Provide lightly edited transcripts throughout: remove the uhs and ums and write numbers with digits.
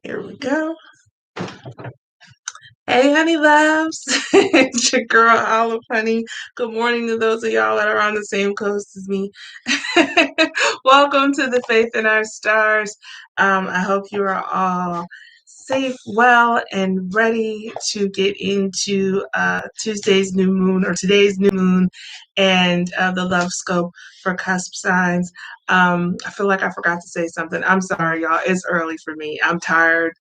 Here we go. Hey, honey loves. It's your girl, Olive Honey. Good morning to those of y'all that are on the same coast as me. Welcome to the Faith in Our Stars. I hope you are all safe, well, and ready to get into Tuesday's new moon or today's new moon and the love scope for cusp signs. I feel like I forgot to say something. I'm sorry, y'all. It's early for me. I'm tired.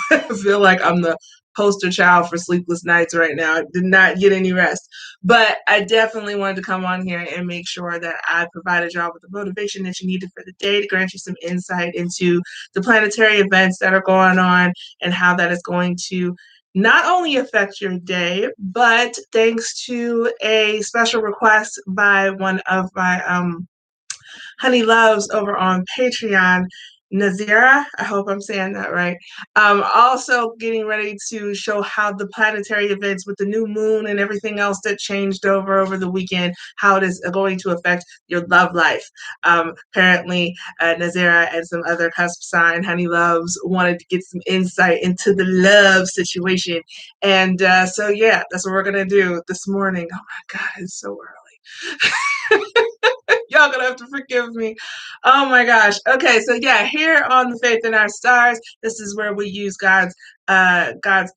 I feel like I'm the poster child for sleepless nights right now. I did not get any rest. But I definitely wanted to come on here and make sure that I provided y'all with the motivation that you needed for the day to grant you some insight into the planetary events that are going on and how that is going to not only affect your day, but thanks to a special request by one of my Honey Loves over on Patreon, Nazira. I hope I'm saying that right. Also getting ready to show how the planetary events with the new moon and everything else that changed over the weekend, how it is going to affect your love life. Apparently, Nazira and some other cusp sign Honey Loves wanted to get some insight into the love situation. And so, yeah, that's what we're going to do this morning. Oh my God, it's so early. Y'all gonna have to forgive me. Oh my gosh. Okay, so yeah, here on the Faith in Our Stars, this is where we use God's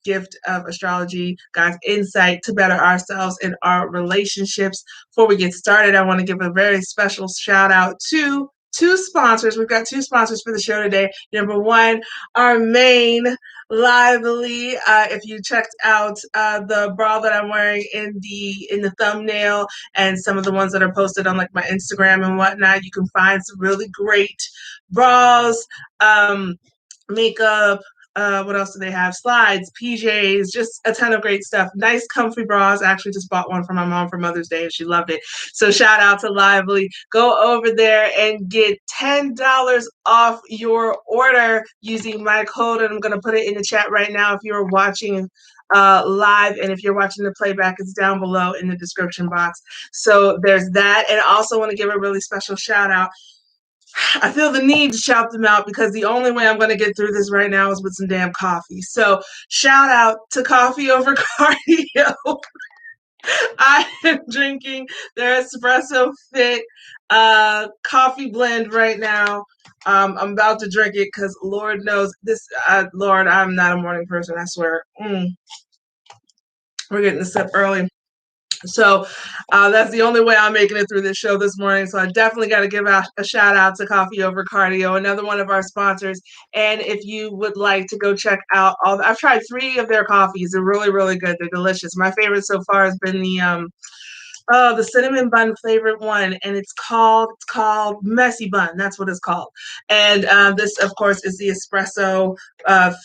gift of astrology, God's insight to better ourselves in our relationships. Before we get started, I want to give a very special shout out to two sponsors. We've got two sponsors for the show today. Number one, our main Lively. If you checked out the bra that I'm wearing in the thumbnail, and some of the ones that are posted on like my Instagram and whatnot, you can find some really great bras, makeup. What else do they have? Slides, PJs, just a ton of great stuff. Nice, comfy bras. I actually just bought one for my mom for Mother's Day and she loved it. So shout out to Lively. Go over there and get $10 off your order using my code. And I'm going to put it in the chat right now if you're watching live, and if you're watching the playback, it's down below in the description box. So there's that. And I also want to give a really special shout out. I feel the need to shout them out because the only way I'm going to get through this right now is with some damn coffee. So shout out to Coffee Over Cardio. I am drinking their espresso fit coffee blend right now. I'm about to drink it because Lord knows this. Lord, I'm not a morning person, I swear. We're getting this up early. So that's the only way I'm making it through this show this morning. So I definitely got to give out a shout out to Coffee Over Cardio, another one of our sponsors. And if you would like to go check out I've tried 3 of their coffees. They're really, really good. They're delicious. My favorite so far has been the cinnamon bun flavored one, and it's called Messy Bun. That's what it's called. And this, of course, is the espresso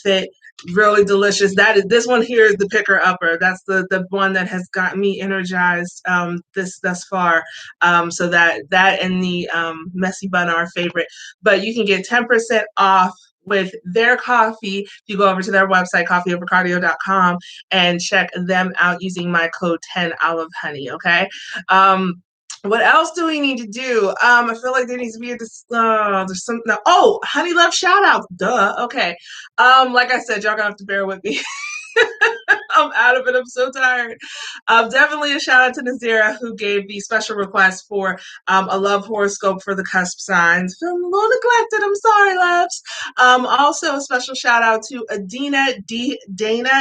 fit. Really delicious. This one here is the picker upper. That's the one that has got me energized this thus far. So that and the Messy Bun are our favorite. But you can get 10% off with their coffee if you go over to their website, coffeeovercardio.com, and check them out using my code 10OliveHoney. Okay. What else do we need to do? I feel like there needs to be there's some no, oh, Honey Love shout out. Duh. Okay. Like I said, y'all gonna have to bear with me. I'm out of it. I'm so tired. Definitely a shout out to Nazira who gave the special request for a love horoscope for the cusp signs. Feeling a little neglected. I'm sorry, loves. Also a special shout out to Dana,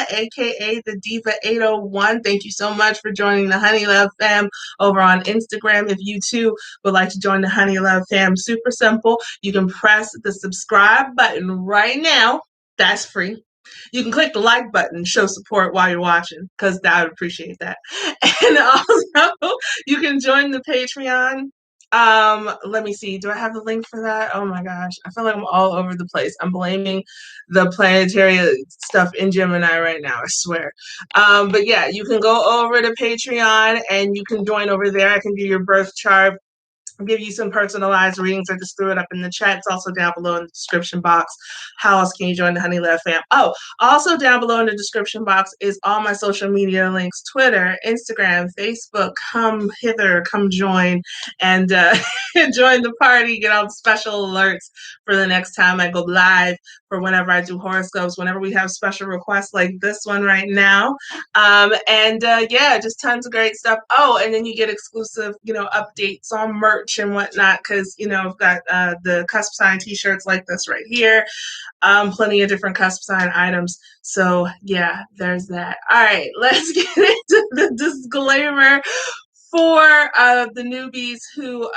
aka the Diva 801. Thank you so much for joining the Honey Love fam over on Instagram. If you too would like to join the Honey Love fam, super simple. You can press the subscribe button right now. That's free. You can click the like button, show support while you're watching, because I would appreciate that. And also, you can join the Patreon. Let me see. Do I have the link for that? Oh my gosh. I feel like I'm all over the place. I'm blaming the planetary stuff in Gemini right now, I swear. But yeah, you can go over to Patreon and you can join over there. I can do your birth chart, give you some personalized readings. I just threw it up in the chat. It's also down below in the description box. How else can you join the Honey Love fam? Oh, also down below in the description box is all my social media links: Twitter, Instagram, Facebook. Come hither, come join, and join the party. Get all the special alerts for the next time I go live for whenever I do horoscopes, whenever we have special requests like this one right now. Yeah, just tons of great stuff. Oh, and then you get exclusive, updates on merch and whatnot, because, I've got the Cusp sign t-shirts like this right here. Plenty of different Cusp sign items. So yeah, there's that. All right, let's get into the disclaimer for the newbies who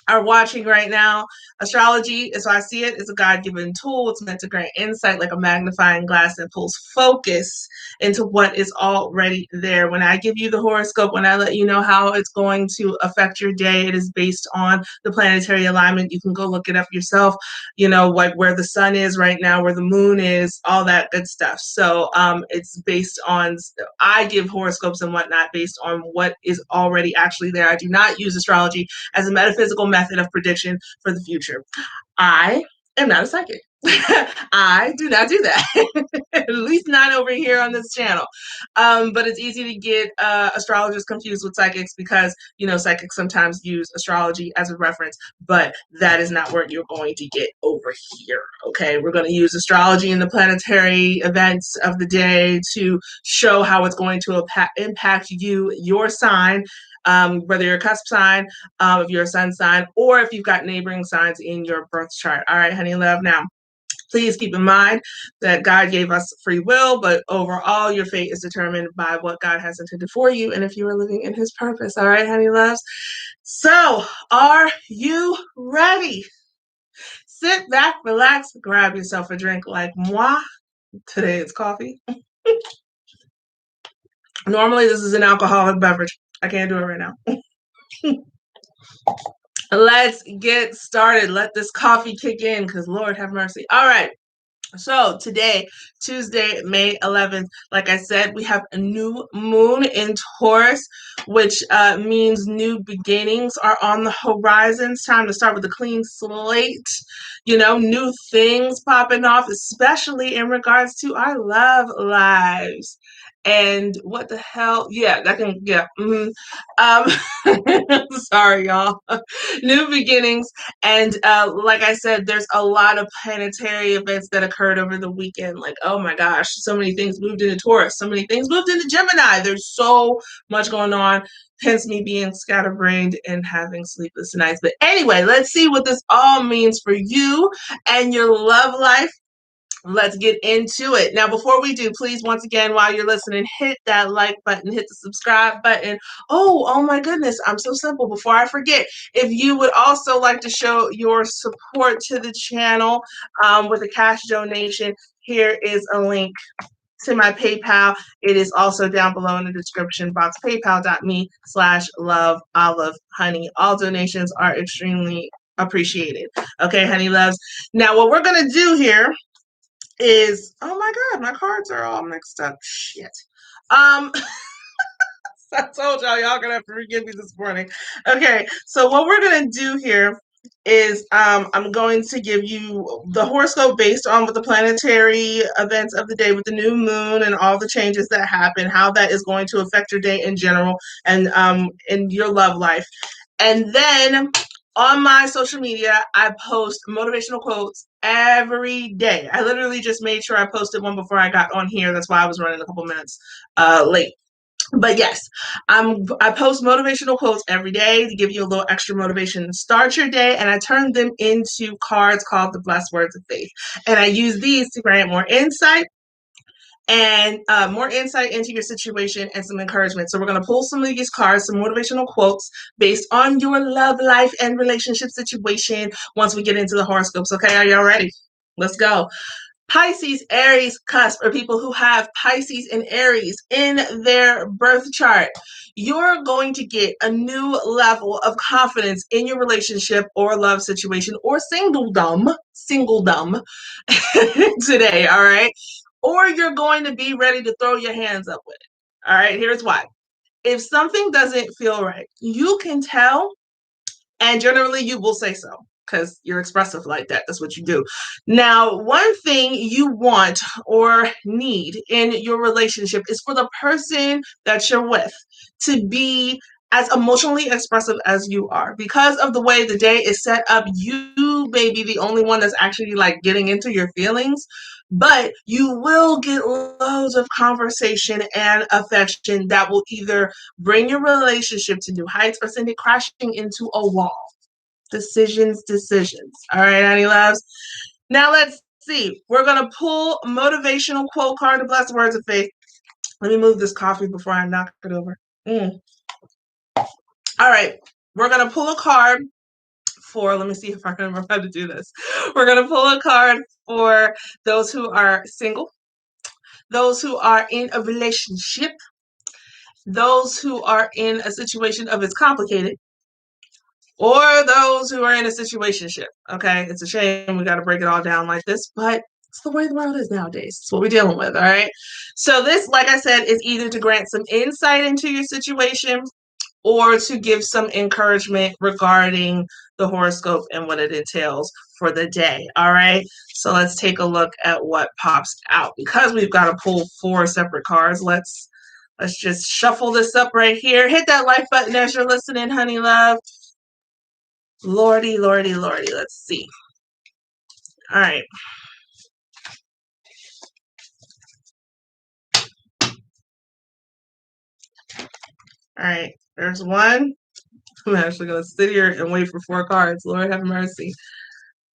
are watching right now. Astrology, as I see it, is a God-given tool. It's meant to grant insight like a magnifying glass that pulls focus into what is already there. When I give you the horoscope, when I let you know how it's going to affect your day, it is based on the planetary alignment. You can go look it up yourself, like where the sun is right now, where the moon is, all that good stuff. So it's based on, I give horoscopes and whatnot based on what is already actually there. I do not use astrology as a metaphysical method of prediction for the future. I am not a psychic. I do not do that. At least not over here on this channel. But it's easy to get astrologers confused with psychics because, psychics sometimes use astrology as a reference, but that is not where you're going to get over here. Okay, we're going to use astrology and the planetary events of the day to show how it's going to impact you, your sign, whether you're a cusp sign, if you're a sun sign, or if you've got neighboring signs in your birth chart. All right, honey love. Now, please keep in mind that God gave us free will, but overall, your fate is determined by what God has intended for you and if you are living in his purpose. All right, honey loves. So, are you ready? Sit back, relax, grab yourself a drink like moi. Today it's coffee. Normally, this is an alcoholic beverage. I can't do it right now. Let's get started. Let this coffee kick in because Lord have mercy. All right. So today, Tuesday, May 11th, like I said, we have a new moon in Taurus, which means new beginnings are on the horizon. It's time to start with a clean slate, new things popping off, especially in regards to our love lives. And what the hell? Yeah, that can, yeah. Sorry, y'all. New beginnings. And like I said, there's a lot of planetary events that occurred over the weekend. Like, oh my gosh, so many things moved into Taurus. So many things moved into Gemini. There's so much going on. Hence me being scatterbrained and having sleepless nights. But anyway, let's see what this all means for you and your love life. Let's get into it. Now, before we do, please, once again, while you're listening, hit that like button, hit the subscribe button. Oh my goodness, I'm so simple. Before I forget, if you would also like to show your support to the channel with a cash donation, here is a link to my PayPal. It is also down below in the description box, paypal.me/loveolivehoney. All donations are extremely appreciated. Okay, honey loves. Now, what we're going to do here is, oh my God, my cards are all mixed up. Shit. I told y'all gonna have to forgive me this morning. Okay, so what we're gonna do here is I'm going to give you the horoscope based on what the planetary events of the day with the new moon and all the changes that happen, how that is going to affect your day in general and in your love life. And then on my social media, I post motivational quotes every day. I literally just made sure I posted one before I got on here. That's why I was running a couple minutes late. But yes, I post motivational quotes every day to give you a little extra motivation to start your day, and I turn them into cards called the Blessed Words of Faith. And I use these to grant more insight into your situation and some encouragement. So we're going to pull some of these cards, some motivational quotes based on your love life and relationship situation once we get into the horoscopes. Okay, are y'all ready? Let's go. Pisces, Aries, Cusp, or people who have Pisces and Aries in their birth chart. You're going to get a new level of confidence in your relationship or love situation or singledom today, all right? Or you're going to be ready to throw your hands up with it. All right, here's why. If something doesn't feel right, you can tell, and generally you will say so because you're expressive like that. That's what you do. Now, one thing you want or need in your relationship is for the person that you're with to be as emotionally expressive as you are. Because of the way the day is set up, you may be the only one that's actually like getting into your feelings, but you will get loads of conversation and affection that will either bring your relationship to new heights or send it crashing into a wall. Decisions, decisions. All right, honey loves. Now let's see. We're going to pull motivational quote card to bless the words of faith. Let me move this coffee before I knock it over. All right, we're going to pull a card for, let me see if I can remember how to do this. We're going to pull a card for those who are single, those who are in a relationship, those who are in a situation of it's complicated, or those who are in a situationship. Okay, it's a shame we got to break it all down like this, but it's the way the world is nowadays. It's what we're dealing with. All right. So this, like I said, is either to grant some insight into your situation or to give some encouragement regarding the horoscope and what it entails for the day. All right. So let's take a look at what pops out. Because we've got to pull 4 separate cards, let's just shuffle this up right here. Hit that like button as you're listening, honey love. Lordy, lordy, lordy. Let's see. All right. All right. There's one. I'm actually going to sit here and wait for 4 cards. Lord have mercy.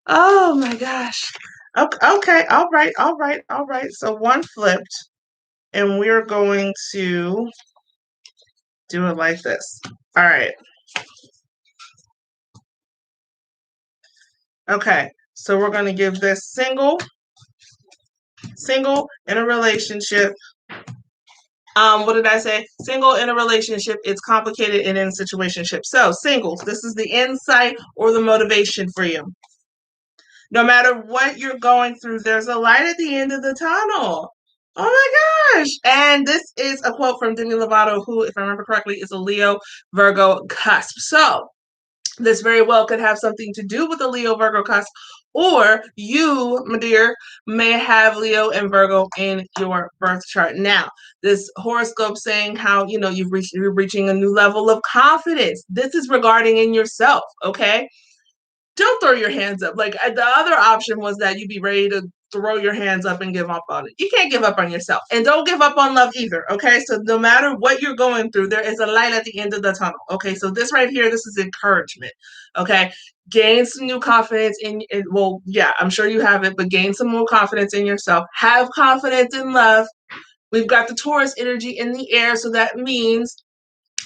Oh my gosh. Okay. All right. All right. All right. So one flipped, and we're going to do it like this. All right. Okay. So we're going to give this single in a relationship. What did I say? Single in a relationship, it's complicated and in a situationship. So singles, this is the insight or the motivation for you. No matter what you're going through, there's a light at the end of the tunnel. Oh my gosh. And this is a quote from Demi Lovato, who, if I remember correctly, is a Leo Virgo cusp. So this very well could have something to do with the Leo Virgo cusp, or you, my dear, may have Leo and Virgo in your birth chart. Now, this horoscope saying how, you're reaching a new level of confidence. This is regarding in yourself, okay? Don't throw your hands up. Like the other option was that you'd be ready to throw your hands up and give up on it. You can't give up on yourself, and don't give up on love either. Okay, so no matter what you're going through, there is a light at the end of the tunnel. Okay, so this right here, this is encouragement. Okay, gain some new confidence in. Well, yeah, I'm sure you have it, but gain some more confidence in yourself. Have confidence in love. We've got the Taurus energy in the air, so that means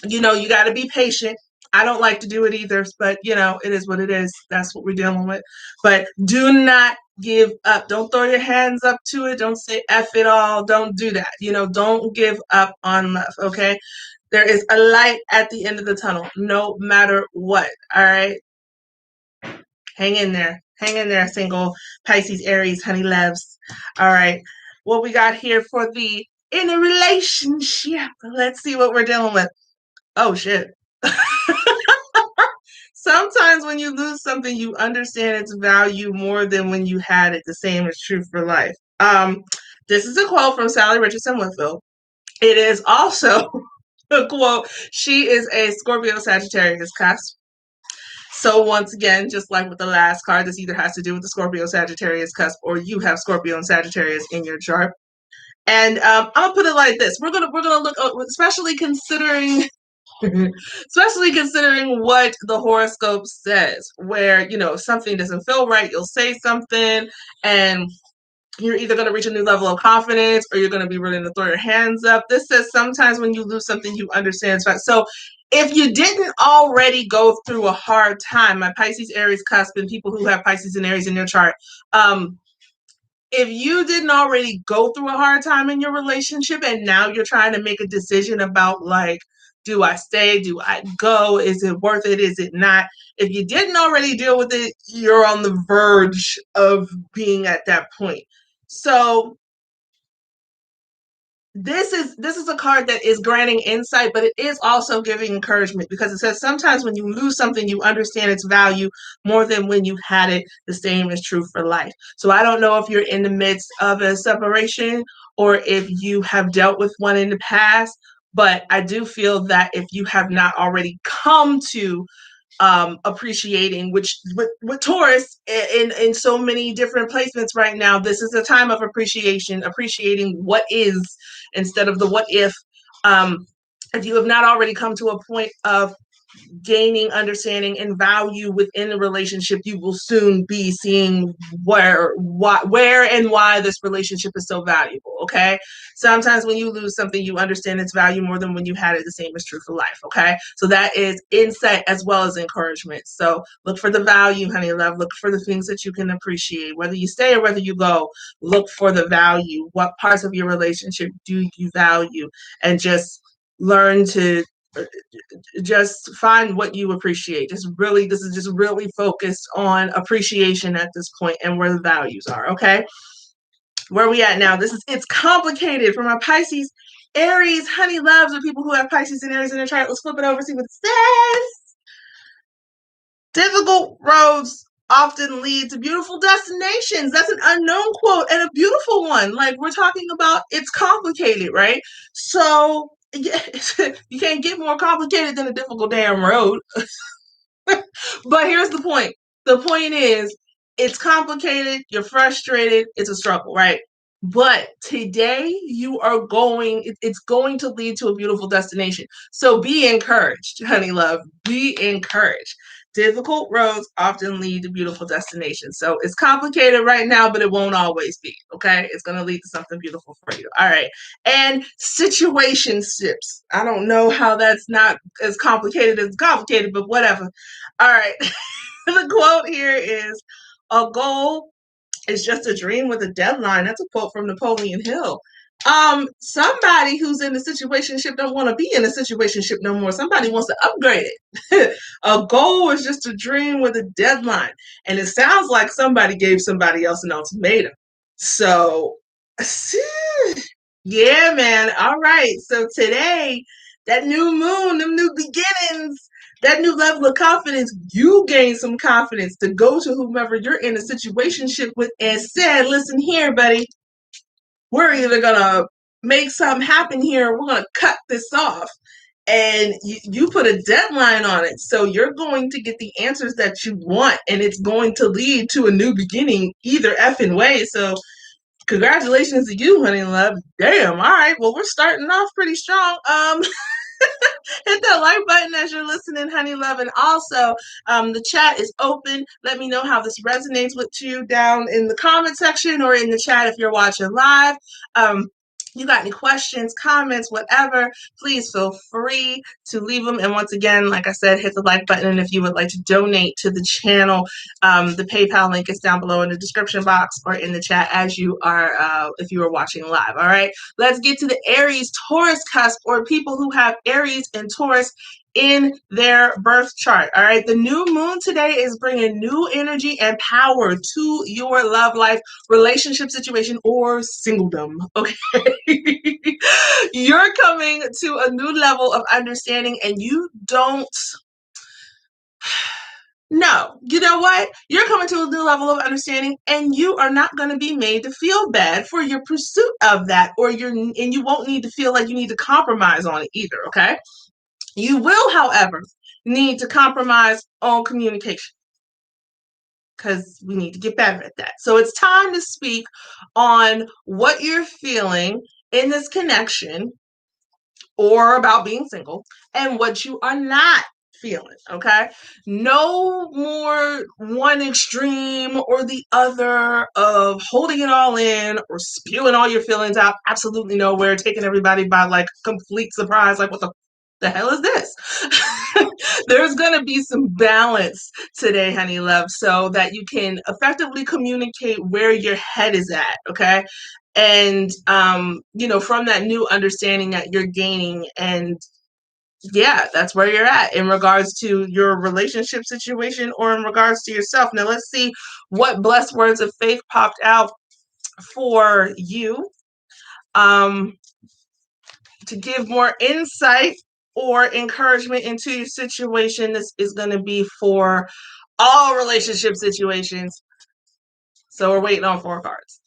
you got to be patient. I don't like to do it either, but it is what it is. That's what we're dealing with. But do not give up. Don't throw your hands up to it. Don't say F it all. Don't do that. Don't give up on love. Okay. There is a light at the end of the tunnel, no matter what. All right. Hang in there. Hang in there, single Pisces, Aries, honey loves. All right. What we got here for the in a relationship. Let's see what we're dealing with. Oh, shit. Sometimes when you lose something, you understand its value more than when you had it. The same is true for life. This is a quote from Sally Richardson Whitfield. It is also a quote. She is a Scorpio Sagittarius cusp. So once again, just like with the last card, this either has to do with the Scorpio Sagittarius cusp or you have Scorpio and Sagittarius in your chart. And I'm gonna put it like this: we're gonna look, especially considering what the horoscope says, where something doesn't feel right, you'll say something, and you're either going to reach a new level of confidence or you're going to be willing to throw your hands up. This says sometimes when you lose something, you understand. So if you didn't already go through a hard time, my Pisces, Aries cusp, and people who have Pisces and Aries in their chart, if you didn't already go through a hard time in your relationship and now you're trying to make a decision about, like, do I stay? Do I go? Is it worth it? Is it not? If you didn't already deal with it, you're on the verge of being at that point. So this is a card that is granting insight, but it is also giving encouragement, because it says sometimes when you lose something, you understand its value more than when you had it. The same is true for life. So I don't know if you're in the midst of a separation or if you have dealt with one in the past, But I do feel that if you have not already come to appreciating, which with Taurus in so many different placements right now, this is a time of appreciating what is instead of the what if. If you have not already come to a point of gaining understanding and value within the relationship, you will soon be seeing where and why this relationship is so valuable. Okay, sometimes when you lose something, you understand its value more than when you had it. The same is true for life. Okay, so that is insight as well as encouragement. So look for the value, honey love. Look for the things that you can appreciate, whether you stay or whether you go. Look for the value. What parts of your relationship do you value? And just learn to just find what you appreciate. This is just really focused on appreciation at this point and where the values are. Okay, where are we at now? It's complicated for my Pisces, Aries, honey loves, or people who have Pisces and Aries in their chart. Let's flip it over, see what it says. Difficult roads often lead to beautiful destinations. That's an unknown quote and a beautiful one. Like, we're talking about, it's complicated, right? So yeah, you can't get more complicated than a difficult damn road. But here's the point. The point is, it's complicated, you're frustrated, it's a struggle, right? But today it's going to lead to a beautiful destination. So be encouraged, honey love. Be encouraged. Difficult roads often lead to beautiful destinations. So it's complicated right now, but it won't always be. Okay, it's going to lead to something beautiful for you. All right. And situationships. I don't know how that's not as complicated as complicated, but whatever. All right. The quote here is, a goal is just a dream with a deadline. That's a quote from Napoleon Hill. Somebody who's in a situationship don't want to be in a situationship no more. Somebody wants to upgrade it. A goal is just a dream with a deadline. And it sounds like somebody gave somebody else an ultimatum. So, yeah, man. All right. So today, that new moon, them new beginnings, that new level of confidence, you gain some confidence to go to whomever you're in a situationship with and said, listen here, buddy, we're either going to make something happen here, or we're going to cut this off. And you put a deadline on it. So you're going to get the answers that you want, and it's going to lead to a new beginning either effing way. So congratulations to you, honey love. Damn. All right. Well, we're starting off pretty strong. Hit that like button as you're listening, honey love. And also, the chat is open. Let me know how this resonates with you down in the comment section or in the chat if you're watching live. You got any questions, comments, whatever, please feel free to leave them. And once again, like I said, hit the like button. And if you would like to donate to the channel, the PayPal link is down below in the description box or in the chat as you are, if you are watching live. All right, let's get to the Aries Taurus cusp, or people who have Aries and Taurus in their birth chart. All right, the new moon today is bringing new energy and power to your love life, relationship situation, or singledom. Okay. You're coming to a new level of understanding, and you don't know. You know what? You're coming to a new level of understanding, and you are not going to be made to feel bad for your pursuit of that, and you won't need to feel like you need to compromise on it either. Okay. You will, however, need to compromise on communication, because we need to get better at that. So it's time to speak on what you're feeling in this connection or about being single, and what you are not feeling. Okay, no more one extreme or the other of holding it all in or spewing all your feelings out. Absolutely nowhere, taking everybody by like complete surprise, like what the hell is this? There's going to be some balance today, honey love, so that you can effectively communicate where your head is at. Okay. And from that new understanding that you're gaining, and yeah, that's where you're at in regards to your relationship situation or in regards to yourself. Now let's see what blessed words of faith popped out for you to give more insight or encouragement into your situation. This is going to be for all relationship situations, so we're waiting on 4 cards.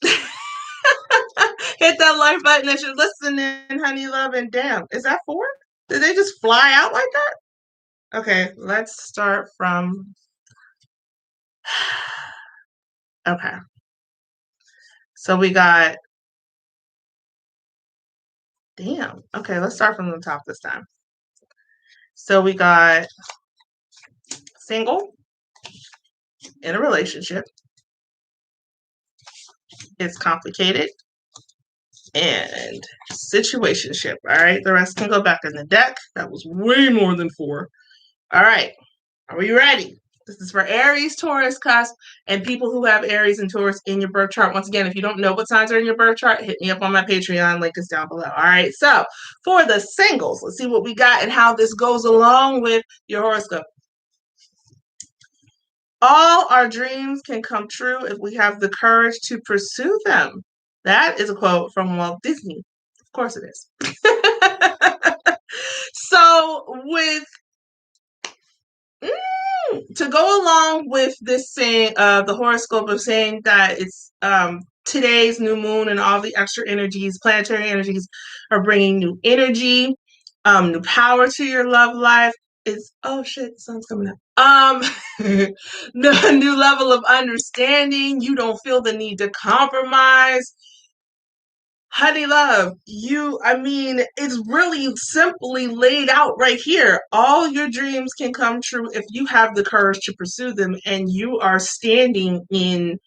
Hit that like button if you're listening, honey love. And damn, is that 4? Did they just fly out like that? Okay, let's start from. Okay. So we got. Damn. Okay, let's start from the top this time. So we got single, in a relationship. It's complicated. And situationship. All right, the rest can go back in the deck. That was way more than 4. All right, are we ready? This is for Aries, Taurus, Cusp, and people who have Aries and Taurus in your birth chart. Once again, if you don't know what signs are in your birth chart, hit me up on my Patreon. Link is down below. All right, so for the singles, let's see what we got and how this goes along with your horoscope. All our dreams can come true if we have the courage to pursue them. That is a quote from Walt Disney. Of course it is. So with to go along with this saying, the horoscope of saying that it's today's new moon and all the extra energies, planetary energies, are bringing new energy, new power to your love life. It's oh shit, the sun's coming up. New level of understanding. You don't feel the need to compromise. Honey love, it's really simply laid out right here. All your dreams can come true if you have the courage to pursue them and you are standing in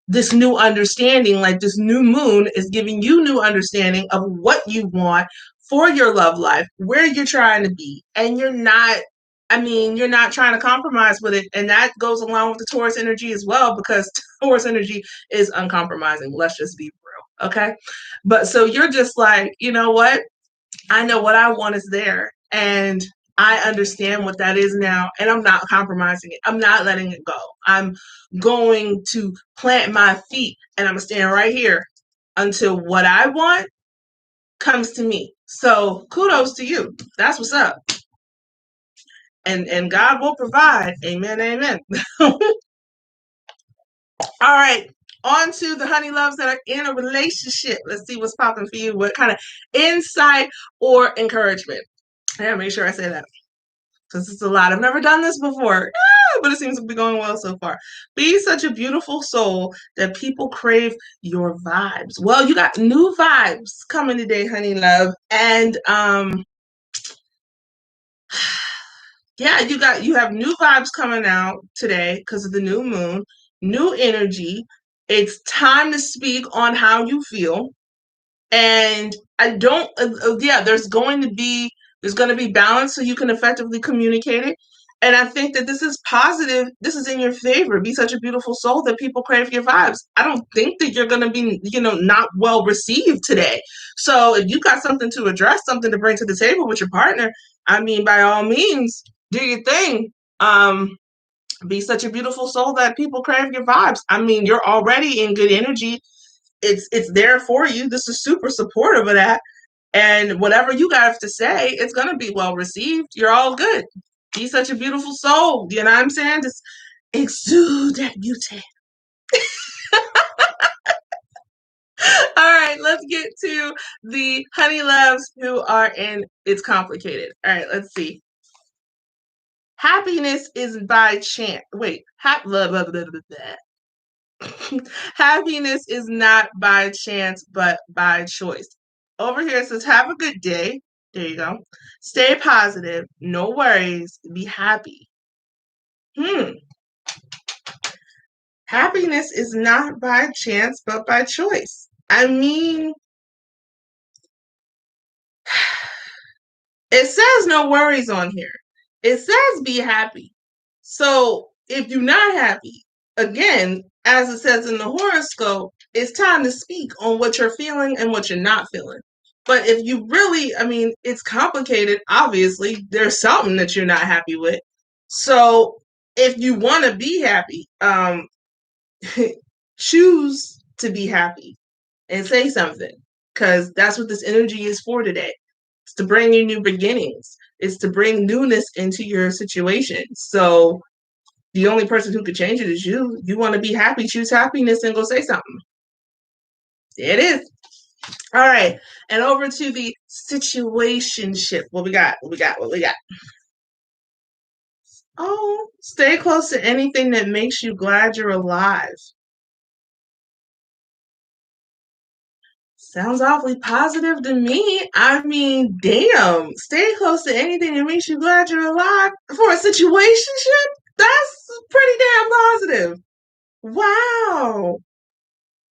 this new understanding. Like this new moon is giving you new understanding of what you want for your love life, where you're trying to be, and you're not trying to compromise with it. And that goes along with the Taurus energy as well, because Taurus energy is uncompromising. Let's just be real. Okay. But so you're just like, you know what? I know what I want is there. And I understand what that is now. And I'm not compromising it. I'm not letting it go. I'm going to plant my feet and I'm going to stand right here until what I want comes to me. So kudos to you. That's what's up. And God will provide. Amen. Amen. All right. On to the honey loves that are in a relationship. Let's see what's popping for you. What kind of insight or encouragement? I gotta make sure I say that because it's a lot. I've never done this before, but it seems to be going well so far. Be such a beautiful soul that people crave your vibes. Well, you got new vibes coming today, honey love. And yeah, you have new vibes coming out today because of the new moon, new energy. It's time to speak on how you feel. And I don't there's going to be balance so you can effectively communicate it. And I think that this is positive. This is in your favor. Be such a beautiful soul that people crave your vibes. I don't think that you're going to be, not well received today. So if you got something to address, something to bring to the table with your partner, by all means, do your thing. Be such a beautiful soul that people crave your vibes. You're already in good energy. It's there for you. This is super supportive of that. And whatever you have to say, it's going to be well received. You're all good. Be such a beautiful soul. You know what I'm saying? Just exude that beauty. All right, let's get to the honey loves who are in It's Complicated. All right, let's see. Happiness is by chance. Wait, blah, blah, blah, blah, blah. Happiness is not by chance, but by choice. Over here it says, have a good day. There you go. Stay positive. No worries. Be happy. Happiness is not by chance, but by choice. It says no worries on here. It says be happy. So if you're not happy, again, as it says in the horoscope, it's time to speak on what you're feeling and what you're not feeling. But if you really, it's complicated. Obviously, there's something that you're not happy with. So if you want to be happy, choose to be happy and say something, because that's what this energy is for today. It's to bring you new beginnings. It's to bring newness into your situation. So the only person who could change it is you. You want to be happy, choose happiness and go say something. There it is. All right. And over to the situationship. What we got? What we got? What we got? Oh, stay close to anything that makes you glad you're alive. Sounds awfully positive to me. I mean, damn. Stay close to anything that makes you glad you're alive for a situationship? That's pretty damn positive. Wow.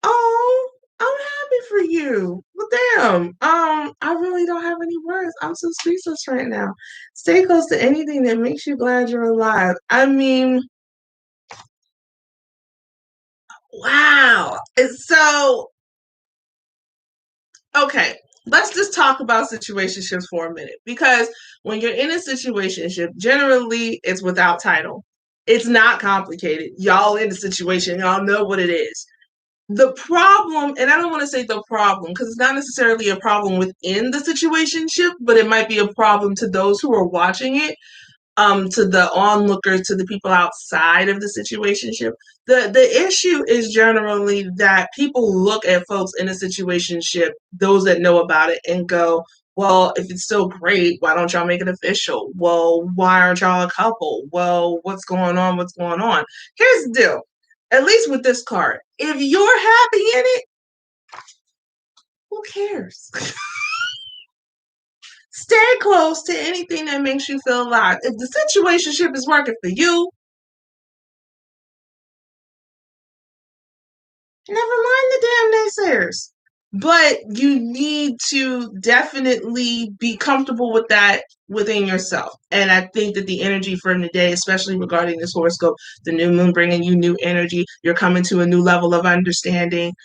Oh, I'm happy for you. Well, damn. I really don't have any words. I'm so speechless right now. Stay close to anything that makes you glad you're alive. I mean, wow. So, okay, let's just talk about situationships for a minute because when you're in a situationship, generally it's without title. It's not complicated. Y'all in the situation, y'all know what it is. The problem, and I don't want to say the problem because it's not necessarily a problem within the situationship, but it might be a problem to those who are watching it, to the onlookers, to the people outside of the situationship. The issue is generally that people look at folks in a situationship, those that know about it, and go, well, if it's still great, why don't y'all make it official? Well, why aren't y'all a couple? Well, what's going on? What's going on? Here's the deal. At least with this card, if you're happy in it, who cares? Stay close to anything that makes you feel alive. If the situationship is working for you, never mind the damn naysayers. But you need to definitely be comfortable with that within yourself. And I think that the energy from today, especially regarding this horoscope, the new moon bringing you new energy, you're coming to a new level of understanding.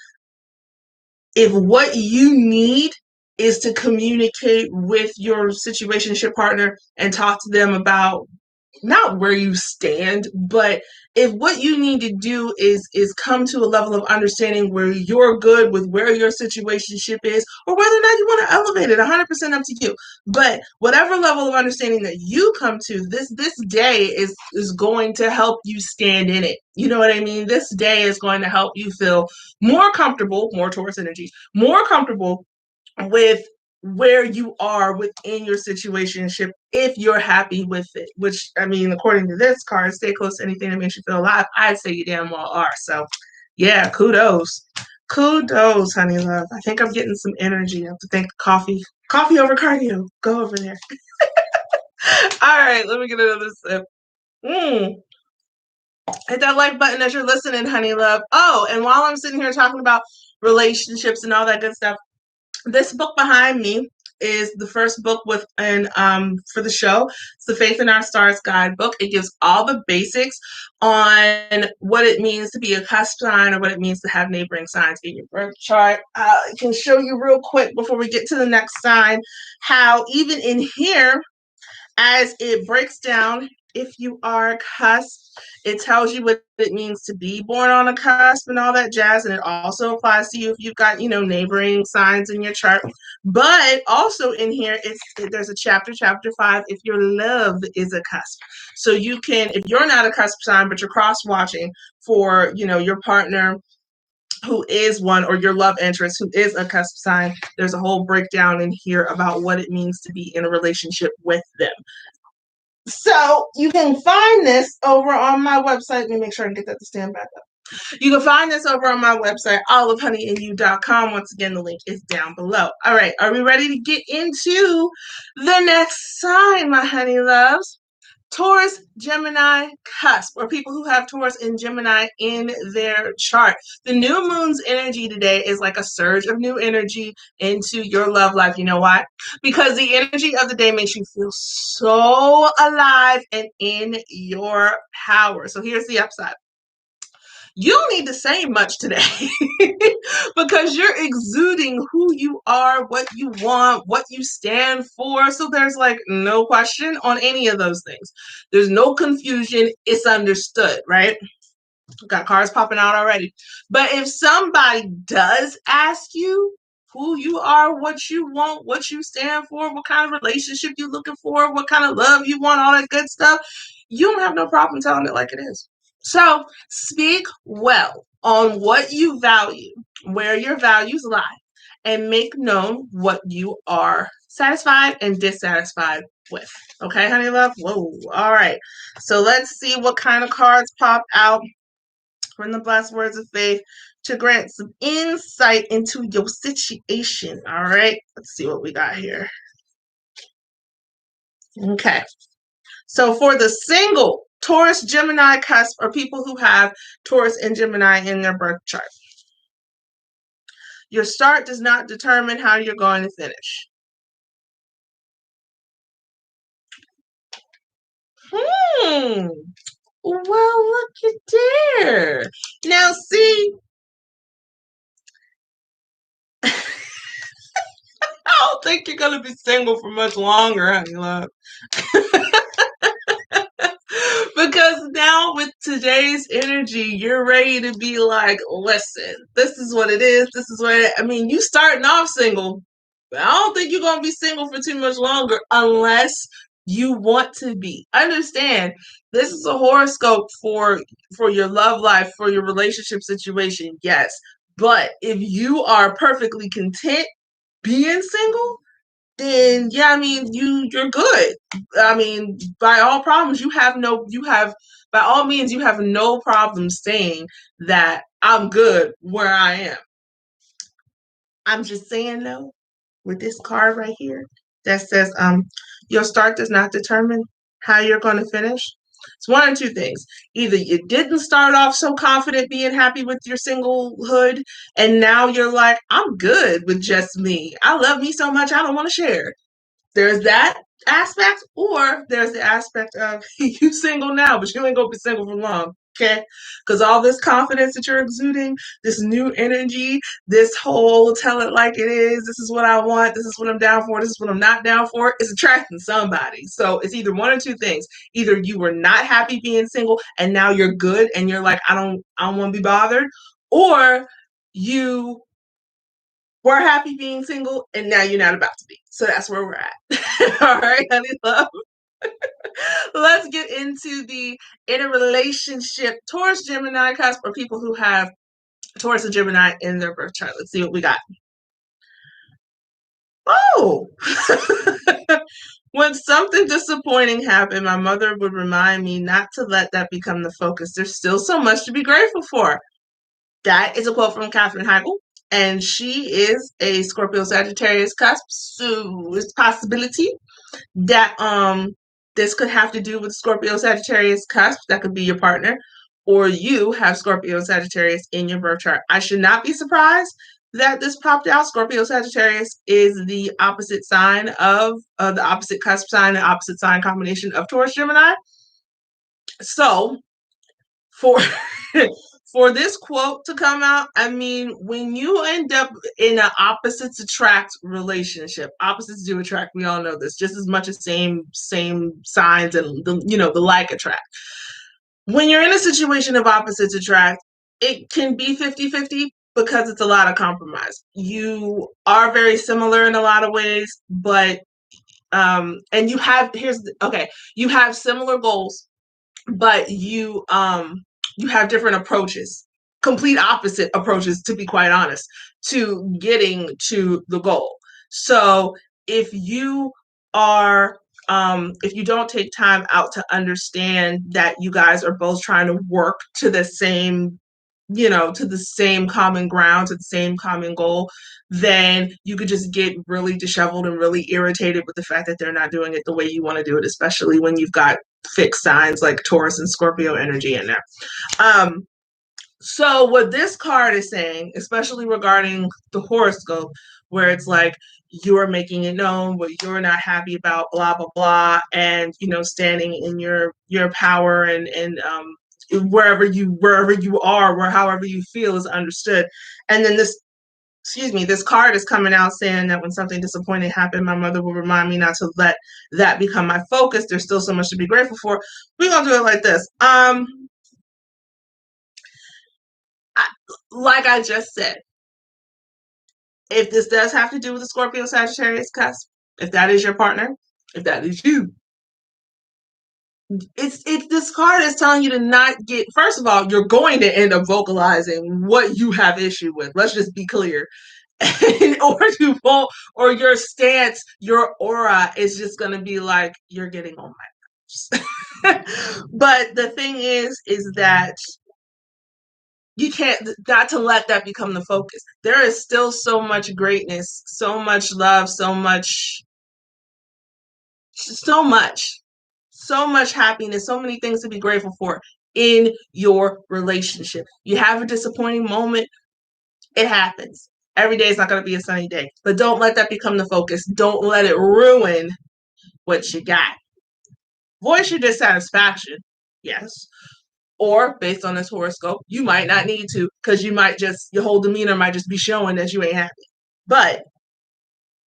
If what you need is to communicate with your situationship partner and talk to them about not where you stand, but if what you need to do is come to a level of understanding where you're good with where your situationship is, or whether or not you want to elevate it, 100% up to you. But whatever level of understanding that you come to, this day is going to help you stand in it. You know what I mean? This day is going to help you feel more comfortable, more Taurus energy, more comfortable with where you are within your situationship if you're happy with it. Which, I mean, according to this card, stay close to anything that makes you feel alive. I'd say you damn well are. So, yeah, kudos. Kudos, honey love. I think I'm getting some energy. I have to thank coffee. Coffee over cardio. Go over there. All right, let me get another sip. Mm. Hit that like button as you're listening, honey love. Oh, and while I'm sitting here talking about relationships and all that good stuff, this book behind me is the first book within for the show. It's the Faith in Our Stars guidebook. It gives all the basics on what it means to be a cusp sign or what it means to have neighboring signs in your birth chart. I can show you real quick before we get to the next sign how even in here, as it breaks down, if you are a cusp, it tells you what it means to be born on a cusp and all that jazz. And it also applies to you if you've got, neighboring signs in your chart. But also in here, there's a chapter 5, if your love is a cusp. So you can, if you're not a cusp sign, but you're cross watching for, your partner who is one, or your love interest who is a cusp sign, there's a whole breakdown in here about what it means to be in a relationship with them. So you can find this over on my website. Let me make sure I can get that to stand back up. You can find this over on my website, olivehoneyandyou.com. Once again, the link is down below. All right, are we ready to get into the next sign, my honey loves? Taurus, Gemini, cusp, or people who have Taurus and Gemini in their chart. The new moon's energy today is like a surge of new energy into your love life. You know why? Because the energy of the day makes you feel so alive and in your power. So here's the upside. You don't need to say much today because you're exuding who you are, what you want, what you stand for. So there's like no question on any of those things. There's no confusion. It's understood, right? Got cards popping out already. But if somebody does ask you who you are, what you want, what you stand for, what kind of relationship you're looking for, what kind of love you want, all that good stuff, you don't have no problem telling it like it is. So speak well on what you value, where your values lie, and make known what you are satisfied and dissatisfied with. Okay, honey love? Whoa. All right. So let's see what kind of cards pop out from the blessed words of faith to grant some insight into your situation. All right. Let's see what we got here. Okay. So for the single Taurus, Gemini, Cusp, or people who have Taurus and Gemini in their birth chart, your start does not determine how you're going to finish. Well, look at there. Now, see, I don't think you're going to be single for much longer, honey love. Because now with today's energy, you're ready to be like, listen, this is what it is. This is what I mean, you starting off single, but I don't think you're going to be single for too much longer unless you want to be. Understand, this is a horoscope for your love life, for your relationship situation, yes. But if you are perfectly content being single, then yeah, I mean you're good. I mean, by all problems, by all means you have no problem saying that I'm good where I am. I'm just saying though, with this card right here that says your start does not determine how you're going to finish. It's one or two things. Either you didn't start off so confident being happy with your singlehood, and now you're like, I'm good with just me. I love me so much I don't want to share. There's that aspect, or there's the aspect of you single now, but you ain't gonna be single for long. Okay, because all this confidence that you're exuding, this new energy, this whole tell it like it is, this is what I want, this is what I'm down for, this is what I'm not down for, is attracting somebody. So it's either one or two things. Either you were not happy being single and now you're good and you're like, I don't want to be bothered, or you we're happy being single, and now you're not about to be. So that's where we're at. All right, honey love. Let's get into the inner relationship. Taurus, Gemini, Cusp, or people who have Taurus and Gemini in their birth chart. Let's see what we got. Oh! When something disappointing happened, my mother would remind me not to let that become the focus. There's still so much to be grateful for. That is a quote from Katherine Heigl, and she is a Scorpio Sagittarius cusp, so it's a possibility that this could have to do with Scorpio Sagittarius cusp. That could be your partner, or you have Scorpio Sagittarius in your birth chart. I should not be surprised that this popped out. Scorpio Sagittarius is the opposite sign of the opposite cusp sign, the opposite sign combination of Taurus Gemini. So for for this quote to come out, I mean, when you end up in an opposites attract relationship, opposites do attract. We all know this, just as much as same signs and the like attract. When you're in a situation of opposites attract, it can be 50-50 because it's a lot of compromise. You are very similar in a lot of ways, but and you have you have similar goals, but you have different approaches, complete opposite approaches, to be quite honest, to getting to the goal. So if you are if you don't take time out to understand that you guys are both trying to work to the same to the same common ground, to the same common goal, then you could just get really disheveled and really irritated with the fact that they're not doing it the way you want to do it, especially when you've got fixed signs like Taurus and Scorpio energy in there. So what this card is saying, especially regarding the horoscope, where it's like you're making it known what you're not happy about, blah blah blah, and standing in your power and wherever you are, where however you feel is understood. And then this card is coming out saying that when something disappointing happened, my mother will remind me not to let that become my focus. There's still so much to be grateful for. We're gonna do it like this. Like I just said, if this does have to do with the Scorpio Sagittarius cusp, if that is your partner, if that is you, it's this card is telling you to not get. First of all, you're going to end up vocalizing what you have issue with. Let's just be clear. or you won't, or your stance, your aura is just going to be like, you're getting on my nerves. But the thing is that you can't, not to let that become the focus. There is still so much greatness, so much love, so much happiness, so many things to be grateful for in your relationship. You have a disappointing moment, it happens. Every day is not going to be a sunny day, but don't let that become the focus. Don't let it ruin what you got. Voice your dissatisfaction, yes. Or based on this horoscope, you might not need to, because your whole demeanor might just be showing that you ain't happy. But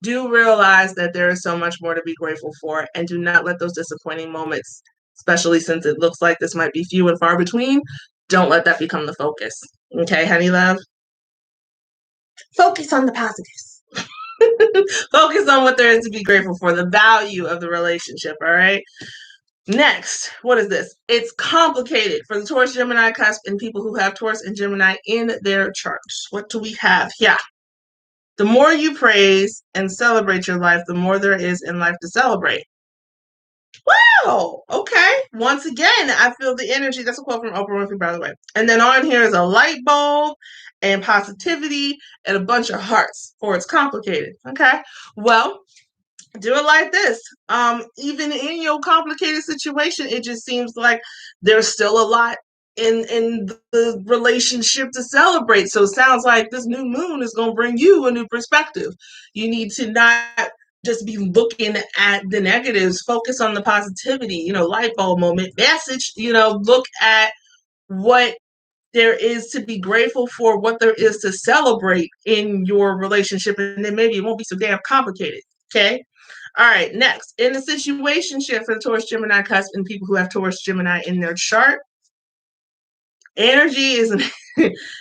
do realize that there is so much more to be grateful for, and do not let those disappointing moments, especially since it looks like this might be few and far between, don't let that become the focus. Okay, honey love? Focus on the positives. Focus on what there is to be grateful for, the value of the relationship, all right? Next, what is this? It's complicated for the Taurus, Gemini, Cusp, and people who have Taurus and Gemini in their charts. What do we have? Yeah. The more you praise and celebrate your life, the more there is in life to celebrate. Wow. Okay. Once again, I feel the energy. That's a quote from Oprah Winfrey, by the way. And then on here is a light bulb and positivity and a bunch of hearts, or it's complicated. Okay. Well, do it like this. Even in your complicated situation, it just seems like there's still a lot in the relationship to celebrate. So it sounds like this new moon is going to bring you a new perspective. You need to not just be looking at the negatives, focus on the positivity, light bulb moment, message, look at what there is to be grateful for, what there is to celebrate in your relationship, and then maybe it won't be so damn complicated. Okay. All right, next. In the situation shift for the Taurus, Gemini, Cusp, and people who have Taurus, Gemini in their chart, energy is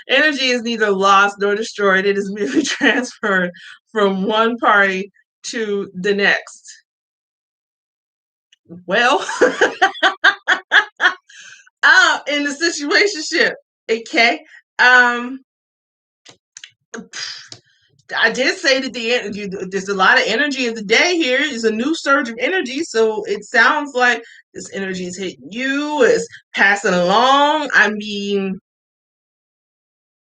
energy is neither lost nor destroyed. It is merely transferred from one party to the next. Well, in the situation shift, okay. I did say that there's a lot of energy of the day here. It's a new surge of energy, so it sounds like this energy is hitting you, it's passing along. I mean,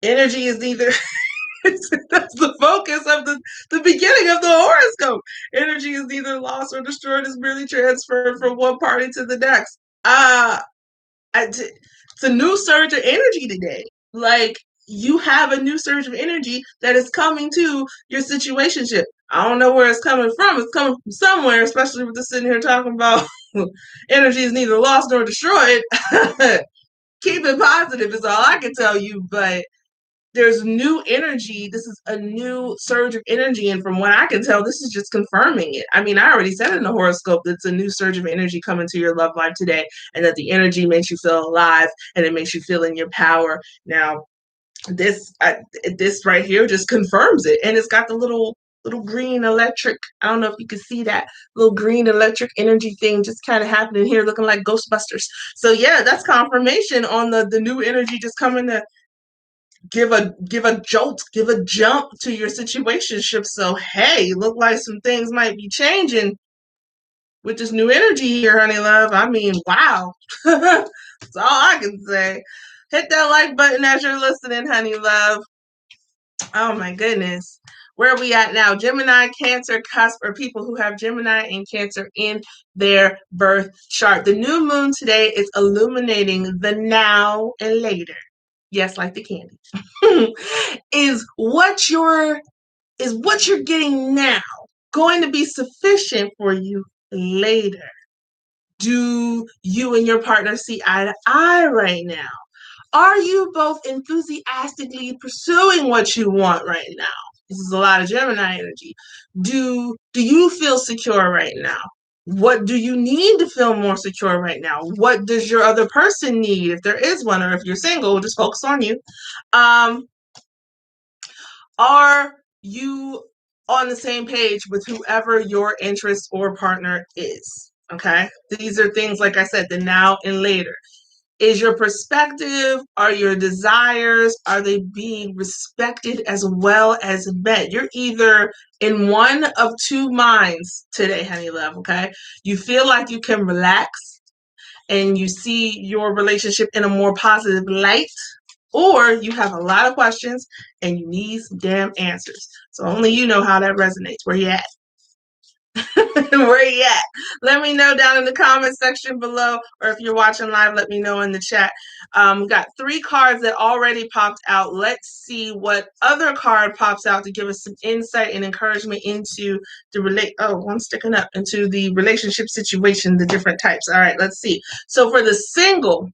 energy is either that's the focus of the beginning of the horoscope. Energy is neither lost or destroyed; it's merely transferred from one party to the next. It's a new surge of energy today. Like, you have a new surge of energy that is coming to your situationship. I don't know where it's coming from. It's coming from somewhere, especially with us sitting here talking about energy is neither lost nor destroyed. Keep it positive is all I can tell you, but there's new energy. This is a new surge of energy. And from what I can tell, this is just confirming it. I mean, I already said in the horoscope that it's a new surge of energy coming to your love life today, and that the energy makes you feel alive and it makes you feel in your power. Now, this right here just confirms it. And it's got the little green electric. I don't know if you can see that little green electric energy thing just kind of happening here, looking like Ghostbusters. So yeah, that's confirmation on the new energy just coming to give a jolt, give a jump to your situationship. So hey, look like some things might be changing with this new energy here, honey love. I mean, wow. That's all I can say. Hit that like button as you're listening, honey love. Oh my goodness. Where are we at now? Gemini, Cancer, Cusp, or people who have Gemini and Cancer in their birth chart. The new moon today is illuminating the now and later. Yes, like the candy. is what you're getting now going to be sufficient for you later? Do you and your partner see eye to eye right now? Are you both enthusiastically pursuing what you want right now? This is a lot of Gemini energy. Do you feel secure right now? What do you need to feel more secure right now? What does your other person need, if there is one, or if you're single, just focus on you. Are you on the same page with whoever your interest or partner is? Okay. These are things, like I said, the now and later. Is your perspective, are your desires, are they being respected as well as met? You're either in one of two minds today, honey love, okay? You feel like you can relax and you see your relationship in a more positive light, or you have a lot of questions and you need some damn answers. So only you know how that resonates. Where you at? Where you at? Let me know down in the comment section below, or if you're watching live, let me know in the chat. We got 3 cards that already popped out. Let's see what other card pops out to give us some insight and encouragement into the one sticking up, into the relationship situation, the different types. All right, let's see. So for the single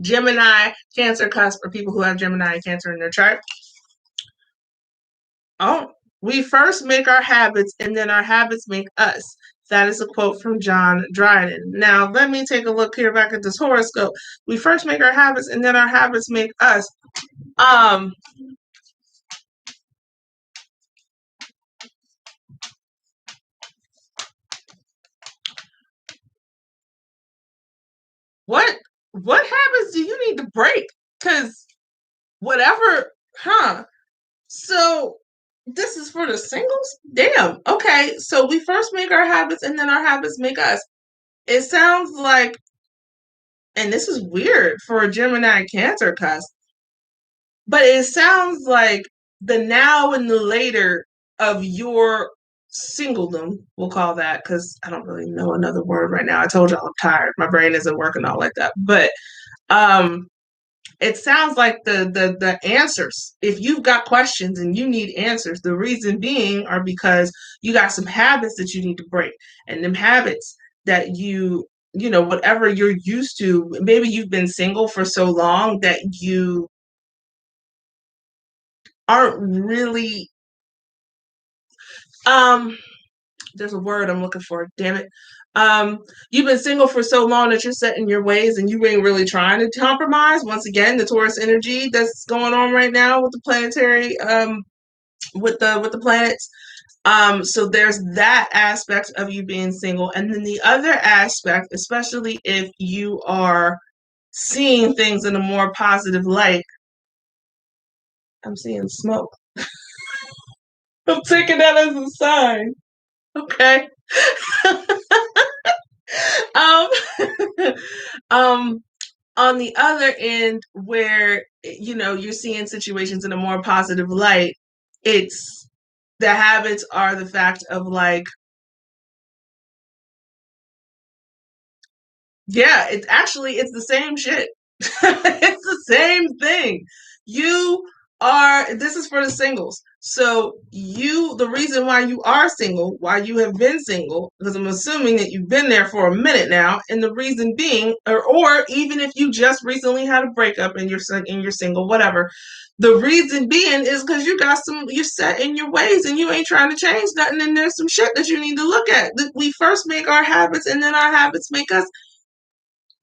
Gemini, Cancer, Cusp, or people who have Gemini and Cancer in their chart. Oh, we first make our habits and then our habits make us. That is a quote from John Dryden. Now, let me take a look here back at this horoscope. We first make our habits and then our habits make us. What habits do you need to break? Because whatever, huh? So this is for the singles? Damn. Okay. So we first make our habits and then our habits make us. It sounds like, and this is weird for a Gemini Cancer cusp, but it sounds like the now and the later of your singledom, we'll call that, because I don't really know another word right now. I told y'all I'm tired. My brain isn't working all like that. But it sounds like the answers. If you've got questions and you need answers, the reason being are because you got some habits that you need to break. And them habits that you know, whatever you're used to, maybe you've been single for so long that you aren't really there's a word I'm looking for, damn it. You've been single for so long that you're set in your ways and you ain't really trying to compromise. Once again, the Taurus energy that's going on right now with the planetary with the planets. So there's that aspect of you being single, and then the other aspect, especially if you are seeing things in a more positive light. I'm seeing smoke. I'm taking that as a sign. Okay. um, um, on the other end, where you know you're seeing situations in a more positive light, it's the habits are the fact of like, yeah, it's the same shit. It's the same thing. You this is for the singles. So the reason why you are single, why you have been single, because I'm assuming that you've been there for a minute now, and the reason being, or even if you just recently had a breakup and you're single, whatever, the reason being is because you're set in your ways and you ain't trying to change nothing, and there's some shit that you need to look at. We first make our habits and then our habits make us.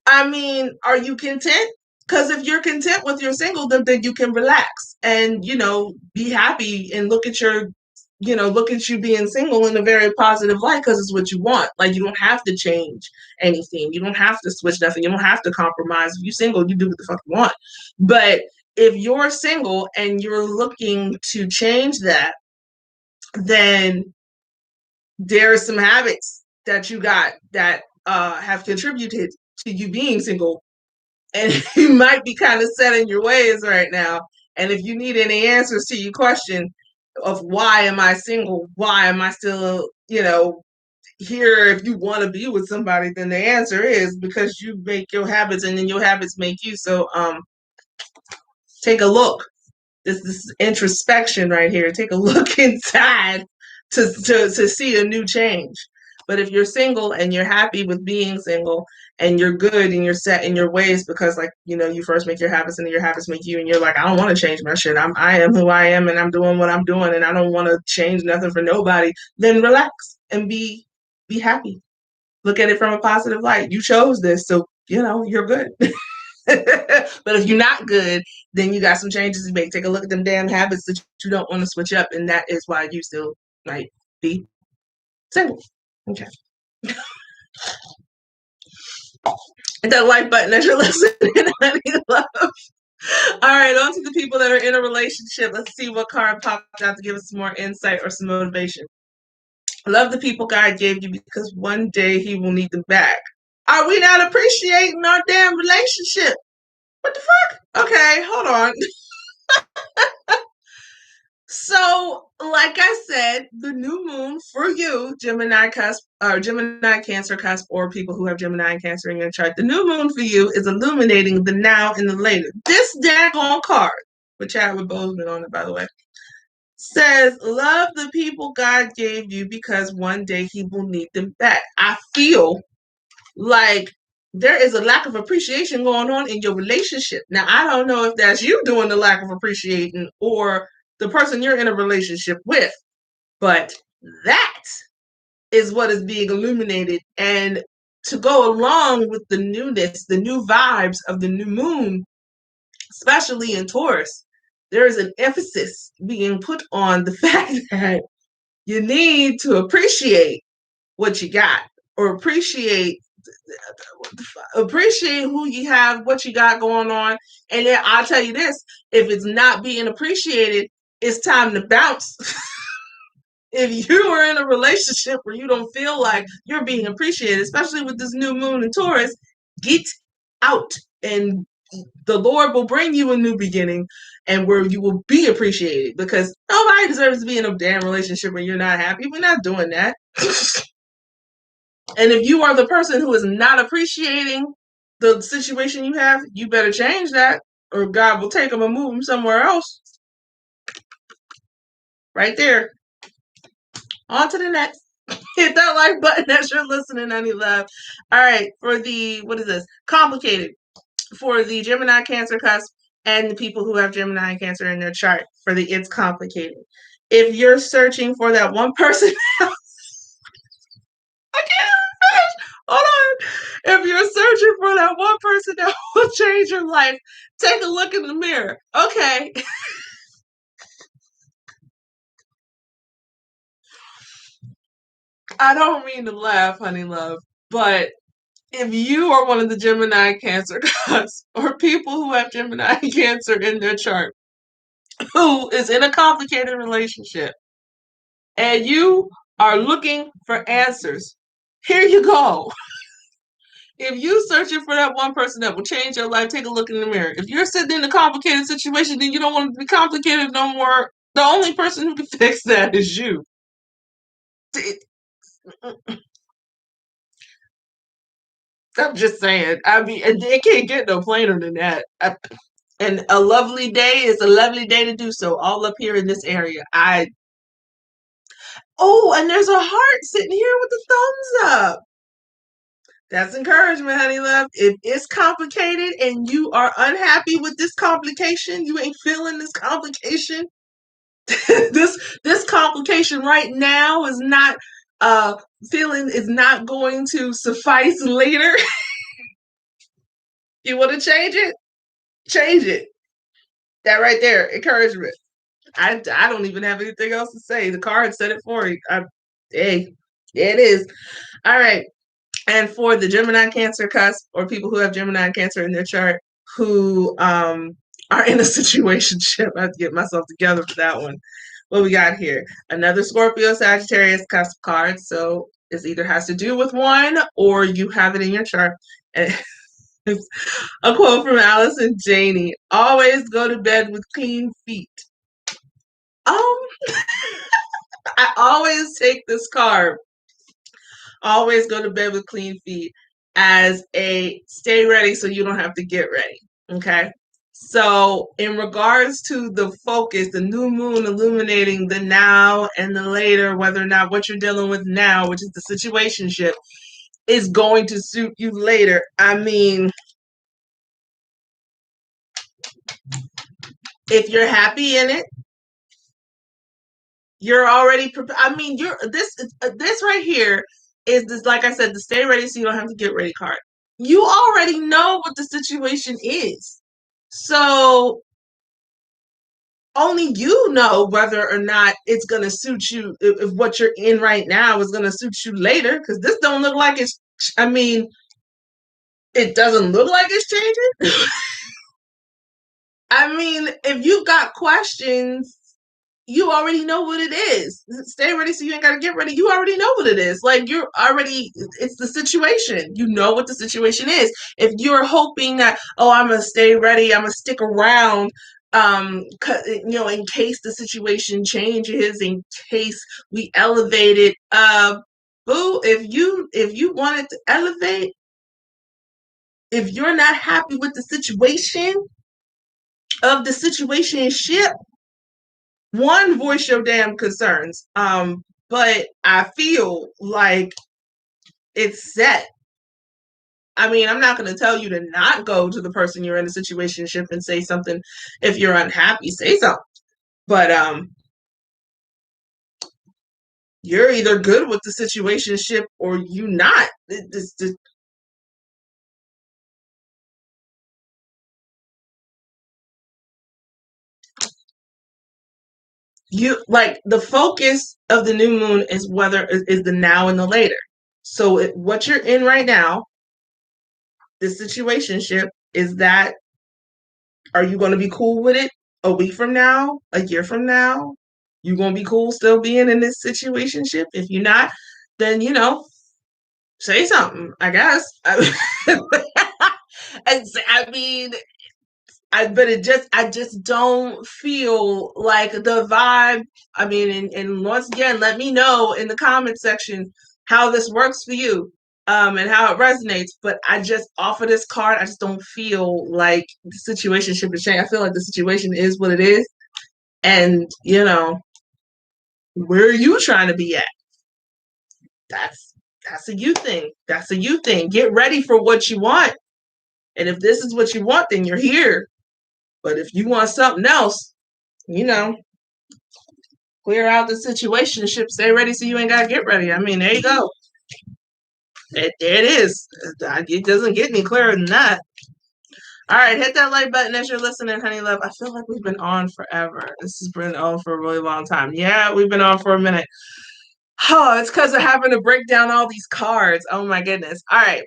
I mean, are you content? Because if you're content with your singledom, then you can relax and, you know, be happy and look at you being single in a very positive light because it's what you want. Like, you don't have to change anything. You don't have to switch nothing. You don't have to compromise. If you're single, you do what the fuck you want. But if you're single and you're looking to change that, then there are some habits that you got that have contributed to you being single, and you might be kind of set in your ways right now. And if you need any answers to your question of why am I single, why am I still, here, if you want to be with somebody, then the answer is because you make your habits and then your habits make you. So take a look. This is introspection right here. Take a look inside to see a new change. But if you're single and you're happy with being single and you're good and you're set in your ways because, like, you first make your habits and then your habits make you, and you're like, I don't want to change my shit. I am who I am and I'm doing what I'm doing and I don't want to change nothing for nobody. Then relax and be happy. Look at it from a positive light. You chose this, so you're good. But if you're not good, then you got some changes to make. Take a look at them damn habits that you don't want to switch up, and that is why you still might be single. Okay. Hit that like button as you're listening. Honey love. All right, on to the people that are in a relationship. Let's see what card popped out to give us some more insight or some motivation. Love the people God gave you because one day he will need them back. Are we not appreciating our damn relationship? What the fuck? Okay, hold on. So, like I said, the new moon for you, Gemini cusp, or Gemini Cancer cusp, or people who have Gemini and Cancer in your chart, the new moon for you is illuminating the now and the later. This daggone card, with Chadwick Boseman on it, by the way, says, love the people God gave you because one day he will need them back. I feel like there is a lack of appreciation going on in your relationship. Now, I don't know if that's you doing the lack of appreciating or the person you're in a relationship with, but that is what is being illuminated. And to go along with the newness, the new vibes of the new moon, especially in Taurus, there is an emphasis being put on the fact that you need to appreciate what you got, or appreciate who you have, what you got going on. And then I'll tell you this, if it's not being appreciated, it's time to bounce. If you are in a relationship where you don't feel like you're being appreciated, especially with this new moon in Taurus, get out, and the Lord will bring you a new beginning and where you will be appreciated, because nobody deserves to be in a damn relationship where you're not happy. We're not doing that. And if you are the person who is not appreciating the situation you have, you better change that, or God will take them and move them somewhere else. Right there. On to the next. Hit that like button as you're listening, honey love. All right, for the, what is this? Complicated. For the Gemini Cancer cusp and the people who have Gemini and Cancer in their chart, for the it's complicated. If you're searching for that one person, I can't finish. Hold on. If you're searching for that one person that will change your life, take a look in the mirror. Okay. I don't mean to laugh, honey love, but if you are one of the Gemini Cancer cusp, or people who have Gemini Cancer in their chart, who is in a complicated relationship, and you are looking for answers, here you go. If you're searching for that one person that will change your life, take a look in the mirror. If you're sitting in a complicated situation, then you don't want it to be complicated no more. The only person who can fix that is you. I'm just saying. I mean, it can't get no plainer than that. And a lovely day is a lovely day to do so. All up here in this area. And there's a heart sitting here with the thumbs up. That's encouragement, honey love. If it's complicated and you are unhappy with this complication, you ain't feeling this complication. this complication right now is not feeling, is not going to suffice later. You want to change it? Change it. That right there, encouragement. I don't even have anything else to say. The card said it for you. Hey, there it is. All right. And for the Gemini Cancer cusp, or people who have Gemini Cancer in their chart, who are in a situationship, I have to get myself together for that one. What we got here? Another Scorpio Sagittarius cusp card. So it either has to do with one, or you have it in your chart. And it's a quote from Allison Janney: "Always go to bed with clean feet." I always take this card, always go to bed with clean feet, as a stay ready so you don't have to get ready. Okay. So, in regards to the focus, the new moon illuminating the now and the later, whether or not what you're dealing with now, which is the situationship, is going to suit you later. I mean, if you're happy in it, you're already prepared. I mean, this right here is this, like I said, the stay ready so you don't have to get ready card. You already know what the situation is. So only you know whether or not it's going to suit you, if what you're in right now is going to suit you later, because this don't look like it's, I mean, it doesn't look like it's changing. I mean, if you've got questions, you already know what it is. Stay ready so you ain't got to get ready. You already know what it is. Like, you're already, it's the situation. You know what the situation is. If you're hoping that, oh, I'm going to stay ready, I'm going to stick around, in case the situation changes, in case we elevate it, boo, if you wanted to elevate, if you're not happy with the situation of the situationship, one, voice your damn concerns. But I feel like it's set. I mean, I'm not going to tell you to not go to the person you're in a situationship and say something. If you're unhappy, say something. But you're either good with the situationship or you not. You like the focus of the new moon is whether is the now and the later. So what you're in right now, the situationship, is that, are you going to be cool with it a week from now, a year from now? You going to be cool still being in this situationship? If you're not, then say something. I guess. I mean, I just don't feel like the vibe. I mean, and once again, let me know in the comment section how this works for you, and how it resonates. But I just, off of this card, I just don't feel like the situation should be changed. I feel like the situation is what it is, and where are you trying to be at? That's that's a you thing. That's a you thing. Get ready for what you want, and if this is what you want, then you're here. But if you want something else, you know, clear out the situation. Ship, stay ready so you ain't got to get ready. I mean, there you go. There it is. It doesn't get any clearer than that. All right, hit that like button as you're listening, honey love. I feel like we've been on forever. This has been on for a really long time. Yeah, we've been on for a minute. Oh, it's because of having to break down all these cards. Oh my goodness. All right.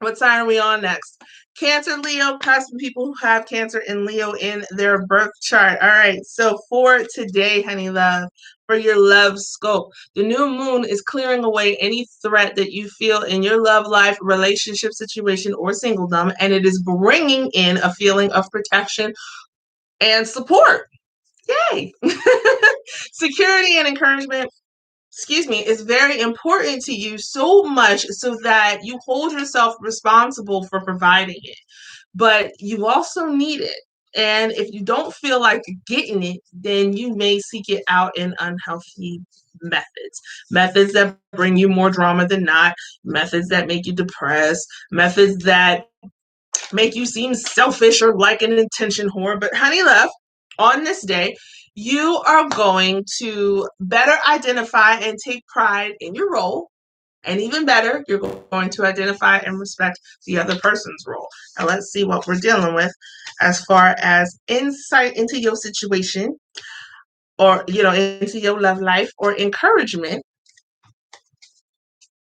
What sign are we on next? Cancer, Leo, Cusp, people who have Cancer and Leo in their birth chart. All right. So for today, honey love, for your love scope, the new moon is clearing away any threat that you feel in your love life, relationship situation, or singledom, and it is bringing in a feeling of protection and support. Yay! Security and encouragement, is very important to you, so much so that you hold yourself responsible for providing it. But you also need it. And if you don't feel like getting it, then you may seek it out in unhealthy methods. Methods that bring you more drama than not, methods that make you depressed, methods that make you seem selfish or like an attention whore. But honey love, on this day, you are going to better identify and take pride in your role. And even better, you're going to identify and respect the other person's role. Now let's see what we're dealing with as far as insight into your situation, or into your love life, or encouragement.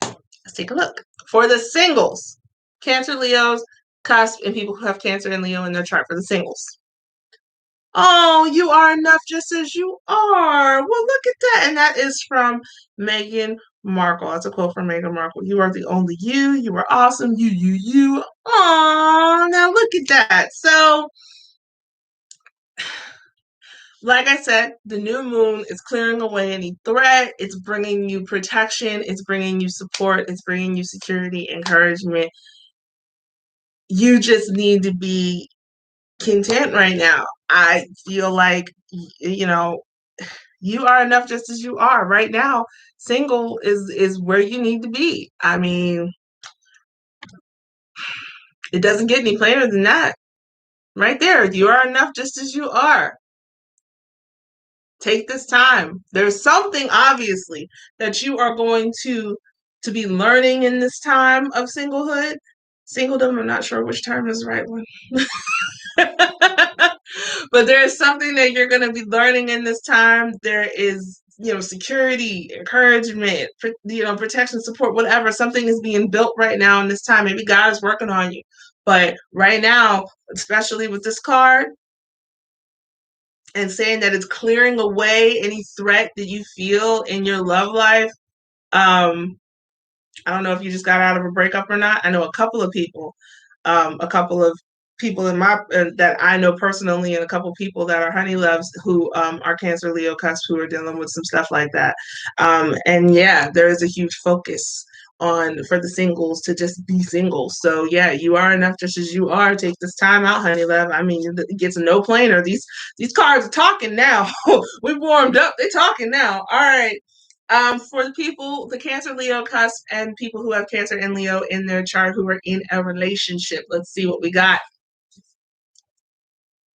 Let's take a look. For the singles, Cancer, Leos, Cusp, and people who have Cancer and Leo in their chart. For the singles, oh, you are enough just as you are. Well, look at that. And that is from Meghan Markle. That's a quote from Meghan Markle. You are the only you. You are awesome. You. Oh, now look at that. So, like I said, the new moon is clearing away any threat. It's bringing you protection. It's bringing you support. It's bringing you security, encouragement. You just need to be content right now. I feel like, you are enough just as you are right now. Single is where you need to be. I mean, it doesn't get any plainer than that. Right there, you are enough just as you are. Take this time. There's something, obviously, that you are going to be learning in this time of singlehood. Singledom, I'm not sure which term is the right one. But there is something that you're going to be learning in this time. There is security, encouragement, protection, support, whatever. Something is being built right now in this time. Maybe God is working on you. But right now, especially with this card, and saying that it's clearing away any threat that you feel in your love life. I don't know if you just got out of a breakup or not. I know a couple of people in my that I know personally, and a couple of people that are honey loves who are Cancer, Leo, Cusp, who are dealing with some stuff like that. And yeah, there is a huge focus on for the singles to just be single. So yeah, you are enough just as you are. Take this time out, honey love. I mean, it gets a no planer. These cards are talking now. We've warmed up. They're talking now. All right. For the people, the Cancer, Leo, Cusp, and people who have Cancer and Leo in their chart who are in a relationship. Let's see what we got.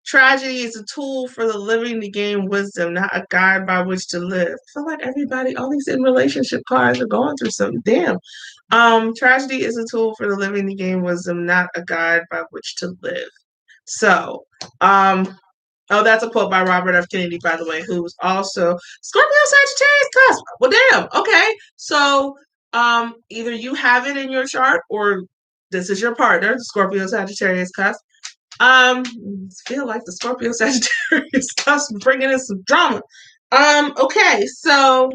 Tragedy is a tool for the living to gain wisdom, not a guide by which to live. I feel like everybody, all these in relationship cards are going through something. Damn. Tragedy is a tool for the living to gain wisdom, not a guide by which to live. So, oh, that's a quote by Robert F. Kennedy, by the way, who was also Scorpio, Sagittarius, Cusp. Well, damn. Okay. So, either you have it in your chart or this is your partner, Scorpio, Sagittarius, Cusp. Feel like the Scorpio, Sagittarius, Cusp bringing in some drama. Okay. So,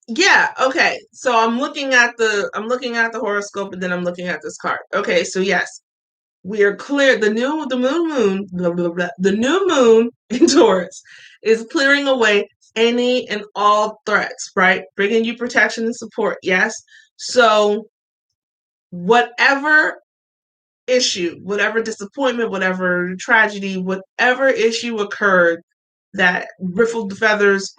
yeah, okay. So I'm looking at the horoscope and then I'm looking at this card. Okay, so yes, we are clear. The moon, blah, blah, blah, the new moon in Taurus is clearing away any and all threats, right? Bringing you protection and support. Yes. So whatever issue, whatever disappointment, whatever tragedy, whatever issue occurred that riffled your feathers,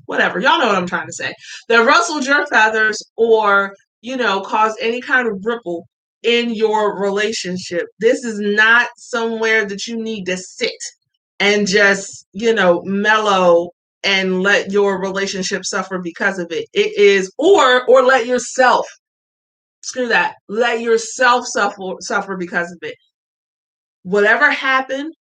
whatever. Y'all know what I'm trying to say. That rustled your feathers or, caused any kind of ripple in your relationship. This is not somewhere that you need to sit and just, mellow and let your relationship suffer because of it. It is, or let yourself, screw that, let yourself suffer because of it. Whatever happened,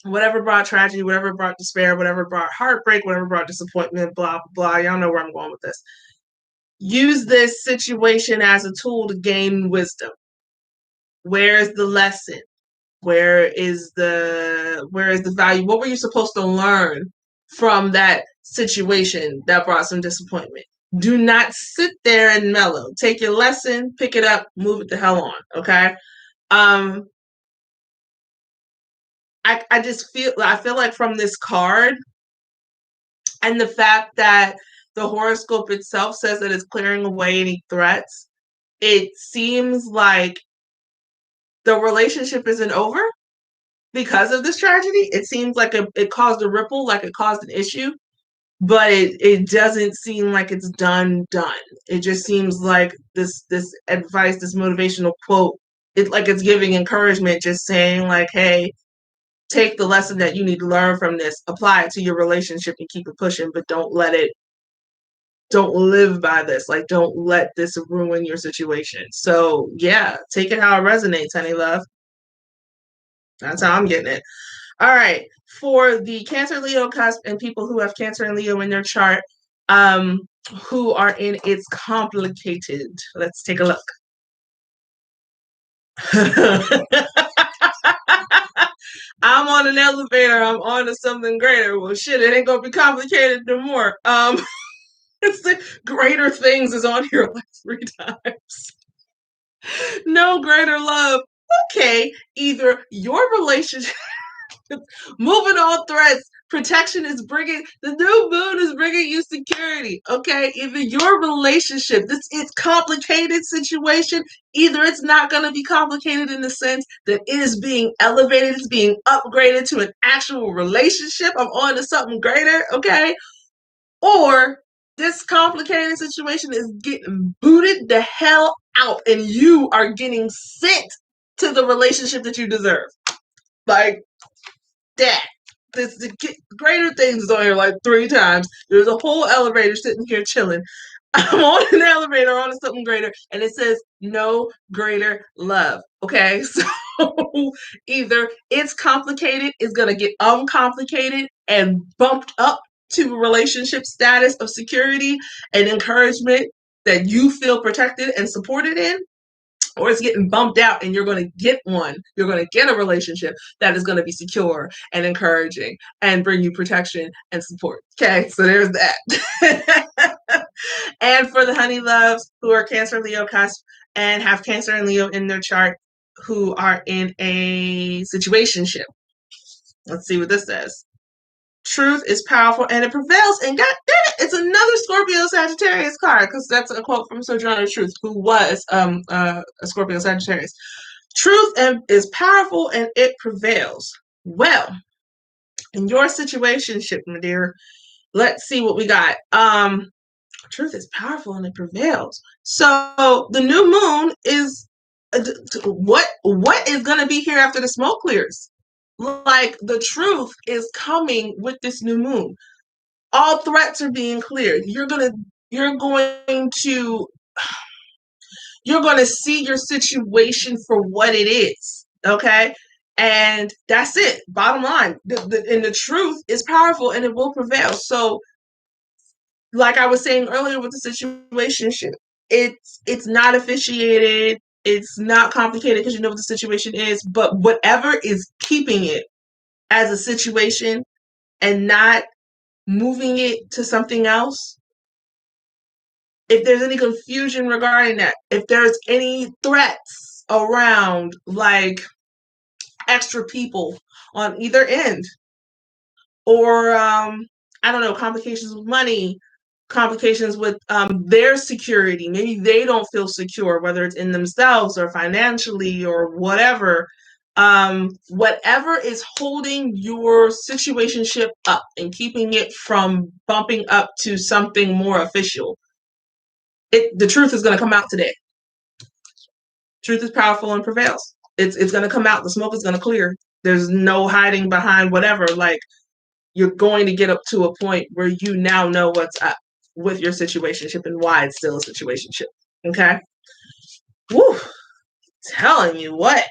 whatever brought tragedy, whatever brought despair, whatever brought heartbreak, whatever brought disappointment, blah, blah, blah. Y'all know where I'm going with this. Use this situation as a tool to gain wisdom. Where is the lesson? Where is the value? What were you supposed to learn from that situation that brought some disappointment? Do not sit there and mellow. Take your lesson, pick it up, move it the hell on. Okay. I feel like from this card and the fact that the horoscope itself says that it's clearing away any threats, it seems like the relationship isn't over because of this tragedy. It seems like it caused a ripple, like it caused an issue, but it doesn't seem like it's done. It just seems like this advice, this motivational quote, it's giving encouragement, just saying like, hey, take the lesson that you need to learn from this, apply it to your relationship and keep it pushing, but don't live by this. Like, don't let this ruin your situation. So yeah, take it how it resonates, honey love. That's how I'm getting it. All right. For the Cancer, Leo, Cusp, and people who have Cancer and Leo in their chart, who are in It's Complicated. Let's take a look. I'm on an elevator. I'm on to something greater. Well, shit, it ain't gonna be complicated no more. It's the greater things is on here like 3 times. No greater love. Okay, either your relationship, moving all threats, protection is bringing, the new moon is bringing you security. Okay, either your relationship, this is complicated situation, either it's not going to be complicated in the sense that it is being elevated, it's being upgraded to an actual relationship. I'm on to something greater. Okay, or this complicated situation is getting booted the hell out and you are getting sent to the relationship that you deserve. Like that. The greater things is on here like 3 times. There's a whole elevator sitting here chilling. I'm on an elevator on to something greater, and it says no greater love. Okay, so either it's complicated, it's going to get uncomplicated and bumped up to a relationship status of security and encouragement that you feel protected and supported in, or it's getting bumped out and you're going to get one. You're going to get a relationship that is going to be secure and encouraging and bring you protection and support. Okay, so there's that. And for the honey loves who are Cancer, Leo, Cusp, and have Cancer and Leo in their chart, who are in a situationship. Let's see what this says. Truth is powerful and it prevails. And God damn it, it's another Scorpio Sagittarius card, because that's a quote from Sojourner Truth, who was a Scorpio Sagittarius. Truth is powerful and it prevails. Well, in your situationship, my dear, let's see what we got. Truth is powerful and it prevails. So the new moon is what is going to be here after the smoke clears. Like, the truth is coming with this new moon. All threats are being cleared. You're going to see your situation for what it is. Okay. And that's it. Bottom line. And the truth is powerful and it will prevail. So, like I was saying earlier with the situationship, it's not officiated. It's not complicated because you know what the situation is. But whatever is keeping it as a situation and not moving it to something else, if there's any confusion regarding that, if there's any threats around, like extra people on either end, or I don't know, complications with money, complications with their security, maybe they don't feel secure, whether it's in themselves or financially or whatever. Whatever is holding your situationship up and keeping it from bumping up to something more official, the truth is going to come out today. Truth is powerful and prevails. It's going to come out. The smoke is going to clear. There's no hiding behind whatever. Like, you're going to get up to a point where you now know what's up with your situationship and why it's still a situationship. Okay? Woo! Telling you what.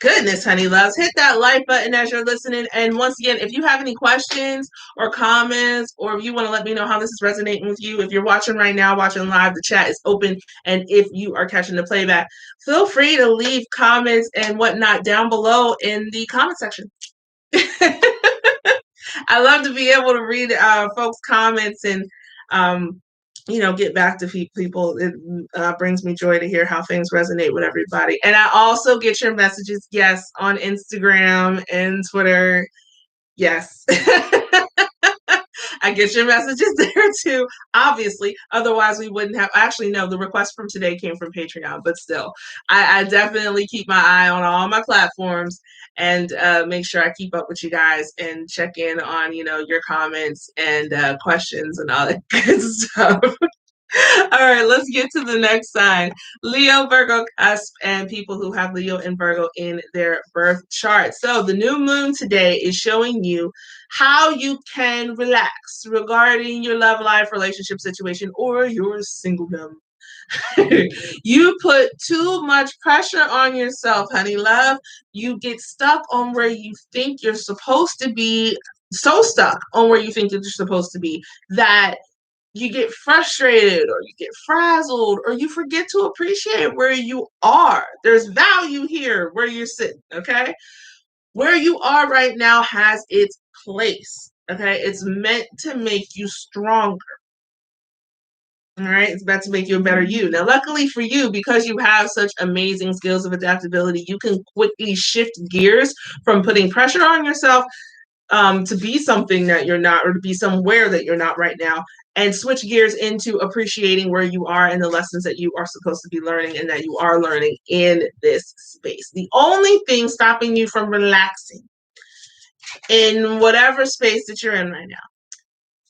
Goodness, honey loves, hit that like button as you're listening. And once again, if you have any questions or comments, or if you want to let me know how this is resonating with you, if you're watching right now, watching live, the chat is open. And if you are catching the playback, feel free to leave comments and whatnot down below in the comment section. I love to be able to read folks' comments and get back to people. It brings me joy to hear how things resonate with everybody. And I also get your messages, yes, on Instagram and Twitter. Yes. I get your messages there too, obviously. Otherwise, we wouldn't have. Actually, no, the request from today came from Patreon, but still, I definitely keep my eye on all my platforms and make sure I keep up with you guys and check in on, your comments and questions and all that good stuff. All right, let's get to the next sign. Leo, Virgo, Cusp, and people who have Leo and Virgo in their birth chart. So the new moon today is showing you how you can relax regarding your love life, relationship situation, or your singledom. You put too much pressure on yourself, honey love. You get stuck on where you think you're supposed to be, so stuck on where you think that you're supposed to be that you get frustrated or you get frazzled or you forget to appreciate where you are. There's value here where you're sitting, okay? Where you are right now has its place, okay? It's meant to make you stronger. All right, it's meant to make you a better you. Now, luckily for you, because you have such amazing skills of adaptability, you can quickly shift gears from putting pressure on yourself to be something that you're not, or to be somewhere that you're not right now, and switch gears into appreciating where you are and the lessons that you are supposed to be learning and that you are learning in this space. The only thing stopping you from relaxing in whatever space that you're in right now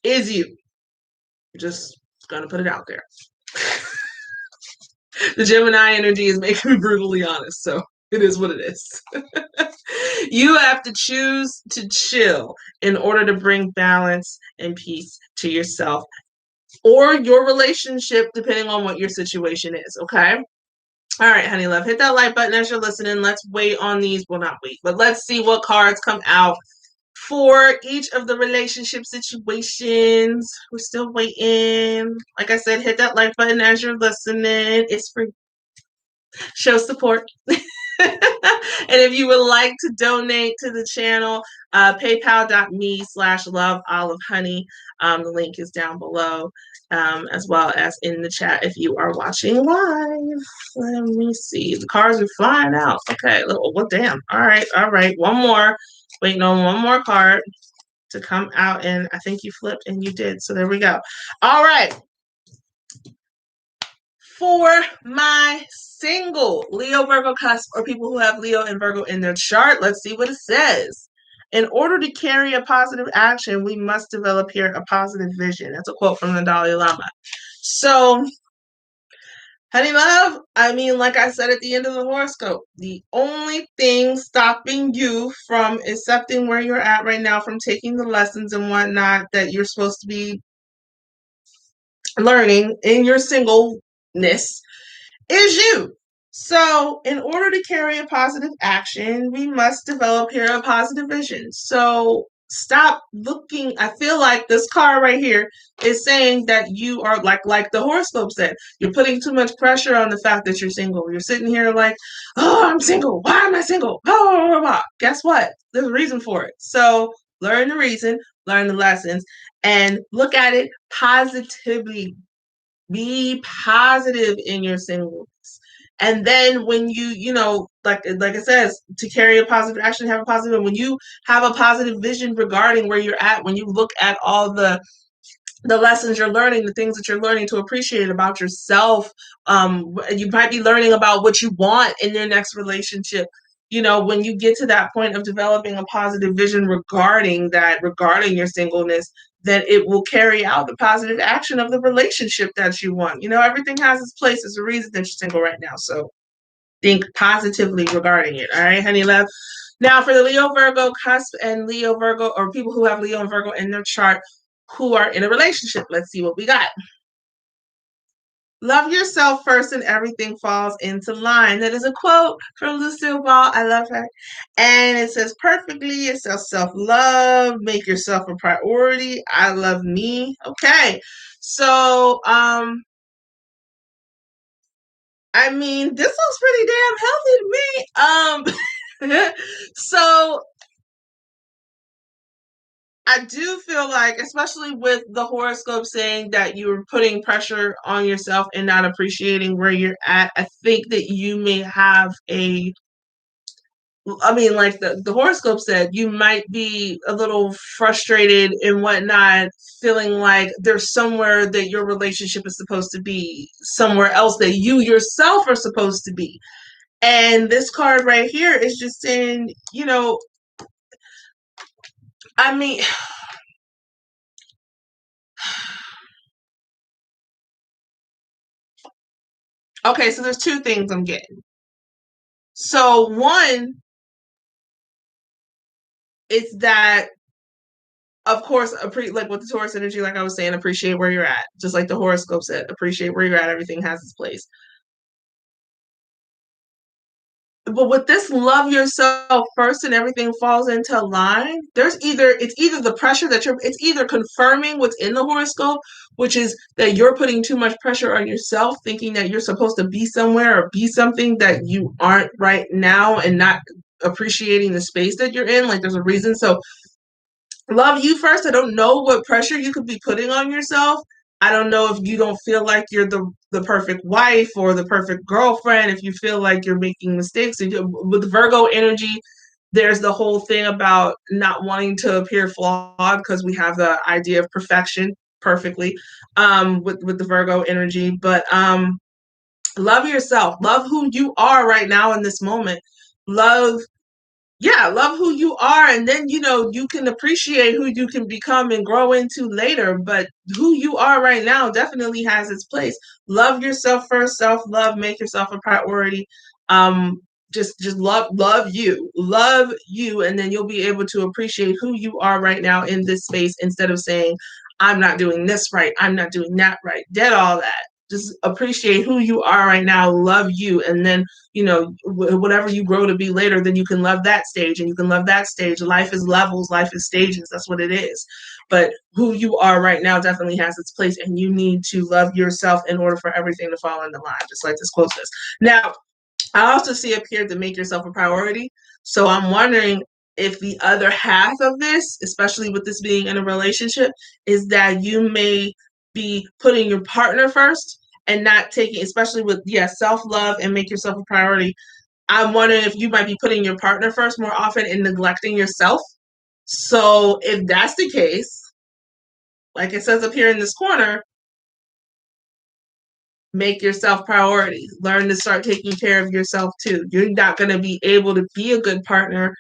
is you. Just gonna put it out there. The Gemini energy is making me brutally honest, so it is what it is. You have to choose to chill in order to bring balance and peace to yourself or your relationship, depending on what your situation is, okay? All right, honey love, hit that like button as you're listening. Let's wait on these. Well, not wait, but let's see what cards come out for each of the relationship situations. We're still waiting. Like I said, hit that like button as you're listening. It's free. Show support. And if you would like to donate to the channel, paypal.me/loveolivehoney. The link is down below, as well as in the chat if you are watching live. Let me see. The cards are flying out. Okay. Well, damn. All right. All right. One more. Waiting on one more card to come out, and I think you flipped and you did. So there we go. All right. For my single Leo, Virgo, Cusp, or people who have Leo and Virgo in their chart, let's see what it says. In order to carry a positive action, we must develop here a positive vision. That's a quote from the Dalai Lama. So, honey love, I mean, like I said at the end of the horoscope, the only thing stopping you from accepting where you're at right now, from taking the lessons and whatnot that you're supposed to be learning in your singleness, is you. So, in order to carry a positive action, we must develop here a positive vision. So, stop looking. I feel like this card right here is saying that you are like the horoscope said, you're putting too much pressure on the fact that you're single. You're sitting here like, oh, I'm single. Why am I single? Oh, guess what? There's a reason for it. So, learn the reason, learn the lessons, and look at it positively. Be positive in your singleness. And then when like it says, to carry a positive action, have a positive, when you have a positive vision regarding where you're at, when you look at all the lessons you're learning, the things that you're learning to appreciate about yourself, you might be learning about what you want in your next relationship. When you get to that point of developing a positive vision regarding your singleness, then it will carry out the positive action of the relationship that you want. Everything has its place. There's a reason that you're single right now. So think positively regarding it. All right, honey love. Now for the Leo, Virgo, Cusp, and Leo, Virgo, or people who have Leo and Virgo in their chart who are in a relationship. Let's see what we got. Love yourself first and everything falls into line. That is a quote from Lucille Ball. I love her. And it says perfectly, it says self-love, make yourself a priority. I love me. Okay. So, I mean, this looks pretty damn healthy to me. So I do feel like, especially with the horoscope saying that you're putting pressure on yourself and not appreciating where you're at, I think that you may have like the horoscope said, you might be a little frustrated and whatnot, feeling like there's somewhere that your relationship is supposed to be, somewhere else that you yourself are supposed to be. And this card right here is just saying, I mean, okay, so there's two things I'm getting. So one, it's that, of course, like with the Taurus energy, like I was saying, appreciate where you're at. Just like the horoscope said, appreciate where you're at. Everything has its place. But with this, love yourself first and everything falls into line. It's either the pressure it's either confirming what's in the horoscope, which is that you're putting too much pressure on yourself, thinking that you're supposed to be somewhere or be something that you aren't right now, and not appreciating the space that you're in. Like there's a reason. So love you first. I don't know what pressure you could be putting on yourself. I don't know if you don't feel like you're the perfect wife or the perfect girlfriend, if you feel like you're making mistakes. With Virgo energy, there's the whole thing about not wanting to appear flawed, because we have the idea of perfection perfectly with the Virgo energy. But love yourself. Love who you are right now in this moment. Love who you are, and then you can appreciate who you can become and grow into later. But who you are right now definitely has its place. Love yourself first. Self-love, make yourself a priority. Just love you, and then you'll be able to appreciate who you are right now in this space, instead of saying, I'm not doing this right, I'm not doing that right. Dead all that. just appreciate who you are right now, love you, and then, whatever you grow to be later, then you can love that stage, and you can love that stage. Life is levels, life is stages. That's what it is. But who you are right now definitely has its place, and you need to love yourself in order for everything to fall into line, just like this quote says. Now, I also see up here to make yourself a priority. So I'm wondering if the other half of this, especially with this being in a relationship, is that you may be putting your partner first and not taking, especially with, self-love and make yourself a priority. I'm wondering if you might be putting your partner first more often and neglecting yourself. So if that's the case, like it says up here in this corner, make yourself priority. Learn to start taking care of yourself too. You're not going to be able to be a good partner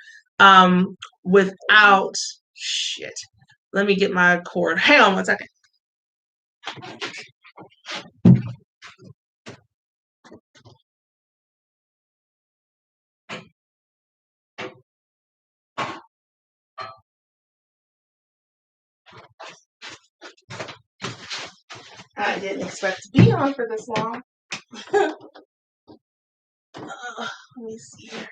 without shit. Let me get my cord. Hang on one second. I didn't expect to be on for this long. Let me see here.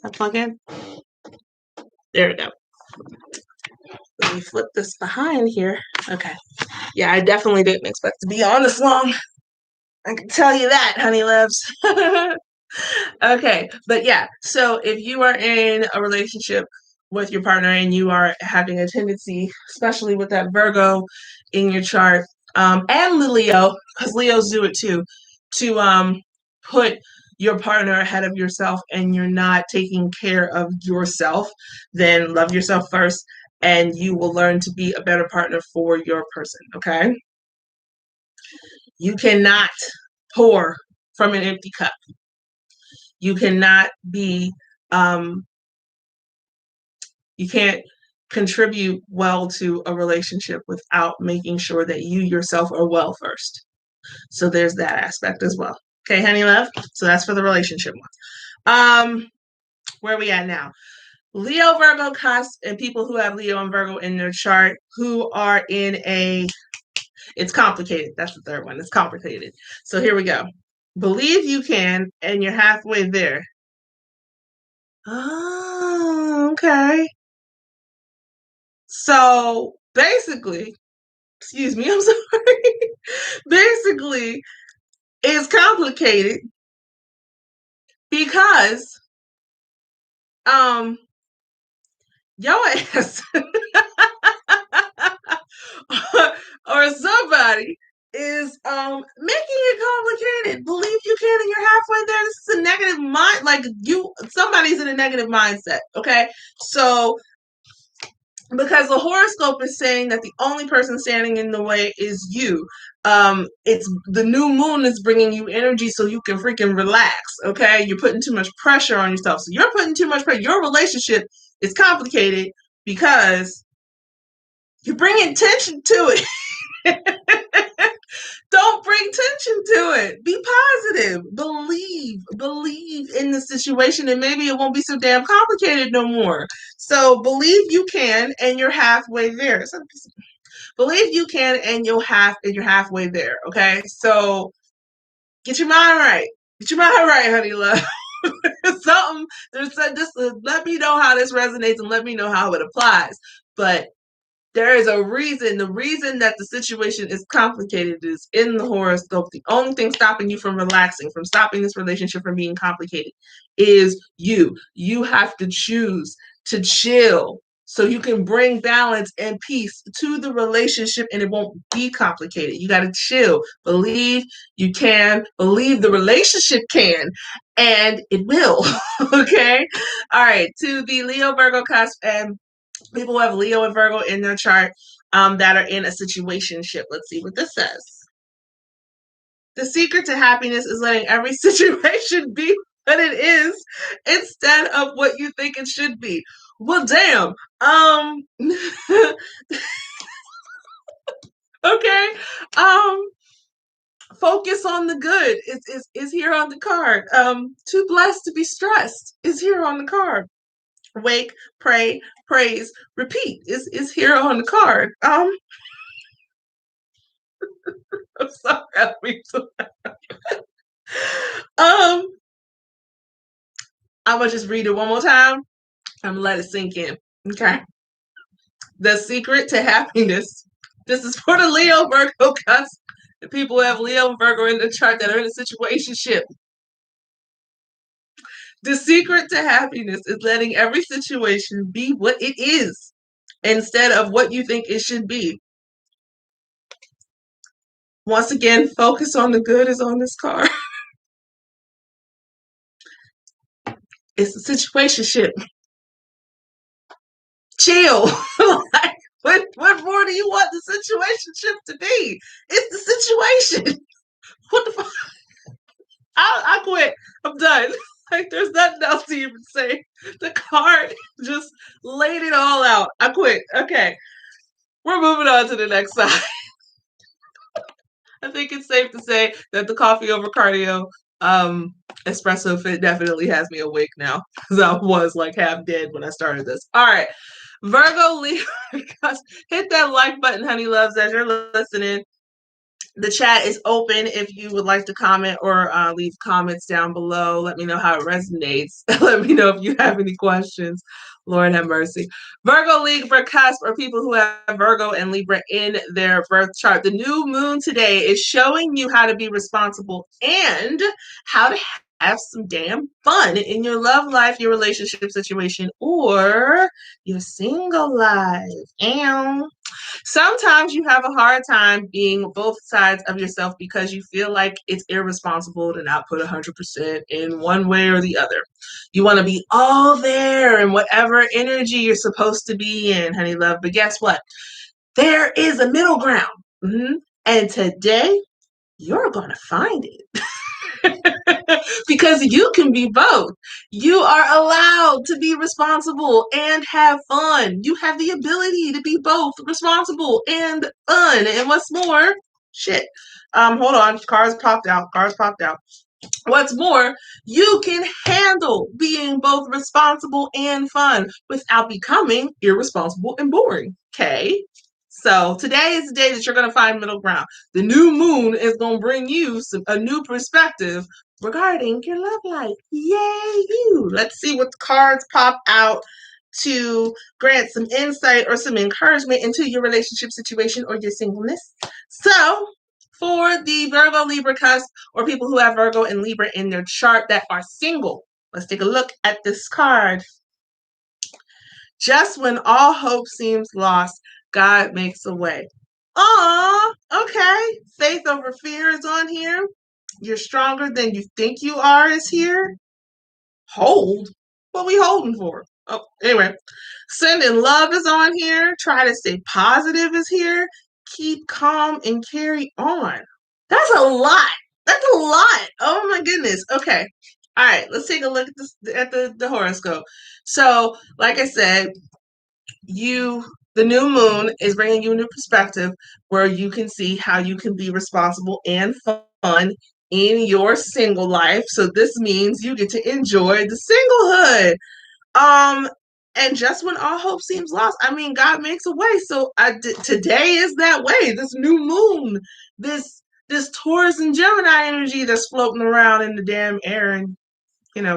I plug in. There we go. Let me flip this behind here. Okay. Yeah, I definitely didn't expect to be on this long. I can tell you that, honey loves. Okay, but yeah, so if you are in a relationship with your partner and you are having a tendency, especially with that Virgo in your chart, and the Leo, because Leos do it too, to put your partner ahead of yourself and you're not taking care of yourself, then love yourself first and you will learn to be a better partner for your person, okay? You cannot pour from an empty cup. You cannot be, you can't contribute well to a relationship without making sure that you yourself are well first. So there's that aspect as well. Okay, honey love. So that's for the relationship one. Where are we at now? Leo, Virgo, Cusp, and people who have Leo and Virgo in their chart who are in a, it's complicated. That's the third one. It's complicated. So here we go. Believe you can, and you're halfway there. Oh, okay. So basically, excuse me, I'm sorry. Basically, it's complicated because your ass or somebody is making it complicated. Believe you can and you're halfway there. This is a negative mind, like somebody's in a negative mindset, okay? So because the horoscope is saying that the only person standing in the way is you. It's the new moon is bringing you energy so you can freaking relax. Okay, you're putting too much pressure on yourself, so you're putting too much pressure. Your relationship is complicated because you're bringing tension to it. Don't bring tension to it. Be positive. Believe in the situation, and maybe it won't be so damn complicated no more. So believe you can, and you're halfway there. So believe you can, and you're halfway there. Okay, so get your mind right. Get your mind right, honey love. Something. Just let me know how this resonates, and let me know how it applies. But there is a reason. The reason that the situation is complicated is in the horoscope. The only thing stopping you from relaxing, from stopping this relationship from being complicated, is you. You have to choose to chill so you can bring balance and peace to the relationship and it won't be complicated. You got to chill. Believe you can. Believe the relationship can. And it will. Okay? All right. To the Leo, Virgo, Cusp, and people who have Leo and Virgo in their chart that are in a situationship. Let's see what this says. The secret to happiness is letting every situation be what it is instead of what you think it should be. Well, damn. Okay. Focus on the good is here on the card. Too blessed to be stressed is here on the card. Wake, pray, praise, repeat is here on the card. I'm sorry. Um, I'm gonna just read it one more time. I'm gonna let it sink in. Okay. The secret to happiness. This is for the Leo Virgo cusp. The people who have Leo and Virgo in the chart that are in a situationship. The secret to happiness is letting every situation be what it is instead of what you think it should be. Once again, focus on the good is on this card. It's a situationship. Chill. Like, what more do you want the situationship to be? It's the situation. What the fuck? I quit. I'm done. Like, there's nothing else to even say. The card just laid it all out. I quit. Okay. We're moving on to the next side. I think it's safe to say that the coffee over cardio espresso fit definitely has me awake now because I was like half dead when I started this. All right. Virgo, Leo, hit that like button, honey loves, as you're listening. The chat is open if you would like to comment or leave comments down below. Let me know how it resonates. Let me know if you have any questions. Lord have mercy. Virgo, Libra, Cusp are people who have Virgo and Libra in their birth chart. The new moon today is showing you how to be responsible and how to have some damn fun in your love life, your relationship situation, or your single life. And sometimes you have a hard time being both sides of yourself because you feel like it's irresponsible to not put 100% in one way or the other. You want to be all there in whatever energy you're supposed to be in, honey love. But guess what? There is a middle ground. Mm-hmm. And today, you're going to find it. Because you can be both. You are allowed to be responsible and have fun. You have the ability to be both responsible and fun. And what's more, shit. Hold on. Cars popped out. Cars popped out. What's more, you can handle being both responsible and fun without becoming irresponsible and boring. Okay? So today is the day that you're going to find middle ground. The new moon is going to bring you a new perspective regarding your love life. Yay, you. Let's see what the cards pop out to grant some insight or some encouragement into your relationship situation or your singleness. So, for the Virgo Libra cusp or people who have Virgo and Libra in their chart that are single, let's take a look at this card. Just when all hope seems lost, God makes a way. Aw, okay. Faith over fear is on here. You're stronger than you think you are is here. Hold? What we holding for? Oh, anyway. Sending love is on here. Try to stay positive is here. Keep calm and carry on. That's a lot. That's a lot. Oh my goodness. Okay. All right. Let's take a look at this at the horoscope. So, like I said, the new moon is bringing you a new perspective where you can see how you can be responsible and fun in your single life. So this means you get to enjoy the singlehood. And just when all hope seems lost, I mean, God makes a way. So today is that way. This new moon, this Taurus and Gemini energy that's floating around in the damn air and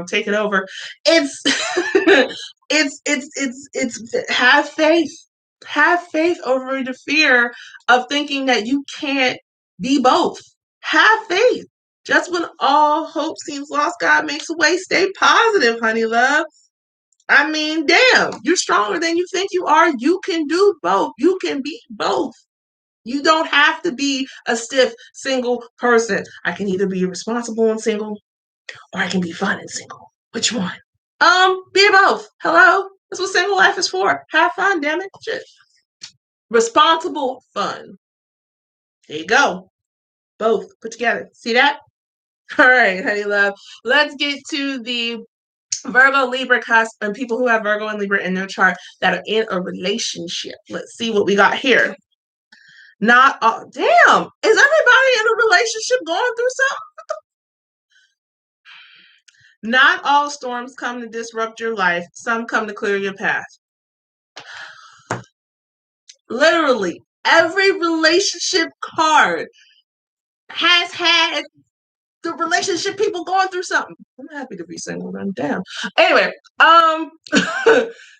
taking over. It's it's have faith. Have faith over the fear of thinking that you can't be both. Have faith. Just when all hope seems lost, God makes a way. Stay positive, honey love. I mean, damn, you're stronger than you think you are. You can do both. You can be both. You don't have to be a stiff single person. I can either be responsible and single, or I can be fun and single. Which one? Be both. Hello? That's what single life is for. Have fun, damn it. Shit. Responsible fun. There you go. Both put together. See that? All right, honey love. Let's get to the Virgo, Libra, cusp, and people who have Virgo and Libra in their chart that are in a relationship. Let's see what we got here. Not all. Damn. Is everybody in a relationship going through something? Not all storms come to disrupt your life. Some come to clear your path. Literally, every relationship card has had the relationship people going through something. I'm happy to be single. I'm down. Anyway,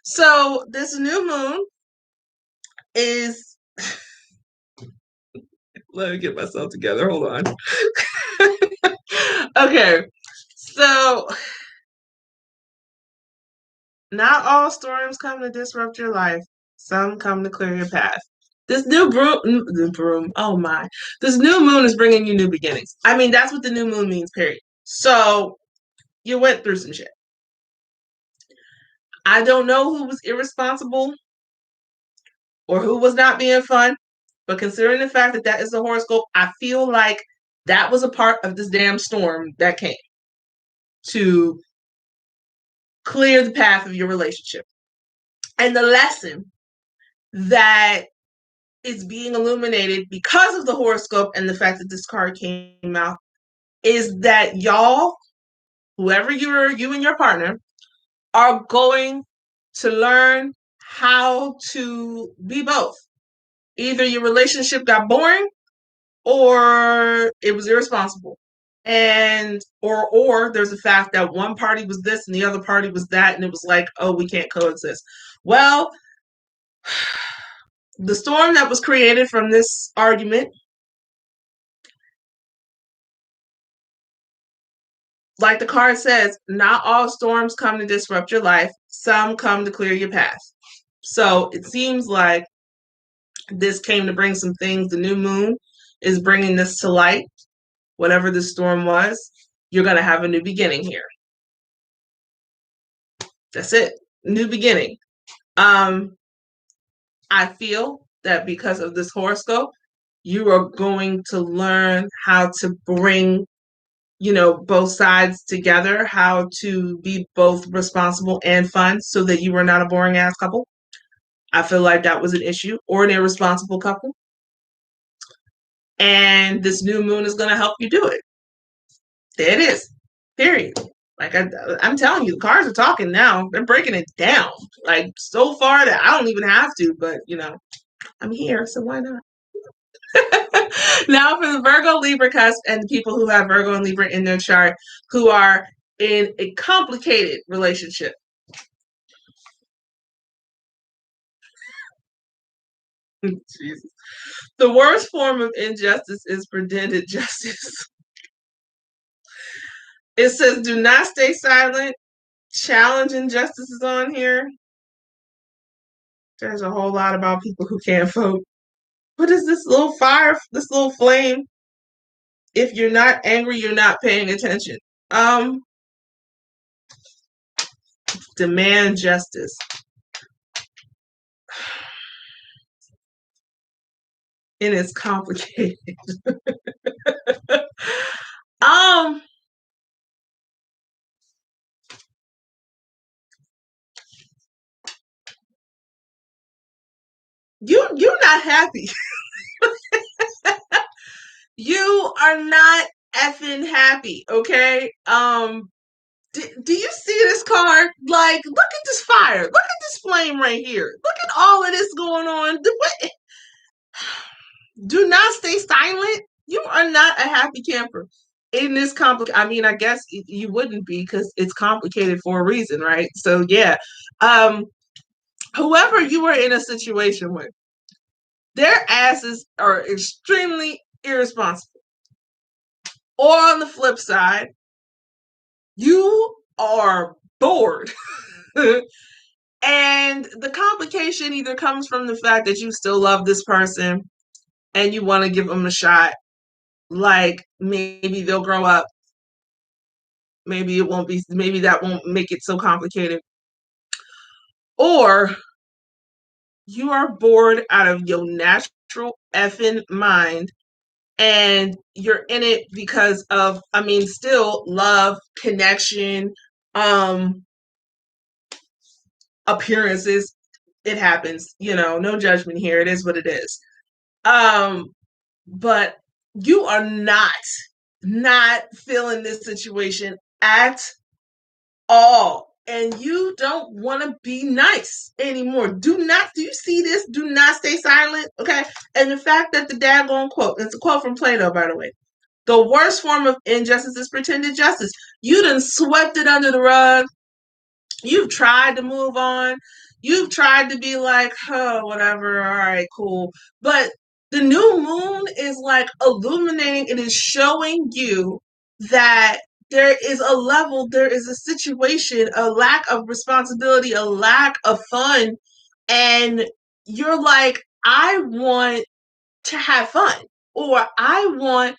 so this new moon is. Let me get myself together. Hold on. Okay, so not all storms come to disrupt your life. Some come to clear your path. This new broom, oh my. This new moon is bringing you new beginnings. I mean, that's what the new moon means, period. So, you went through some shit. I don't know who was irresponsible or who was not being fun, but considering the fact that that is the horoscope, I feel like that was a part of this damn storm that came to clear the path of your relationship. And the lesson that is being illuminated because of the horoscope and the fact that this card came out is that y'all, whoever you and your partner, are going to learn how to be both. Either your relationship got boring or it was irresponsible. And or there's a fact that one party was this and the other party was that, and it was like, oh, we can't coexist. Well, the storm that was created from this argument, like the card says, not all storms come to disrupt your life. Some come to clear your path. So it seems like this came to bring some things. The new moon is bringing this to light. Whatever the storm was, you're going to have a new beginning here. That's it. New beginning. I feel that because of this horoscope, you are going to learn how to bring, both sides together, how to be both responsible and fun so that you are not a boring ass couple. I feel like that was an issue, or an irresponsible couple. And this new moon is going to help you do it. There it is. Period. Like I'm telling you, the cards are talking now. They're breaking it down. Like so far that I don't even have to, but I'm here, so why not? Now for the Virgo Libra cusp and the people who have Virgo and Libra in their chart who are in a complicated relationship. Jesus. The worst form of injustice is pretended justice. It says, do not stay silent. Challenge injustice is on here. There's a whole lot about people who can't vote. What is this little fire, this little flame? If you're not angry, you're not paying attention. Demand justice. And it's complicated. You're not happy. You are not effing happy, okay? Do you see this card? Like, look at this fire. Look at this flame right here. Look at all of this going on. Do not stay silent. You are not a happy camper. In this complicated, I mean, I guess you wouldn't be because it's complicated for a reason, right? So yeah, whoever you are in a situation with, their asses are extremely irresponsible. Or on the flip side, you are bored. And the complication either comes from the fact that you still love this person and you want to give them a shot. Like maybe they'll grow up. Maybe that won't make it so complicated. Or you are bored out of your natural effing mind and you're in it because of, still love, connection, appearances. It happens, no judgment here. It is what it is. But you are not feeling this situation at all, and you don't want to be nice anymore. Do you see this? Do not stay silent, okay? And the fact that the daggone quote, it's a quote from Plato, by the way, the worst form of injustice is pretended justice. You done swept it under the rug. You've tried to move on. You've tried to be like, oh, whatever, all right, cool. But the new moon is like illuminating, it is showing you that there is a level, there is a situation, a lack of responsibility, a lack of fun. And you're like, I want to have fun, or I want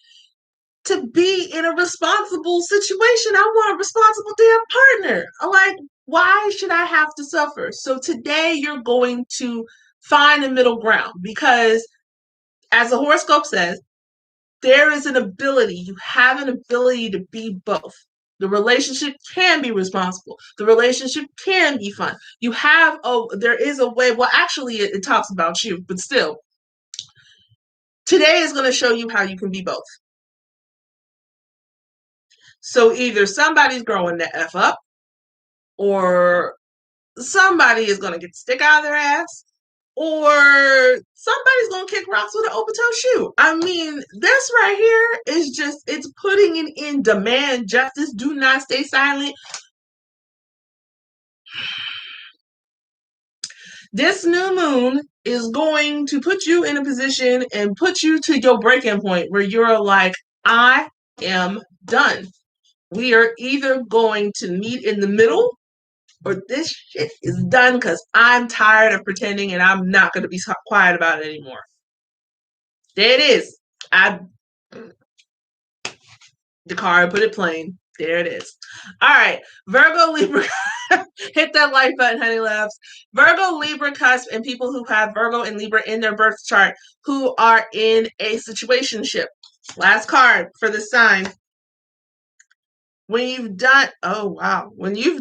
to be in a responsible situation. I want a responsible damn partner. I'm like, why should I have to suffer? So today you're going to find a middle ground, because as the horoscope says, there is an ability, you have an ability to be both. The relationship can be responsible. The relationship can be fun. There is a way, well, actually, it talks about you, but still, today is going to show you how you can be both. So either somebody's growing the F up, or somebody is going to get the stick out of their ass, or somebody's going to kick rocks with an open toe shoe. I mean, this right here is just, it's putting it in demand justice. Do not stay silent. This new moon is going to put you in a position and put you to your breaking point where you're like, I am done. We are either going to meet in the middle, or this shit is done, because I'm tired of pretending and I'm not going to be quiet about it anymore. There it is. The car, put it plain. There it is. All right. Virgo, Libra. Hit that like button, honey loves. Virgo, Libra, Cusp, and people who have Virgo and Libra in their birth chart who are in a situationship. Last card for the sign. When you've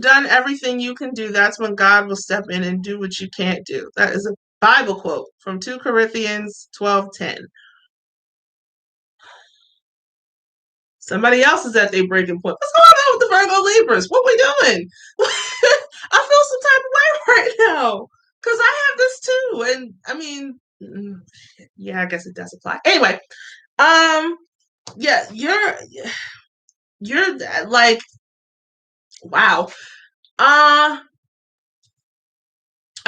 done everything you can do, that's when God will step in and do what you can't do. That is a Bible quote from 2 Corinthians 12:10. Somebody else is at their breaking point. What's going on with the Virgo Libras? What we doing? I feel some type of way right now, because I have this too. And I mean, yeah, I guess it does apply. Anyway, yeah, you're like, wow.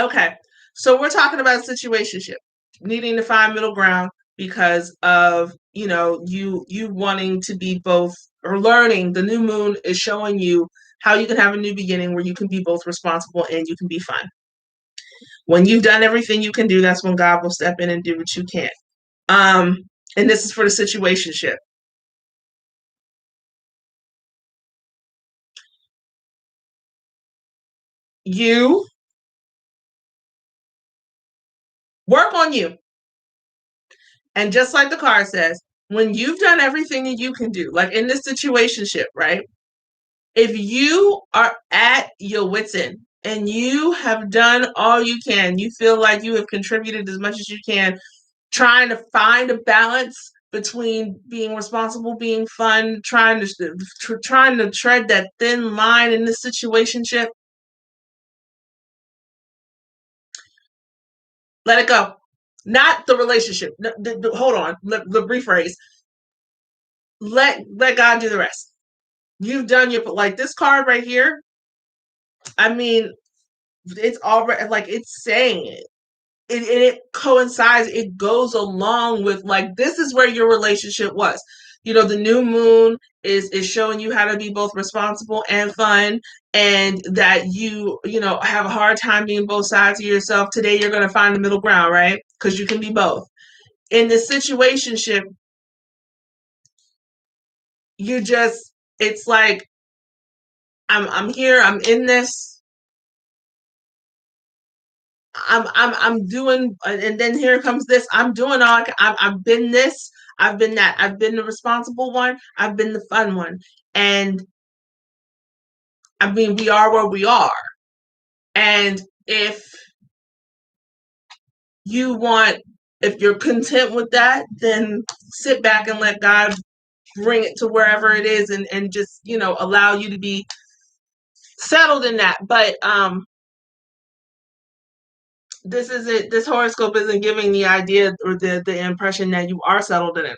Okay, so we're talking about situationship, needing to find middle ground because of you wanting to be both, or learning. The new moon is showing you how you can have a new beginning where you can be both responsible and you can be fun. When you've done everything you can do, that's when God will step in and do what you can't. And this is for the situationship. You work on you. And just like the card says, when you've done everything that you can do, like in this situationship, right? If you are at your wits' end and you have done all you can, you feel like you have contributed as much as you can, trying to find a balance between being responsible, being fun, trying to tread that thin line in this situationship, let it go. Not the relationship. Hold on. The rephrase. Let God do the rest. You've done your, like this card right here. I mean, it's already, like, it's saying it. It coincides, it goes along with, like, this is where your relationship was. The new moon is showing you how to be both responsible and fun, and that have a hard time being both sides of yourself. Today you're going to find the middle ground, right? Because you can be both. In the situationship, it's like, I'm here, I'm in this, I'm doing, and then here comes this. I'm doing all. I've been this. I've been that. I've been the responsible one. I've been the fun one. And I mean, we are where we are. And if you're content with that, then sit back and let God bring it to wherever it is, and just allow you to be settled in that. But this horoscope isn't giving the idea or the impression that you are settled in it.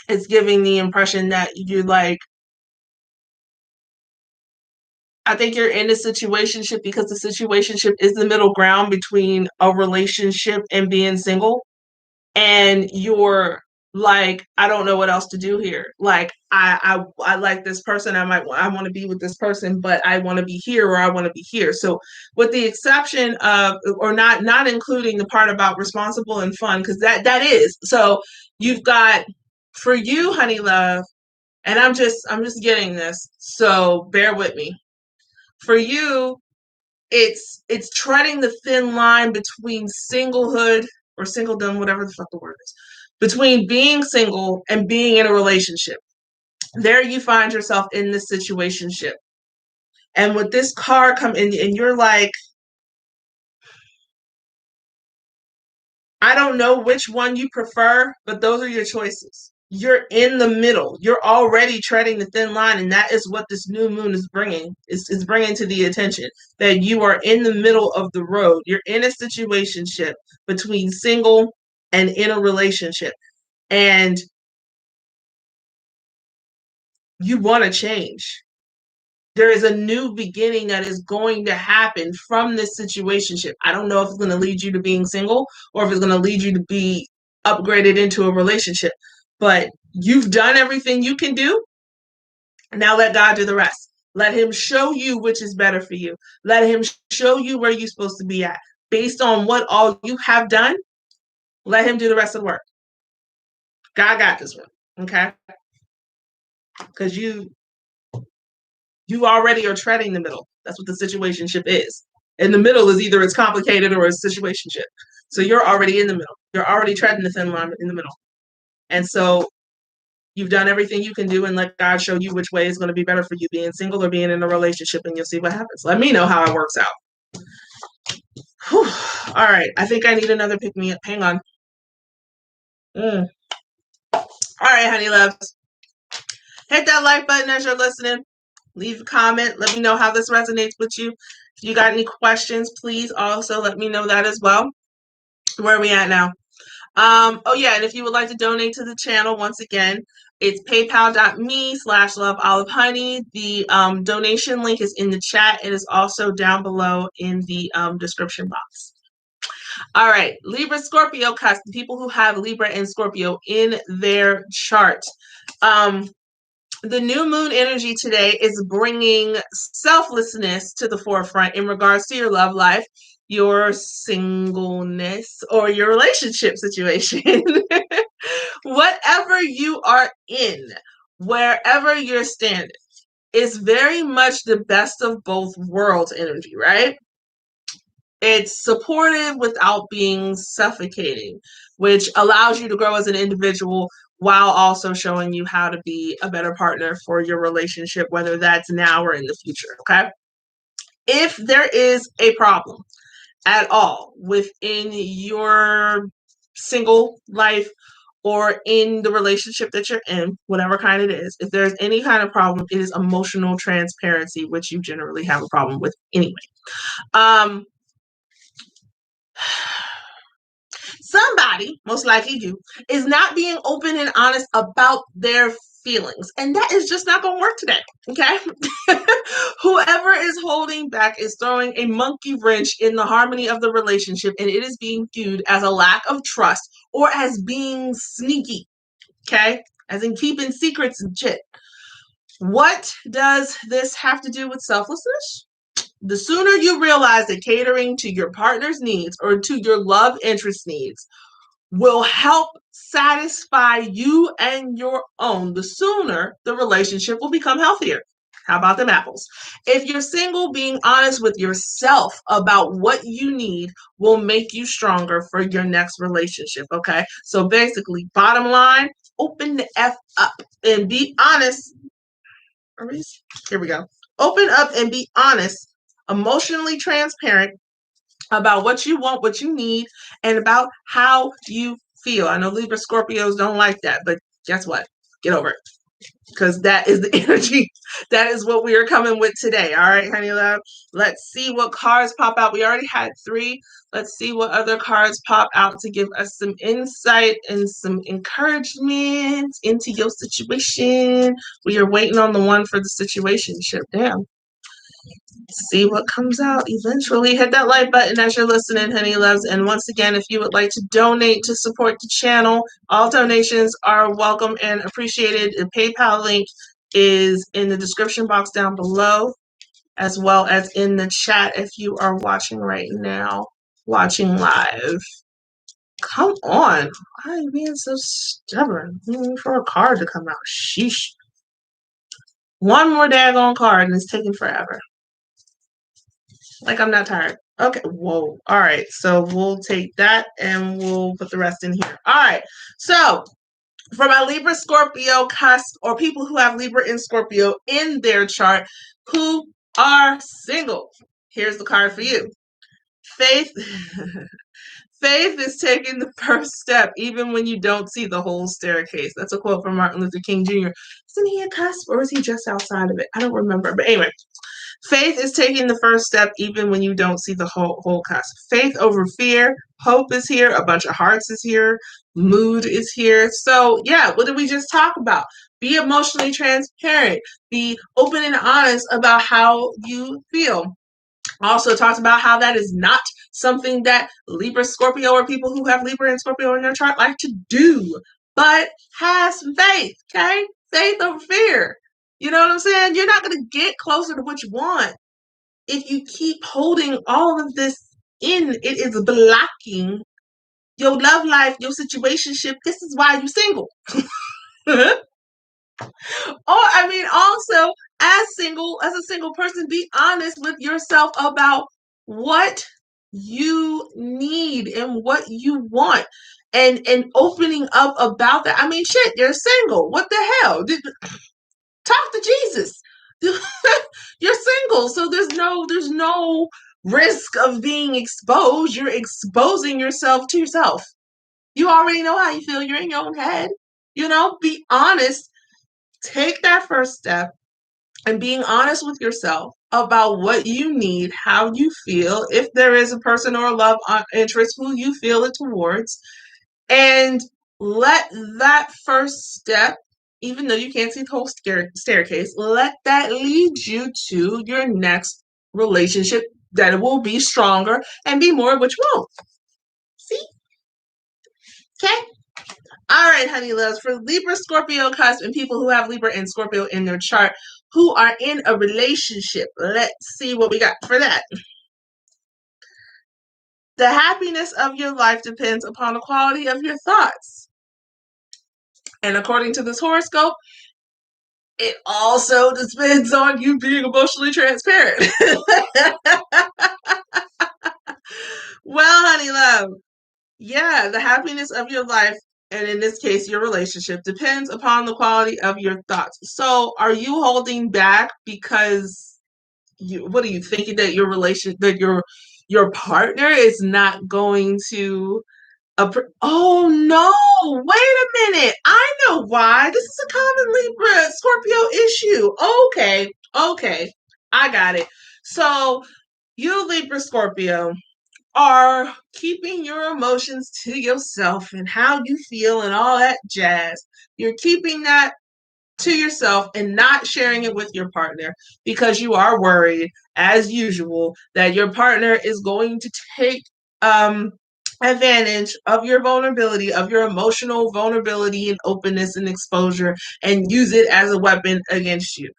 It's giving the impression that you like, I think you're in a situationship because the situationship is the middle ground between a relationship and being single. And you're like, I don't know what else to do here. Like, I like this person. I want to be with this person, but I want to be here or I want to be here. So, with the exception of, or not including the part about responsible and fun, because that is. So, you've got, for you, honey love, and I'm just getting this. So bear with me. For you, it's treading the thin line between singlehood or singledom, whatever the fuck the word is, between being single and being in a relationship. There you find yourself in this situationship. And with this card come in, and you're like, I don't know which one you prefer, but those are your choices. You're in the middle. You're already treading the thin line, and that is what this new moon is bringing. Is bringing to the attention that you are in the middle of the road. You're in a situationship between single and in a relationship, and you want to change. There is a new beginning that is going to happen from this situationship. I don't know if it's going to lead you to being single or if it's going to lead you to be upgraded into a relationship, but you've done everything you can do. Now let God do the rest. Let him show you which is better for you. Let him show you where you're supposed to be at. Based on what all you have done, let him do the rest of the work. God got this one, okay? Because you already are treading the middle. That's what the situationship is. In the middle is either it's complicated or it's situationship. So you're already in the middle. You're already treading the thin line in the middle. And so you've done everything you can do, and let God show you which way is going to be better for you, being single or being in a relationship, and you'll see what happens. Let me know how it works out. Whew. All right. I think I need another pick me up. Hang on. All right, honey loves. Hit that like button as you're listening. Leave a comment. Let me know how this resonates with you. If you got any questions, please also let me know that as well. Where are we at now? Oh yeah, and if you would like to donate to the channel, once again, it's paypal.me/loveolivehoney. The donation link is in the chat. It is also down below in the description box. All right, Libra, Scorpio, Cusp, people who have Libra and Scorpio in their chart. The new moon energy today is bringing selflessness to the forefront in regards to your love life, your singleness, or your relationship situation. Whatever you are in, wherever you're standing, is very much the best of both worlds energy, right? It's supportive without being suffocating, which allows you to grow as an individual while also showing you how to be a better partner for your relationship, whether that's now or in the future. Okay. If there is a problem at all within your single life or in the relationship that you're in, whatever kind it is, if there's any kind of problem, it is emotional transparency, which you generally have a problem with anyway. Somebody, most likely you, is not being open and honest about their feelings. And that is just not going to work today. Okay. Whoever is holding back is throwing a monkey wrench in the harmony of the relationship, and it is being viewed as a lack of trust or as being sneaky. Okay. As in keeping secrets and shit. What does this have to do with selflessness? The sooner you realize that catering to your partner's needs or to your love interest needs will help satisfy you and your own, the sooner the relationship will become healthier. How about them apples? If you're single, being honest with yourself about what you need will make you stronger for your next relationship, okay? So basically, bottom line, open the F up and be honest. Here we go. Open up and be honest, emotionally transparent about what you want, what you need, and about how you feel. I know Libra Scorpios don't like that, but guess what? Get over it. because that is the energy. That is what we are coming with today. All right, honey love. Let's see what cards pop out. We already had 3. Let's see what other cards pop out to give us some insight and some encouragement into your situation. We are waiting on the one for the situationship. Damn. See what comes out eventually. Hit that like button as you're listening, honey loves. And once again, if you would like to donate to support the channel, all donations are welcome and appreciated. The PayPal link is in the description box down below, as well as in the chat if you are watching right now, watching live. Come on. Why are you being so stubborn? For a card to come out. Sheesh. One more daggone card and it's taking forever. Like I'm not tired. Okay, whoa. All right, so we'll take that and we'll put the rest in here. All right, so for my Libra, Scorpio, Cusp, or people who have Libra and Scorpio in their chart who are single, here's the card for you. Faith. Faith is taking the first step even when you don't see the whole staircase. That's a quote from Martin Luther King Jr. Isn't he a cusp or is he just outside of it? I don't remember. But anyway, faith is taking the first step even when you don't see the whole cusp. Faith over fear. Hope is here. A bunch of hearts is here. Mood is here. So yeah, what did we just talk about? Be emotionally transparent. Be open and honest about how you feel. Also talked about how that is not something that Libra, Scorpio, or people who have Libra and Scorpio in their chart like to do, but has faith, okay? Faith over fear. You know what I'm saying? You're not going to get closer to what you want if you keep holding all of this in. It is blocking your love life, your situationship. This is why you're single. Also, as a single person, be honest with yourself about what you need and what you want, and opening up about that. I mean, shit, you're single. What the hell? Talk to Jesus. You're single, so there's no risk of being exposed. You're exposing yourself to yourself. You already know how you feel. You're in your own head. Be honest. Take that first step and being honest with yourself about what you need, how you feel, if there is a person or a love interest who you feel it towards, and let that first step, even though you can't see the whole staircase, let that lead you to your next relationship that it will be stronger and be more of what you want. See? Okay? All right, honey loves, for Libra, Scorpio, Cusp, and people who have Libra and Scorpio in their chart who are in a relationship, let's see what we got for that. The happiness of your life depends upon the quality of your thoughts. And according to this horoscope, it also depends on you being emotionally transparent. Well, honey love, yeah, the happiness of your life, and in this case, your relationship, depends upon the quality of your thoughts. So are you holding back because what are you thinking, that your partner is not going to oh no, wait a minute. I know why. This is a common Libra Scorpio issue. Okay. I got it. So you Libra Scorpio are keeping your emotions to yourself and how you feel and all that jazz. You're keeping that to yourself and not sharing it with your partner because you are worried, as usual, that your partner is going to take advantage of your vulnerability, of your emotional vulnerability and openness and exposure, and use it as a weapon against you.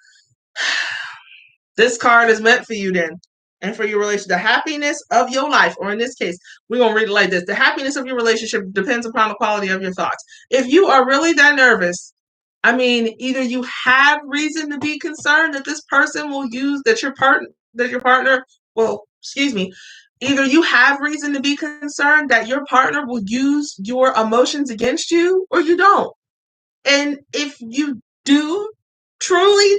This card is meant for you then. And for your relationship, the happiness of your life, or in this case, we're going to read it like this. The happiness of your relationship depends upon the quality of your thoughts. If you are really that nervous, I mean, either you have reason to be concerned that this person will use, either you have reason to be concerned that your partner will use your emotions against you, or you don't. And if you do truly,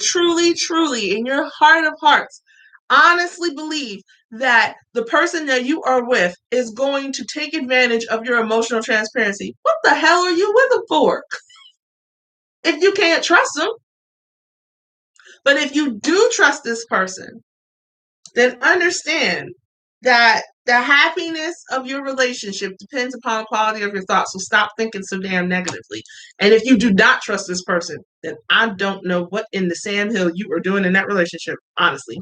in your heart of hearts, honestly believe that the person that you are with is going to take advantage of your emotional transparency, what the hell are you with them for? If you can't trust them, But if you do trust this person, then understand that the happiness of your relationship depends upon the quality of your thoughts. So stop thinking so damn negatively. And if you do not trust this person, then I don't know what in the Sam Hill you are doing in that relationship, honestly.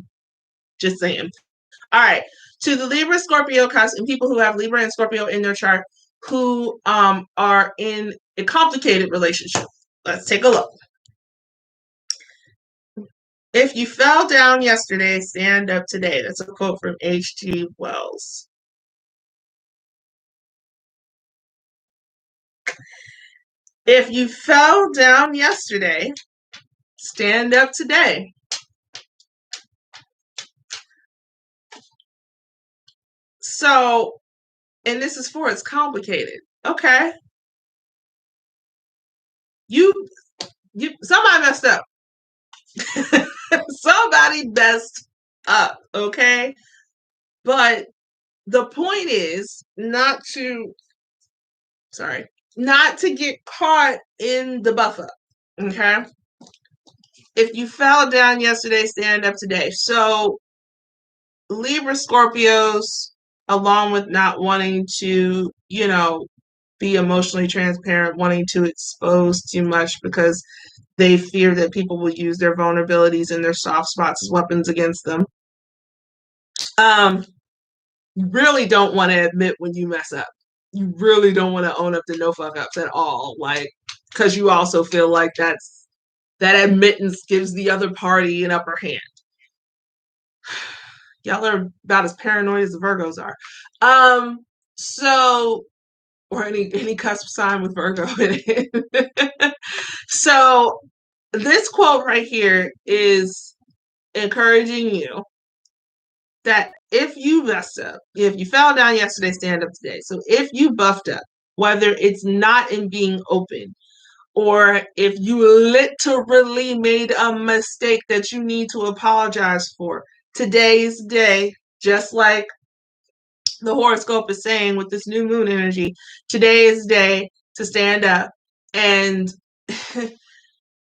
Just saying. All right. To the Libra, Scorpio, Cusp, and people who have Libra and Scorpio in their chart who are in a complicated relationship. Let's take a look. If you fell down yesterday, stand up today. That's a quote from H.G. Wells. If you fell down yesterday, stand up today. So, and this is for it's complicated. Okay. You somebody messed up. Somebody messed up, okay? But the point is not to get caught in the buff up. Okay. If you fell down yesterday, stand up today. So Libra Scorpios, along with not wanting to, be emotionally transparent, wanting to expose too much because they fear that people will use their vulnerabilities and their soft spots as weapons against them. You really don't want to admit when you mess up. You really don't want to own up to no fuck ups at all. Like, because you also feel like that admittance gives the other party an upper hand. Y'all are about as paranoid as the Virgos are. So, or any cusp sign with Virgo in it. So, this quote right here is encouraging you that if you messed up, if you fell down yesterday, stand up today. So if you buffed up, whether it's not in being open, or if you literally made a mistake that you need to apologize for, today's day, just like the horoscope is saying with this new moon energy, today is day to stand up and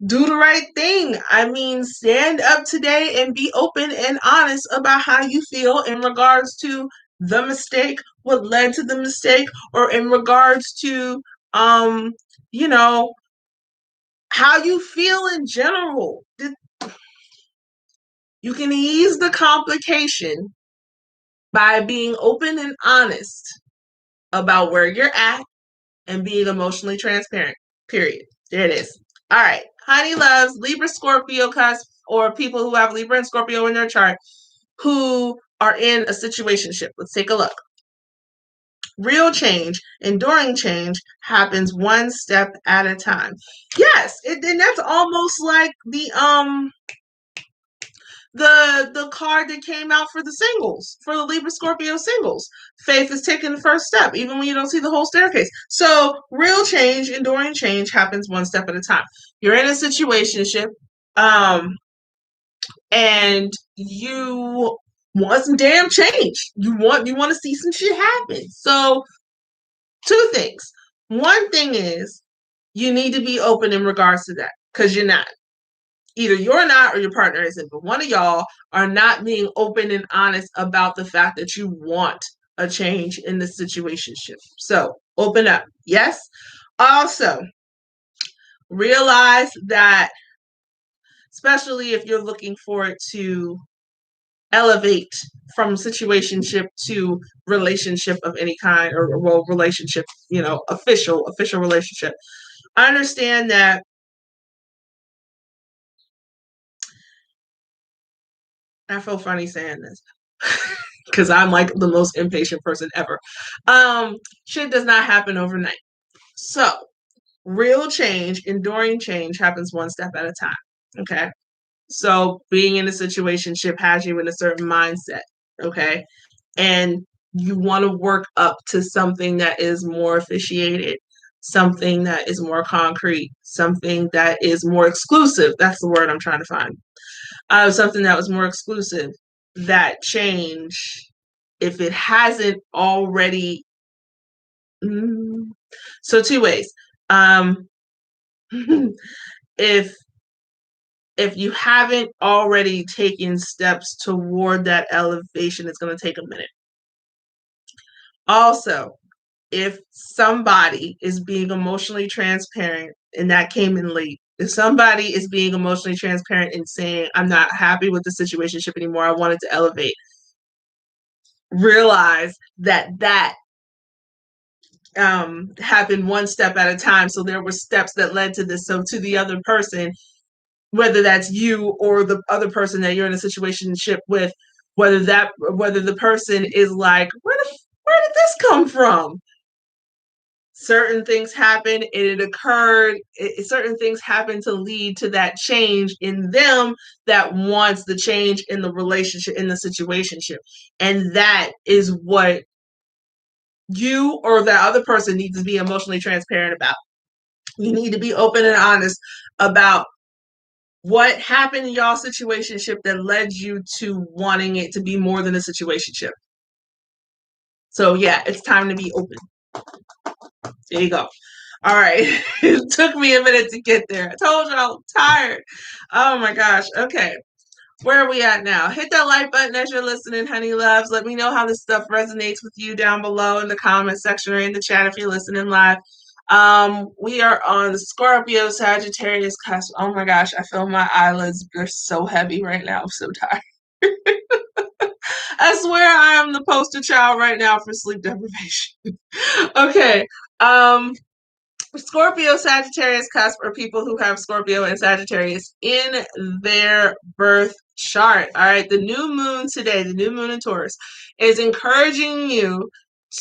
do the right thing. I mean, stand up today and be open and honest about how you feel in regards to the mistake, what led to the mistake, or in regards to, you know, how you feel in general. You can ease the complication by being open and honest about where you're at and being emotionally transparent. Period. There it is. All right. Honey loves Libra, Scorpio, Cusp, or people who have Libra and Scorpio in their chart who are in a situationship. Let's take a look. Real change, enduring change happens one step at a time. Yes, and that's almost like the card that came out for the singles, for the Libra Scorpio singles. Faith is taking the first step, even when you don't see the whole staircase. So real change, enduring change happens one step at a time. You're in a situationship, and you want some damn change. You want to see some shit happen. So two things. One thing is you need to be open in regards to that, because you're not. Either you're not or your partner isn't, but one of y'all are not being open and honest about the fact that you want a change in the situationship. So open up. Yes. Also, realize that, especially if you're looking for it to elevate from situationship to relationship of any kind, or well, relationship, official relationship. I understand that I feel funny saying this because I'm like the most impatient person ever. Shit does not happen overnight. So real change, enduring change happens one step at a time. Okay. So being in a situationship has you in a certain mindset. Okay. And you want to work up to something that is more officiated, something that is more concrete, something that is more exclusive. That's the word I'm trying to find. Something that was more exclusive. That change, if it hasn't already, so two ways. If if you haven't already taken steps toward that elevation, it's going to take a minute. Also, if somebody is being emotionally transparent, and that came in late, if somebody is being emotionally transparent and saying, I'm not happy with the situationship anymore, I wanted to elevate, realize that happened one step at a time. So there were steps that led to this. So to the other person, whether that's you or the other person that you're in a situationship with, whether the person is like, where did this come from? Certain things happen, and it occurred. Certain things happen to lead to that change in them that wants the change in the relationship, in the situationship, and that is what you or that other person needs to be emotionally transparent about. You need to be open and honest about what happened in y'all situationship that led you to wanting it to be more than a situationship. So yeah, it's time to be open. There you go. All right. It took me a minute to get there. I told you I'm tired. Oh my gosh. Okay. Where are we at now? Hit that like button as you're listening, honey loves. Let me know how this stuff resonates with you down below in the comment section or in the chat if you're listening live. We are on the Scorpio Sagittarius cusp. Oh my gosh, I feel my eyelids. They're so heavy right now. I'm so tired. I swear I am the poster child right now for sleep deprivation. Okay. Scorpio Sagittarius cusp are people who have Scorpio and Sagittarius in their birth chart. All right. The new moon today, the new moon in Taurus, is encouraging you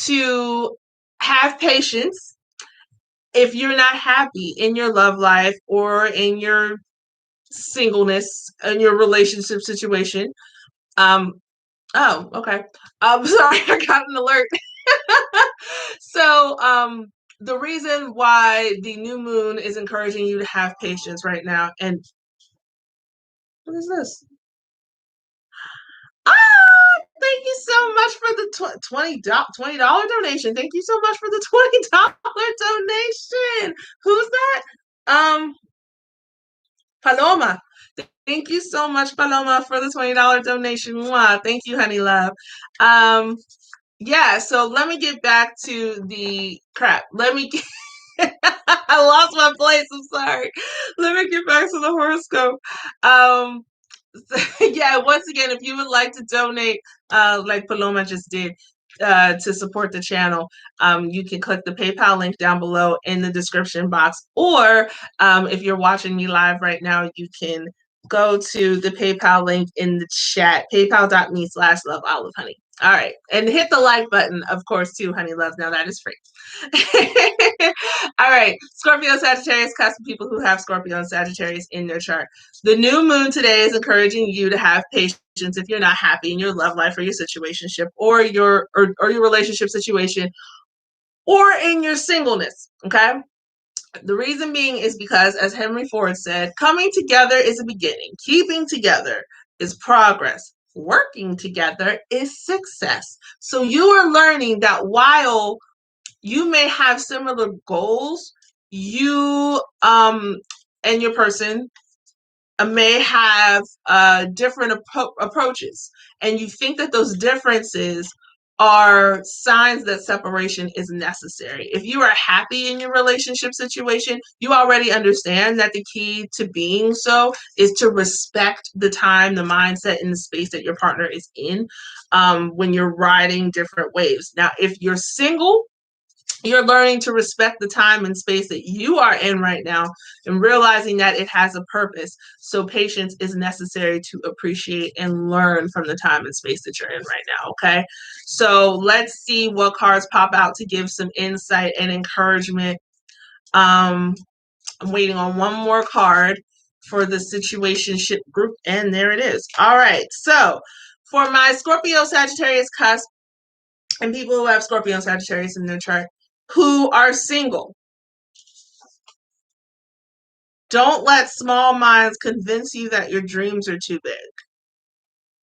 to have patience if you're not happy in your love life or in your singleness, in your relationship situation. Oh, okay. Sorry, I got an alert. So, the reason why the new moon is encouraging you to have patience right now, and what is this? Ah, thank you so much for the $20 donation. Thank you so much for the $20 donation. Who's that? Paloma. Thank you so much, Paloma, for the $20 donation. Mwah. Thank you, honey love. Yeah, so let me get back to the crap. I lost my place. I'm sorry. Let me get back to the horoscope. Um, yeah, once again, if you would like to donate, like Paloma just did, to support the channel, you can click the PayPal link down below in the description box. Or if you're watching me live right now, you can go to the PayPal link in the chat, paypal.me/loveolivehoney. All right. And hit the like button, of course, too, honey love. Now that is free. All right. Scorpio, Sagittarius, cusp people who have Scorpio and Sagittarius in their chart. The new moon today is encouraging you to have patience if you're not happy in your love life or your situationship or your relationship situation or in your singleness. Okay. The reason being is because, as Henry Ford said, coming together is a beginning. Keeping together is progress. Working together is success. So you are learning that while you may have similar goals, you and your person may have different approaches, and you think that those differences are signs that separation is necessary. If you are happy in your relationship situation, you already understand that the key to being so is to respect the time, the mindset, and the space that your partner is in when you're riding different waves. Now, if you're single, you're learning to respect the time and space that you are in right now and realizing that it has a purpose. So patience is necessary to appreciate and learn from the time and space that you're in right now. Okay. So let's see what cards pop out to give some insight and encouragement. I'm waiting on one more card for the situationship group, and there it is. All right. So for my Scorpio, Sagittarius cusp, and people who have Scorpio and Sagittarius in their chart who are single, don't let small minds convince you that your dreams are too big.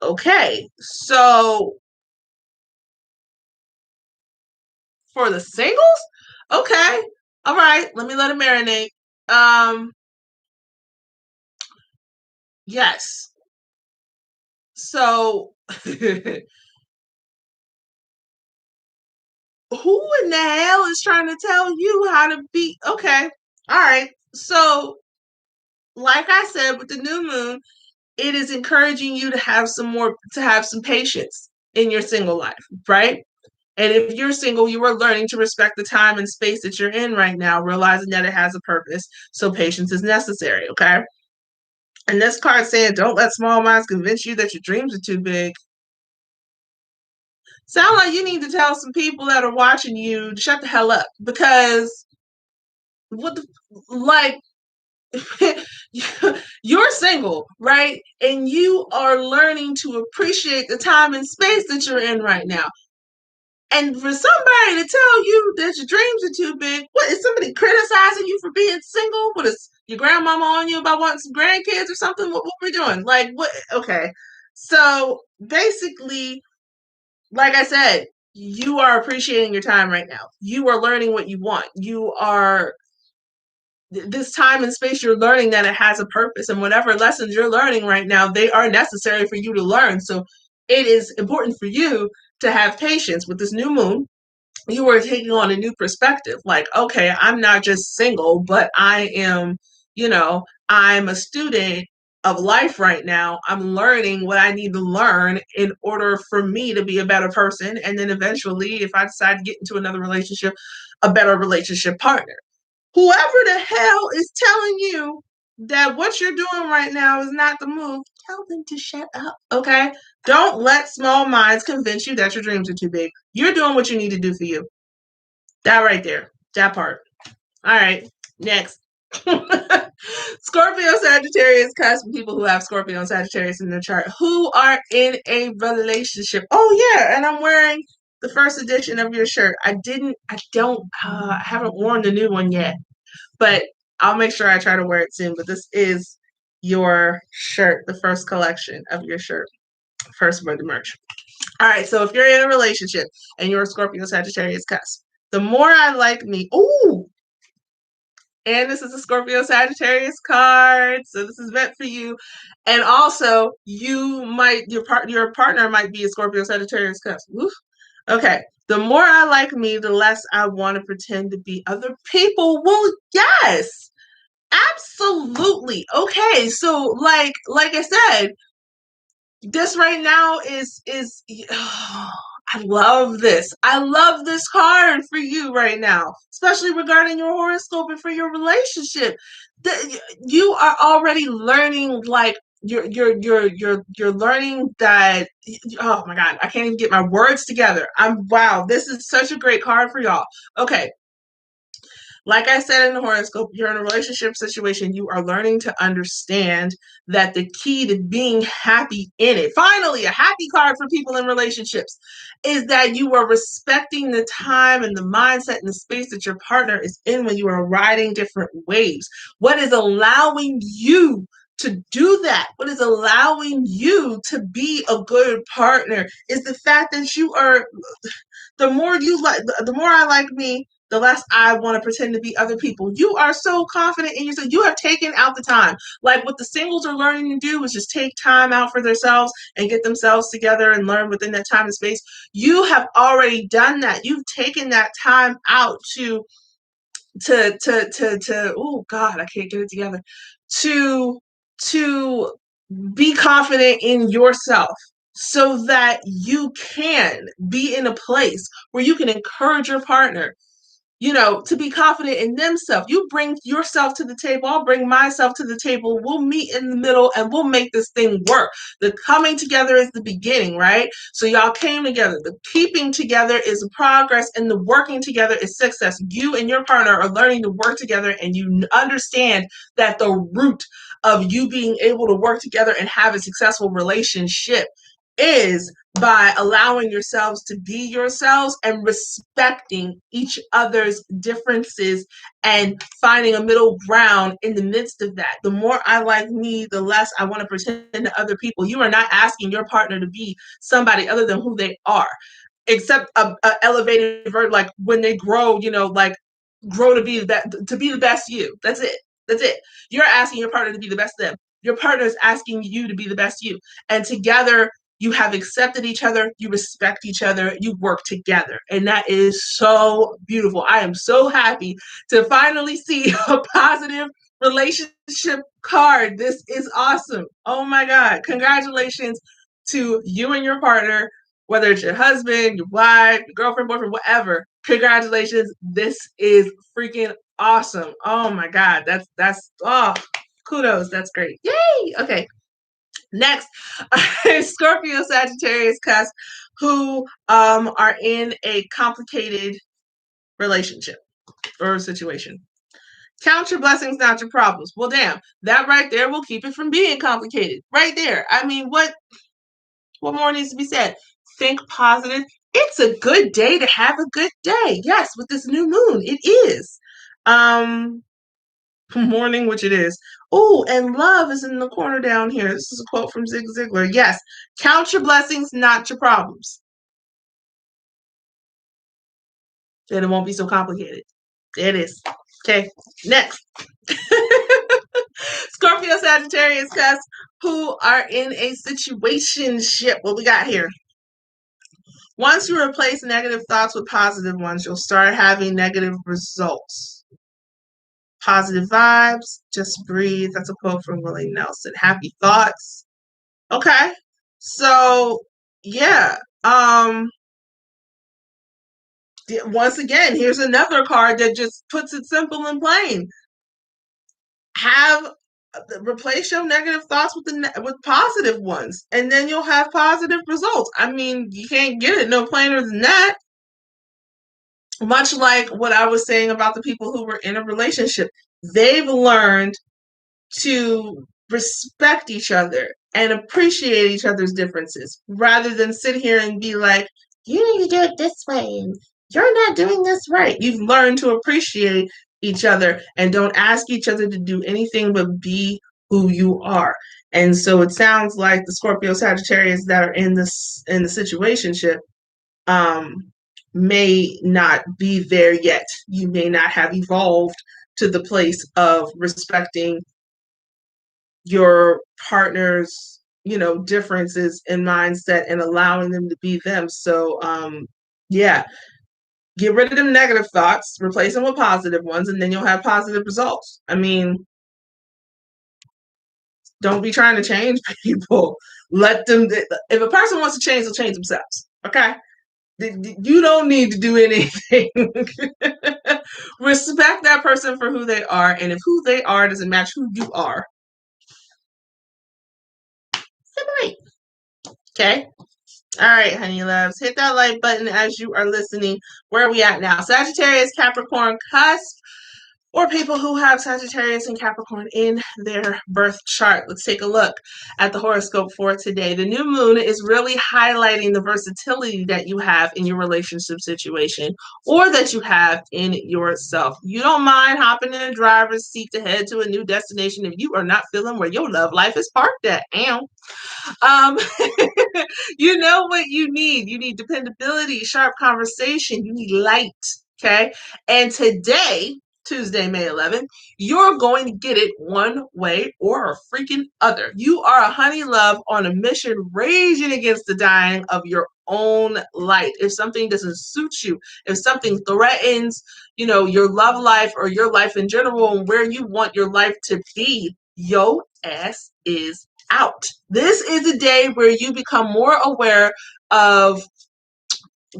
Okay, so for the singles, okay, all right, let me let it marinate. Yes. So who in the hell is trying to tell you how to be? Okay. All right. So, like I said, with the new moon, it is encouraging you to have some patience in your single life, right? And if you're single, you are learning to respect the time and space that you're in right now, realizing that it has a purpose. So patience is necessary, okay? And this card saying, don't let small minds convince you that your dreams are too big. Sound like you need to tell some people that are watching you to shut the hell up because what the like you're single, right? And you are learning to appreciate the time and space that you're in right now. And for somebody to tell you that your dreams are too big, what is somebody criticizing you for being single? What is your grandmama on you about wanting some grandkids or something? What we doing? Like what? Okay, so basically, like I said, you are appreciating your time right now. You are learning what you want. You are this time and space. You're learning that it has a purpose, and whatever lessons you're learning right now, they are necessary for you to learn. So it is important for you to have patience with this new moon. You are taking on a new perspective. Like, okay, I'm not just single, but I am, I'm a student of life right now. I'm learning what I need to learn in order for me to be a better person. And then eventually, if I decide to get into another relationship, a better relationship partner. Whoever the hell is telling you that what you're doing right now is not the move, tell them to shut up, okay? Don't let small minds convince you that your dreams are too big. You're doing what you need to do for you. That right there. That part. All right. Next. Scorpio, Sagittarius, Cusp, people who have Scorpio and Sagittarius in their chart who are in a relationship. Oh yeah, and I'm wearing the first edition of your shirt. I haven't worn the new one yet, but I'll make sure I try to wear it soon. But this is your shirt, the first collection of your shirt, first of the merch. All right, so if you're in a relationship and you're a Scorpio, Sagittarius, Cusp, the more I like me. Ooh, and this is a Scorpio Sagittarius card, so this is meant for you. And also, your partner might be a Scorpio Sagittarius cusp. Oof. Okay. The more I like me, the less I want to pretend to be other people. Well, yes, absolutely. Okay, so like I said, this right now is oh, I love this. I love this card for you right now, especially regarding your horoscope and for your relationship. You are already learning like you're learning that oh my god, I can't even get my words together. Wow, this is such a great card for y'all. Okay, like I said in the horoscope, you're in a relationship situation. You are learning to understand that the key to being happy in it, finally, a happy card for people in relationships, is that you are respecting the time and the mindset and the space that your partner is in when you are riding different waves. What is allowing you to do that? What is allowing you to be a good partner is the fact that you are the more I like me, the less I want to pretend to be other people. You are so confident in yourself. You have taken out the time. Like what the singles are learning to do is just take time out for themselves and get themselves together and learn within that time and space. You have already done that. You've taken that time out to oh God, I can't get it together. To to be confident in yourself so that you can be in a place where you can encourage your partner, to be confident in themselves. You bring yourself to the table, I'll bring myself to the table. We'll meet in the middle and we'll make this thing work. The coming together is the beginning, right? So y'all came together. The keeping together is progress and the working together is success. You and your partner are learning to work together and you understand that the root of you being able to work together and have a successful relationship is by allowing yourselves to be yourselves and respecting each other's differences and finding a middle ground in the midst of that. The more I like me, the less I want to pretend to other people. You are not asking your partner to be somebody other than who they are, except a elevated version, like when they grow, like grow to be the best you. That's it. That's it. You're asking your partner to be the best of them. Your partner is asking you to be the best you. And together, you have accepted each other, you respect each other, you work together. And that is so beautiful. I am so happy to finally see a positive relationship card. This is awesome. Oh my God. Congratulations to you and your partner, whether it's your husband, your wife, your girlfriend, boyfriend, whatever. Congratulations. This is freaking awesome. Oh my God. That's kudos. That's great. Yay. Okay. Next, Scorpio, Sagittarius, Cusp, who are in a complicated relationship or situation. Count your blessings, not your problems. Well, damn, that right there will keep it from being complicated. Right there. I mean, what more needs to be said? Think positive. It's a good day to have a good day. Yes, with this new moon, it is. Morning, which it is. Oh, and love is in the corner down here. This is a quote from Zig Ziglar. Yes, count your blessings, not your problems. Then it won't be so complicated. There it is. Okay, next. Scorpio, Sagittarius, Cusp, who are in a situationship. What we got here? Once you replace negative thoughts with positive ones, you'll start having negative results. Positive vibes, just breathe. That's a quote from Willie Nelson. Happy thoughts. Okay. So, yeah. Once again, here's another card that just puts it simple and plain. Replace your negative thoughts with positive ones, and then you'll have positive results. I mean, you can't get it no plainer than that. Much like what I was saying about the people who were in a relationship, they've learned to respect each other and appreciate each other's differences rather than sit here and be like, you need to do it this way and you're not doing this right. You've learned to appreciate each other and don't ask each other to do anything but be who you are. And so it sounds like the Scorpio Sagittarius that are in the situationship may not be there yet. You may not have evolved to the place of respecting your partner's, differences in mindset and allowing them to be them. So, yeah, get rid of them negative thoughts, replace them with positive ones, and then you'll have positive results. I mean, don't be trying to change people. Let them, if a person wants to change, they'll change themselves. Okay? You don't need to do anything. Respect that person for who they are, and if who they are doesn't match who you are, separate. Okay? All right, honey loves, hit that like button as you are listening. Where are we at now? Sagittarius, Capricorn, Cusp, or people who have Sagittarius and Capricorn in their birth chart. Let's take a look at the horoscope for today. The new moon is really highlighting the versatility that you have in your relationship situation or that you have in yourself. You don't mind hopping in a driver's seat to head to a new destination if you are not feeling where your love life is parked at. Um, you know what you need. You need dependability, sharp conversation. You need light. Okay. And today, Tuesday, May 11th, you're going to get it one way or a freaking other. You are a honey love on a mission raging against the dying of your own light. If something doesn't suit you, if something threatens, your love life or your life in general and where you want your life to be, your ass is out. This is a day where you become more aware of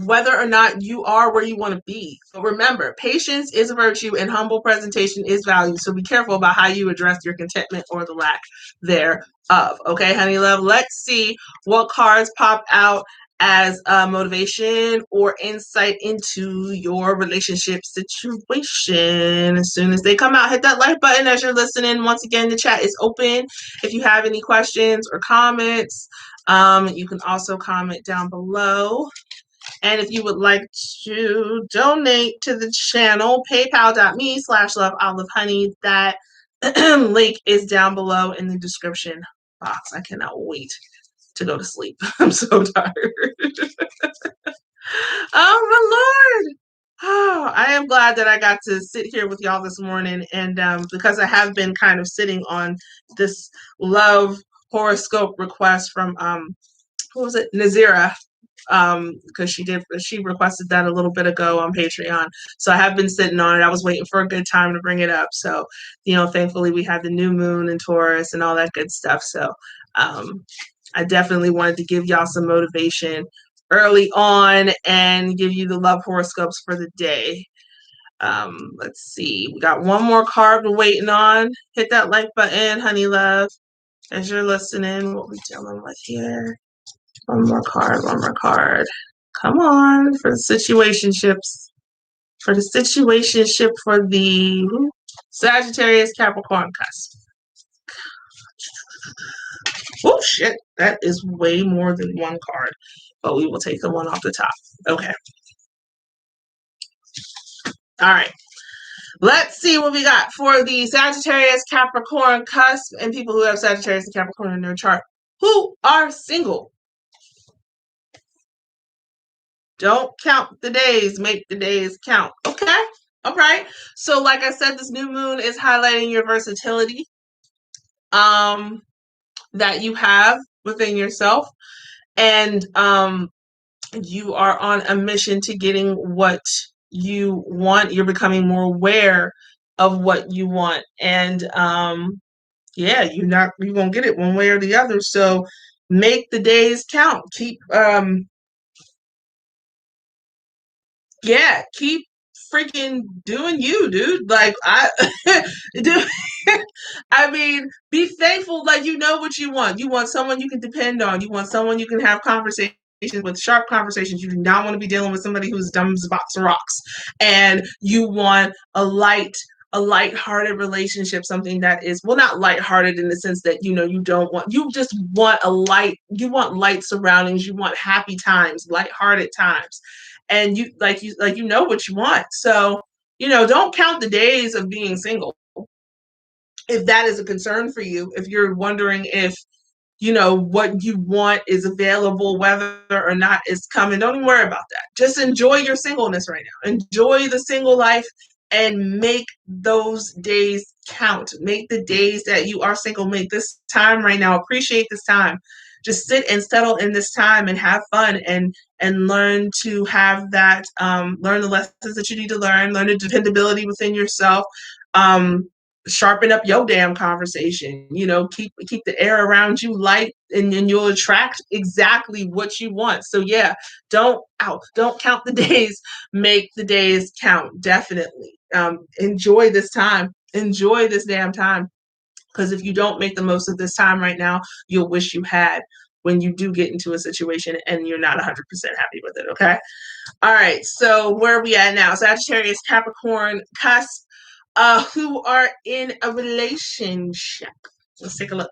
whether or not you are where you want to be. So remember, patience is a virtue and humble presentation is value. So be careful about how you address your contentment or the lack thereof. Okay, honey love, let's see what cards pop out as motivation or insight into your relationship situation. As soon as they come out, hit that like button as you're listening. Once again, the chat is open. If you have any questions or comments, you can also comment down below. And if you would like to donate to the channel, paypal.me/loveolivehoney. That link is down below in the description box. I cannot wait to go to sleep. I'm so tired. Oh, my Lord. Oh, I am glad. glad that I got to sit here with y'all this morning, and because I have been kind of sitting on this love horoscope request from who was it, Nazira, because she requested that a little bit ago on Patreon. So I have been sitting on it. I was waiting for a good time to bring it up. So, thankfully we had the new moon in Taurus and all that good stuff. So I definitely wanted to give y'all some motivation early on and give you the love horoscopes for the day. Let's see. We got one more card we're waiting on. Hit that like button, honey love, as you're listening. What we dealing with here? One more card, one more card. Come on, for the situationships. For the situationship for the Sagittarius Capricorn cusp. Oh shit, that is way more than one card. But we will take the one off the top. Okay. All right. Let's see what we got for the Sagittarius Capricorn cusp and people who have Sagittarius and Capricorn in their chart who are single. Don't count the days, make the days count. Okay. All right. So like I said, this new moon is highlighting your versatility that you have within yourself. And you are on a mission to getting what you want. You're becoming more aware of what you want. And yeah, you're gonna get it one way or the other. So make the days count. Keep keep freaking doing you, dude. Like I do. I mean, be thankful. Like you know what you want. You want someone you can depend on. You want someone you can have conversations with, sharp conversations. You do not want to be dealing with somebody who's dumb as a box of rocks. And you want a light-hearted relationship, something that is, well, not light-hearted in the sense that, you just want you want light surroundings, you want happy times, light-hearted times. And you know what you want. So, don't count the days of being single. If that is a concern for you, if you're wondering if what you want is available, whether or not it's coming, don't even worry about that. Just enjoy your singleness right now. Enjoy the single life and make those days count. Make the days that you are single, make this time right now. Appreciate this time. Just sit and settle in this time and have fun and learn to have that, learn the lessons that you need to learn the dependability within yourself. Sharpen up your damn conversation. Keep the air around you light, and you'll attract exactly what you want. So yeah, don't count the days. Make the days count. Definitely. Enjoy this time. Enjoy this damn time. Because if you don't make the most of this time right now, you'll wish you had when you do get into a situation and you're not 100% happy with it. Okay. All right. So where are we at now? Sagittarius, Capricorn, Cusp. Who are in a relationship. Let's take a look.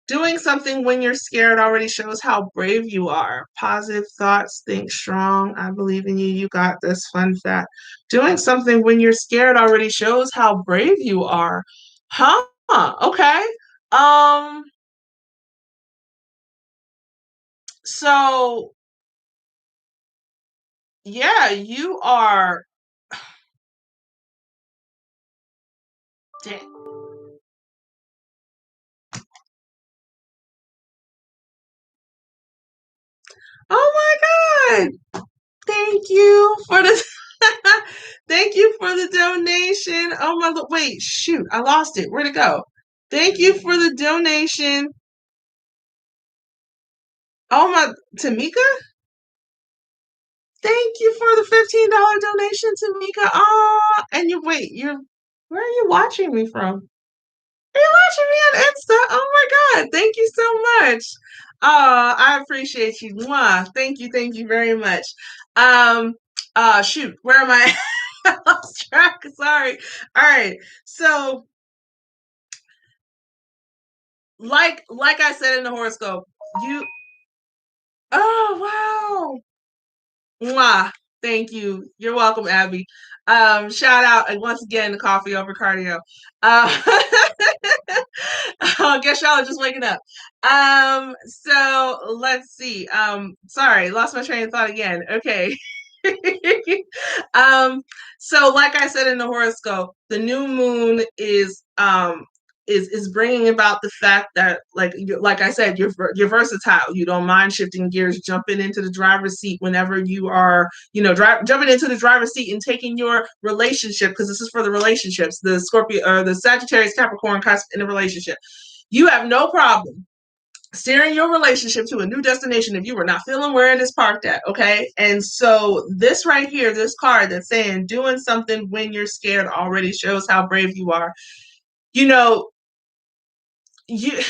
Doing something when you're scared already shows how brave you are. Positive thoughts, think strong. I believe in you. You got this. Fun fact. Doing something when you're scared already shows how brave you are. Huh? Okay. So yeah, you are. Oh my God. Thank you for the thank you for the donation. Oh my, wait, shoot, I lost it. Where'd it go? Thank you for the donation. Oh my, Tamika? Thank you for the $15 donation, Tamika. Oh, and where are you watching me from? Are you watching me on Insta? Oh my God, thank you so much. Oh, I appreciate you. Mwah. Thank you very much. Shoot, where am I? I lost track. Sorry. All right. So, like I said in the horoscope, you. Oh wow. Mwah. Thank you. You're welcome, Abby. Shout out once again to Coffee Over Cardio. I guess y'all are just waking up. So let's see. Sorry, lost my train of thought again. Okay. um, so like I said in the horoscope, the new moon is bringing about the fact that like I said, you're versatile. You don't mind shifting gears, jumping into the driver's seat whenever you are, jumping into the driver's seat and taking your relationship, because this is for the relationships, the Scorpio or the Sagittarius Capricorn cusp in a relationship. You have no problem steering your relationship to a new destination if you were not feeling where it is parked at, okay? And so this right here, this card that's saying doing something when you're scared already shows how brave you are. You know, you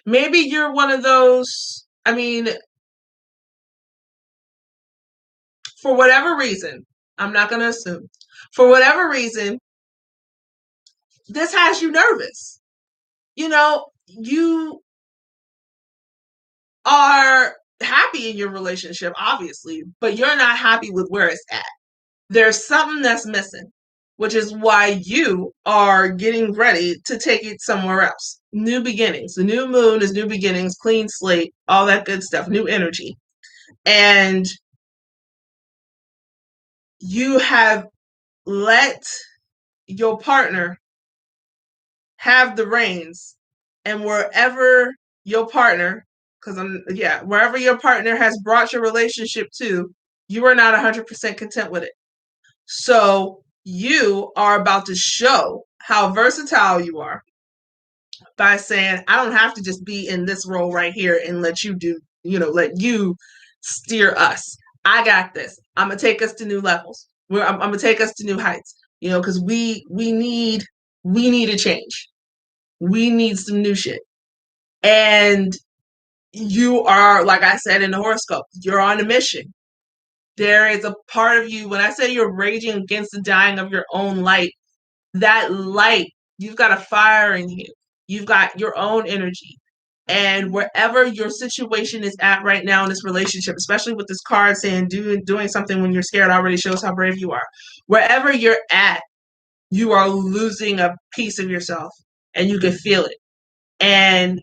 maybe you're one of those, I mean, for whatever reason, I'm not going to assume, for whatever reason, this has you nervous. You are happy in your relationship, obviously, but you're not happy with where it's at. There's something that's missing, which is why you are getting ready to take it somewhere else. New beginnings. The new moon is new beginnings, clean slate, all that good stuff, new energy. And you have let your partner have the reins, and wherever your partner, wherever your partner has brought your relationship to, you are not 100% content with it. So you are about to show how versatile you are by saying, I don't have to just be in this role right here and let you let you steer us. I got this. I'm gonna take us to new levels. I'm gonna take us to new heights. Because we need a change. We need some new shit. And you are, like I said in the horoscope, you're on a mission. There is a part of you, when I say you're raging against the dying of your own light, that light, you've got a fire in you. You've got your own energy. And wherever your situation is at right now in this relationship, especially with this card saying doing something when you're scared already shows how brave you are. Wherever you're at, you are losing a piece of yourself, and you can feel it. And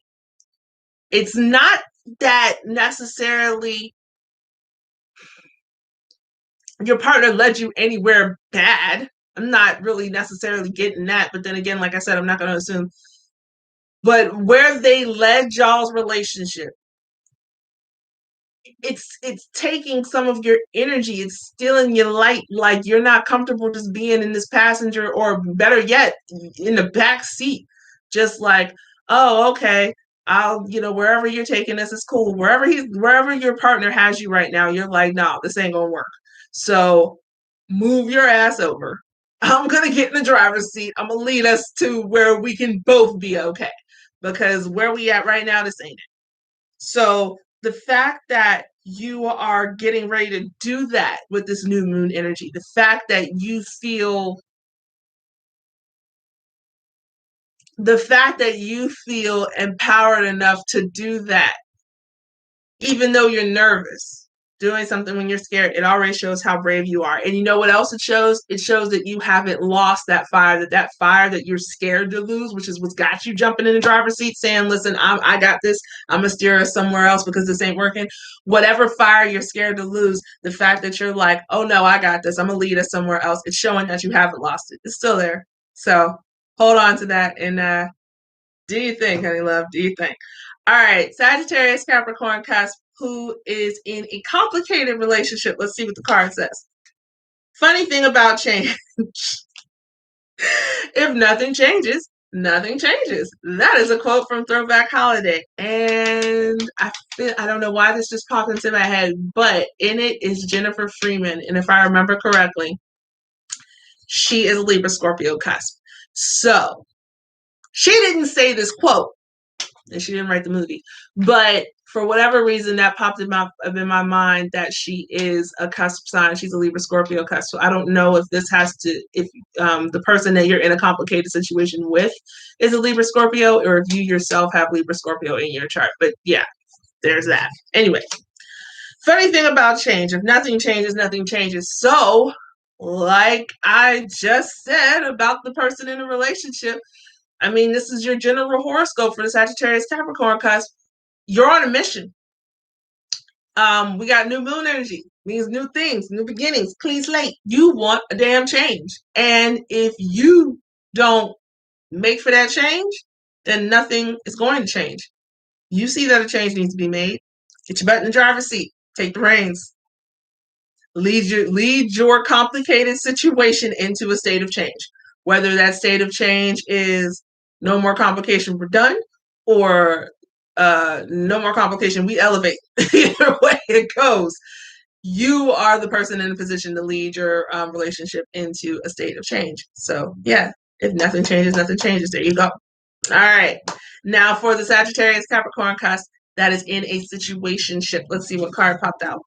it's not that necessarily your partner led you anywhere bad. I'm not really necessarily getting that. But then again, like I said, I'm not going to assume. But where they led y'all's relationship, it's taking some of your energy. It's stealing your light. Like, you're not comfortable just being in this passenger, or better yet, in the back seat. Just like, oh, okay, I'll, wherever you're taking us is cool. Wherever your partner has you right now, you're like, no, this ain't gonna work. So move your ass over. I'm gonna get in the driver's seat. I'm gonna lead us to where we can both be okay. Because where we at right now, this ain't it. So the fact that you are getting ready to do that with this new moon energy, the fact that you feel empowered enough to do that, even though you're nervous, doing something when you're scared, it already shows how brave you are. And you know what else it shows? It shows that you haven't lost that fire, that fire that you're scared to lose, which is what's got you jumping in the driver's seat saying, listen, I got this. I'm going to steer us somewhere else because this ain't working. Whatever fire you're scared to lose, the fact that you're like, oh no, I got this. I'm going to lead us somewhere else. It's showing that you haven't lost it. It's still there. So hold on to that, and do you think, honey love? Do you think? All right, Sagittarius Capricorn cusp, who is in a complicated relationship. Let's see what the card says. Funny thing about change. If nothing changes, nothing changes. That is a quote from Throwback Holiday. And I don't know why this just popped into my head, but in it is Jennifer Freeman. And if I remember correctly, she is Libra Scorpio cusp. So she didn't say this quote, and she didn't write the movie, but for whatever reason that popped in my mind that she is a cusp sign. She's a Libra Scorpio cusp. So I don't know if the person that you're in a complicated situation with is a Libra Scorpio, or if you yourself have Libra Scorpio in your chart. But yeah, there's that. Anyway, funny thing about change, if nothing changes, nothing changes. So like I just said about the person in a relationship, I mean, this is your general horoscope for the Sagittarius Capricorn cusp. You're on a mission. We got new moon energy. means new things, new beginnings, clean slate. You want a damn change. And if you don't make for that change, then nothing is going to change. You see that a change needs to be made. Get your butt in the driver's seat. Take the reins. Lead your complicated situation into a state of change. Whether that state of change is no more complication, we're done, or no more complication, we elevate. Either way it goes, you are the person in a position to lead your relationship into a state of change. So yeah, if nothing changes, nothing changes. There you go. All right. Now for the Sagittarius Capricorn cusp that is in a situationship. Let's see what card popped out.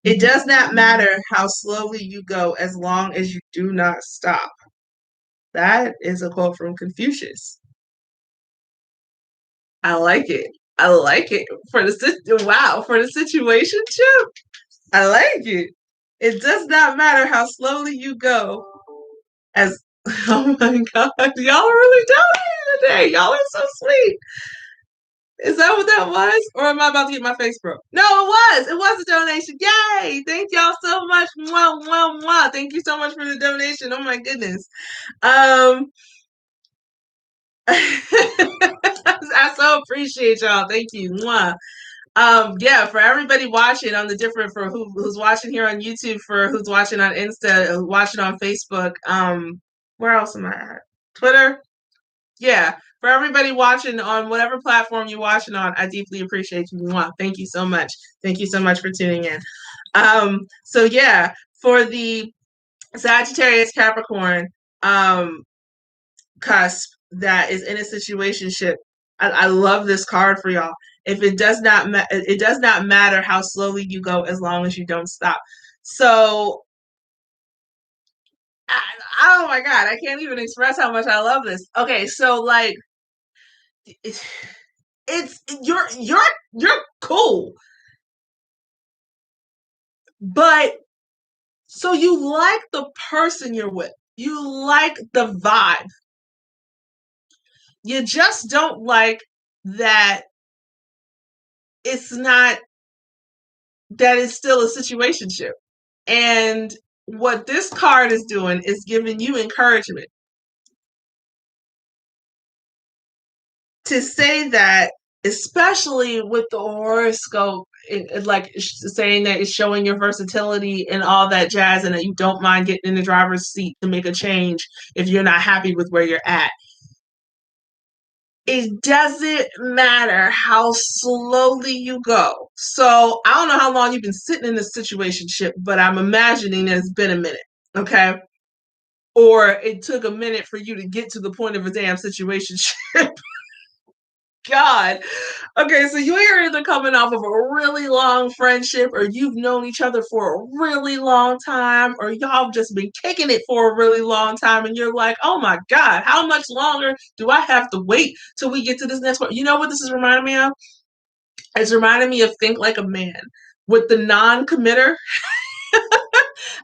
It does not matter how slowly you go as long as you do not stop. That is a quote from Confucius. I like it. I like it. For the situationship. I like it. It does not matter how slowly you go as oh my god, y'all are really donating today. Y'all are so sweet. Is that what that was? Or am I about to get my face broke? No, it was. It was a donation. Yay! Thank y'all so much. Mwah, mwah, mwah. Thank you so much for the donation. Oh my goodness. I so appreciate y'all. Thank you. Mwah. Yeah, for everybody watching on the different for who's watching here on YouTube, for who's watching on Insta, watching on Facebook. Where else am I at? Twitter. Yeah, for everybody watching on whatever platform you're watching on, I deeply appreciate you. Mwah. Thank you so much. Thank you so much for tuning in. So yeah, for the Sagittarius Capricorn cusp that is in a situationship, I love this card for y'all. If it does not it does not matter how slowly you go as long as you don't stop. So oh my god, I can't even express how much I love this. Okay, so like it's you're cool, but so you like the person you're with, you like the vibe, you just don't like that it's not, that it's still a situationship. And what this card is doing is giving you encouragement to say that, especially with the horoscope, like saying that it's showing your versatility and all that jazz, and that you don't mind getting in the driver's seat to make a change if you're not happy with where you're at. It doesn't matter how slowly you go. So I don't know how long you've been sitting in this situationship, but I'm imagining that it's been a minute. Okay. Or it took a minute for you to get to the point of a damn situationship. God. Okay, so you're either coming off of a really long friendship, or you've known each other for a really long time, or y'all have just been kicking it for a really long time, and you're like, oh my God, how much longer do I have to wait till we get to this next one? You know what this is reminding me of? It's reminding me of Think Like a Man with the non-committer.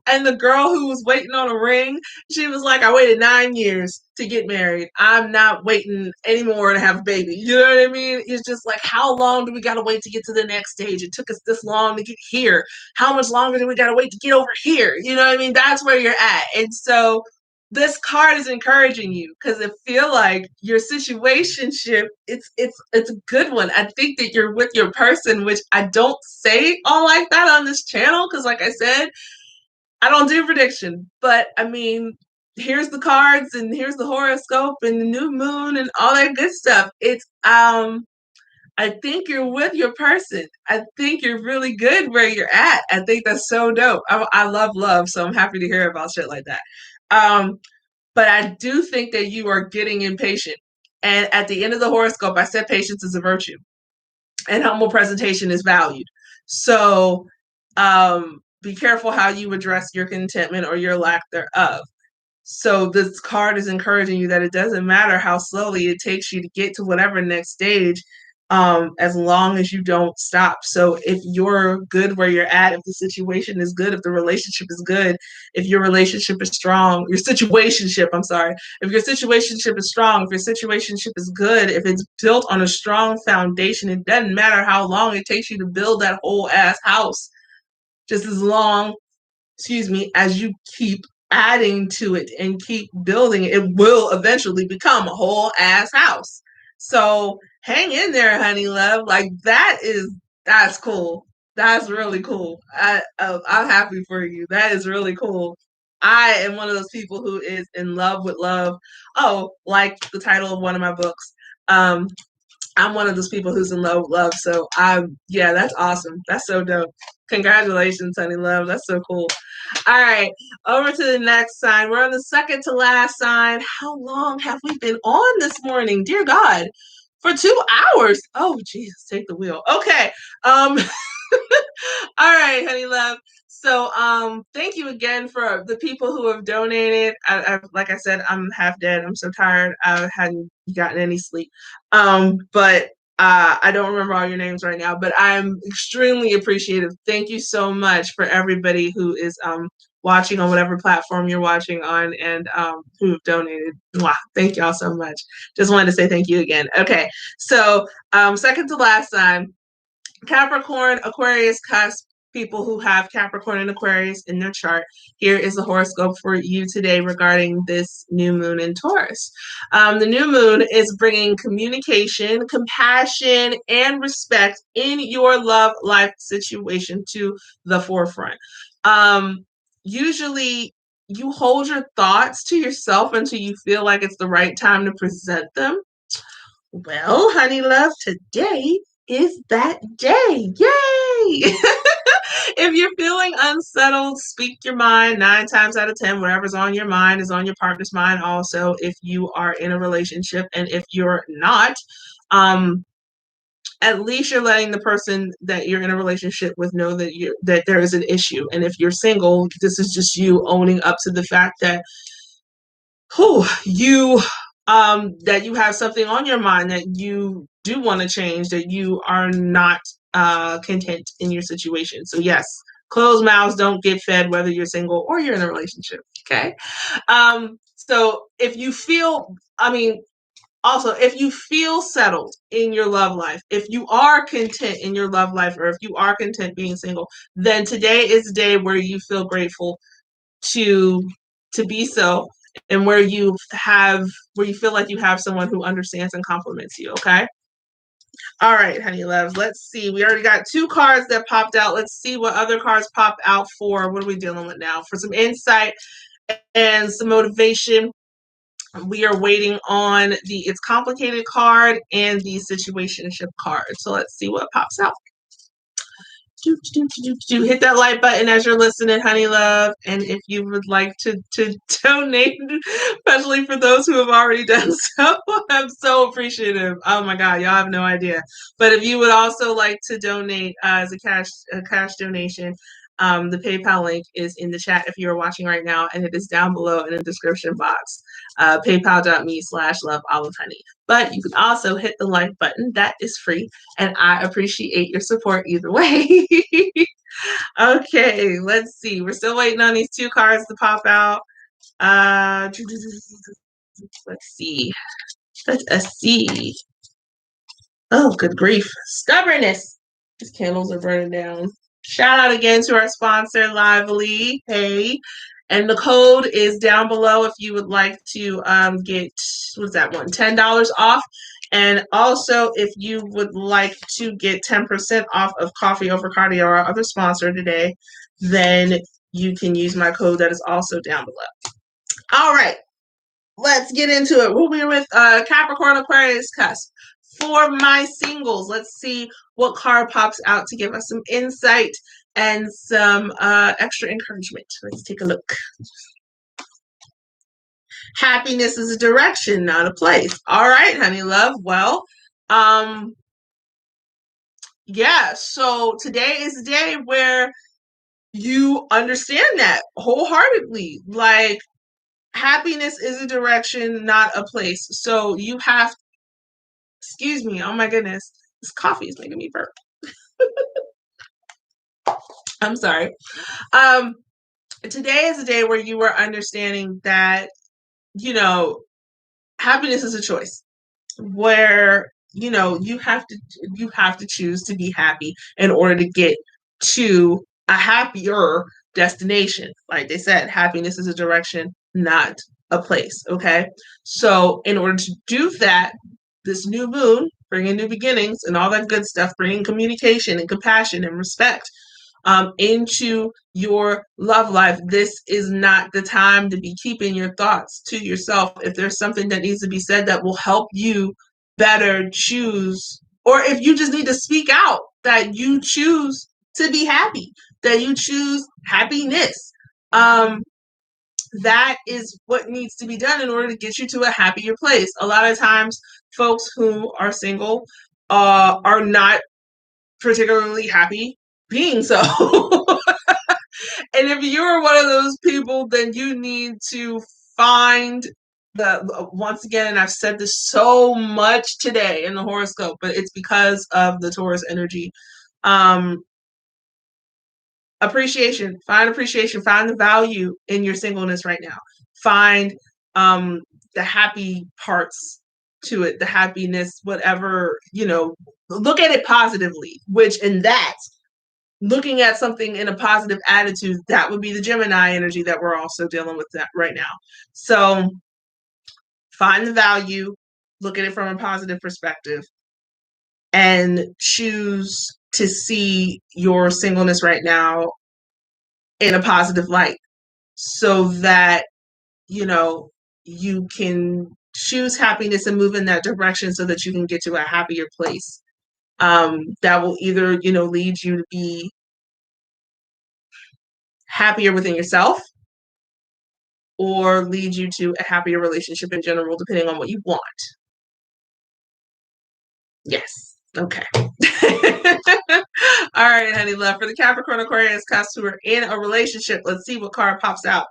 And the girl who was waiting on a ring, she was like, I waited 9 years to get married. I'm not waiting anymore to have a baby. You know what I mean? It's just like, how long do we got to wait to get to the next stage? It took us this long to get here. How much longer do we got to wait to get over here? You know what I mean? That's where you're at. And so this card is encouraging you, because I feel like your situationship, it's a good one. I think that you're with your person, which I don't say all like that on this channel, because like I said, I don't do prediction, but I mean, here's the cards and here's the horoscope and the new moon and all that good stuff. It's I think you're with your person. I think you're really good where you're at. I think that's so dope. I love love, so I'm happy to hear about shit like that. But I do think that you are getting impatient. And at the end of the horoscope, I said patience is a virtue and humble presentation is valued. So be careful how you address your contentment or your lack thereof. So this card is encouraging you that it doesn't matter how slowly it takes you to get to whatever next stage, as long as you don't stop. So if you're good where you're at, if the situation is good, if the relationship is good, if your relationship is strong, your situationship, I'm sorry, if your situationship is strong, if your situationship is good, if it's built on a strong foundation, it doesn't matter how long it takes you to build that whole ass house. just as long, as you keep adding to it and keep building it, it will eventually become a whole ass house. So hang in there, honey love. Like that's cool. That's really cool. I'm happy for you. That is really cool. I am one of those people who is in love with love. Oh, like the title of one of my books. Um, I'm one of those people who's in love with love. So yeah, that's awesome. That's so dope. Congratulations, honey love. That's so cool. All right, over to the next sign. We're on the second to last sign. How long have we been on this morning? Dear God, for 2 hours. Oh, Jesus, take the wheel. Okay. Um, all right, honey love. So, thank you again for the people who have donated. Like I said, I'm half dead. I'm so tired. I hadn't gotten any sleep. But I don't remember all your names right now, but I'm extremely appreciative. Thank you so much for everybody who is watching on whatever platform you're watching on and who have donated. Wow, thank y'all so much. Just wanted to say thank you again. Okay, so second to last sign. Capricorn, Aquarius, Cusp, people who have Capricorn and Aquarius in their chart. Here is the horoscope for you today regarding this new moon in Taurus. The new moon is bringing communication, compassion, and respect in your love life situation to the forefront. Usually, you hold your thoughts to yourself until you feel like it's the right time to present them. Well, honey love, today is that day. Yay! If you're feeling unsettled, speak your mind. 9 times out of 10, whatever's on your mind is on your partner's mind. Also, if you are in a relationship, and if you're not, um, at least you're letting the person that you're in a relationship with know that there is an issue. And if you're single, this is just you owning up to the fact that you that you have something on your mind that you do want to change, that you are not content in your situation. So yes, closed mouths don't get fed, whether you're single or you're in a relationship. Okay. So if you feel, also, if you feel settled in your love life, if you are content in your love life, or if you are content being single, then today is the day where you feel grateful to be so, and where you feel like you have someone who understands and compliments you. Okay. All right, honey loves, let's see, we already got 2 cards that popped out. Let's see what other cards pop out for. What are we dealing with now? For some insight and some motivation, we are waiting on the It's Complicated card and the Situationship card. So let's see what pops out. Hit that like button as you're listening, honey love. And if you would like to donate, especially for those who have already done so, I'm so appreciative. Oh my God, y'all have no idea. But if you would also like to donate as a cash donation, the PayPal link is in the chat if you are watching right now, and it is down below in the description box. PayPal.me/loveolivehoney. But you can also hit the like button. That is free, and I appreciate your support either way. Okay, let's see. We're still waiting on these 2 cards to pop out. Let's see. Let's see. Oh, good grief. Stubbornness. These candles are burning down. Shout out again to our sponsor, Lively. Hey. And the code is down below if you would like to get, what's that one? $10 off. And also, if you would like to get 10% off of Coffee Over Cardio, our other sponsor today, then you can use my code that is also down below. All right. Let's get into it. We're with Capricorn, Aquarius, Cusp. For my singles, let's see what card pops out to give us some insight and some extra encouragement. Let's take a look. Happiness is a direction, not a place. All right, honey love. Well, yeah, so today is the day where you understand that wholeheartedly. Like, happiness is a direction, not a place. So you have, excuse me, oh my goodness, this coffee is making me burp. I'm sorry. Today is a day where you are understanding that, happiness is a choice, where, you have to choose to be happy in order to get to a happier destination. Like they said, happiness is a direction, not a place. Okay. So, in order to do that, this new moon, bringing new beginnings and all that good stuff, bringing communication and compassion and respect into your love life. This is not the time to be keeping your thoughts to yourself. If there's something that needs to be said that will help you better choose, or if you just need to speak out that you choose to be happy, that you choose happiness. That is what needs to be done in order to get you to a happier place. A lot of times, folks who are single are not particularly happy being so. And if you're one of those people, then you need to find once again, and I've said this so much today in the horoscope, but it's because of the Taurus energy. Um, appreciation, find the value in your singleness right now. Find um, the happy parts to it, the happiness, whatever, look at it positively, which in that looking at something in a positive attitude, that would be the Gemini energy that we're also dealing with that right now. So find the value, look at it from a positive perspective, and choose to see your singleness right now in a positive light so that, you can choose happiness and move in that direction so that you can get to a happier place. That will either, lead you to be happier within yourself or lead you to a happier relationship in general, depending on what you want. Yes. Okay. All right, honey love. For the Capricorn Aquarius cusp who are in a relationship, let's see what card pops out.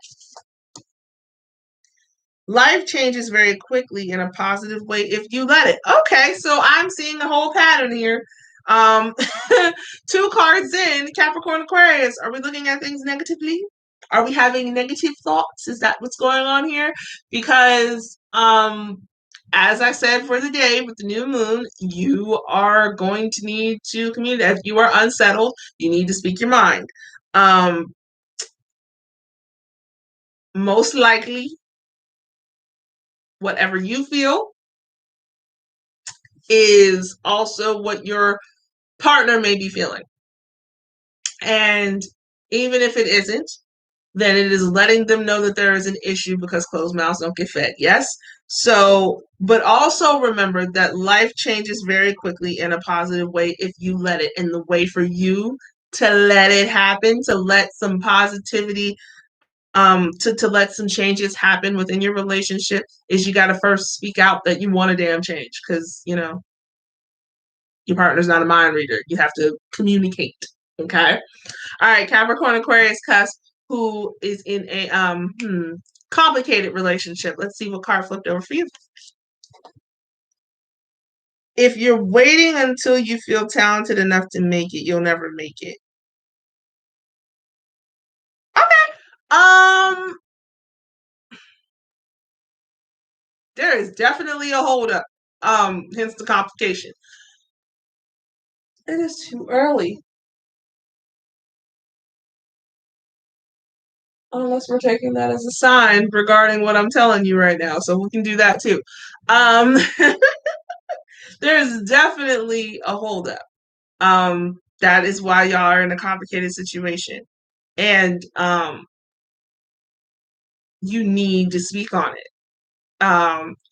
Life changes very quickly in a positive way if you let it. Okay, so I'm seeing a whole pattern here. Um, 2 cards in, Capricorn Aquarius. Are we looking at things negatively? Are we having negative thoughts? Is that what's going on here? Because as I said for the day with the new moon, you are going to need to communicate. If you are unsettled, you need to speak your mind. Most likely, whatever you feel is also what your partner may be feeling. And even if it isn't, then it is letting them know that there is an issue because closed mouths don't get fed. Yes. So, but also remember that life changes very quickly in a positive way if you let it. And the way for you to let it happen, to let some positivity, to let some changes happen within your relationship is you got to first speak out that you want a damn change because, your partner's not a mind reader. You have to communicate. Okay. All right, Capricorn Aquarius cusp who is in a complicated relationship. Let's see what card flipped over for you. If you're waiting until you feel talented enough to make it, you'll never make it. Okay. There is definitely a holdup. Hence the complication. It is too early. Unless we're taking that as a sign regarding what I'm telling you right now. So we can do that too. There's definitely a holdup. That is why y'all are in a complicated situation. And you need to speak on it.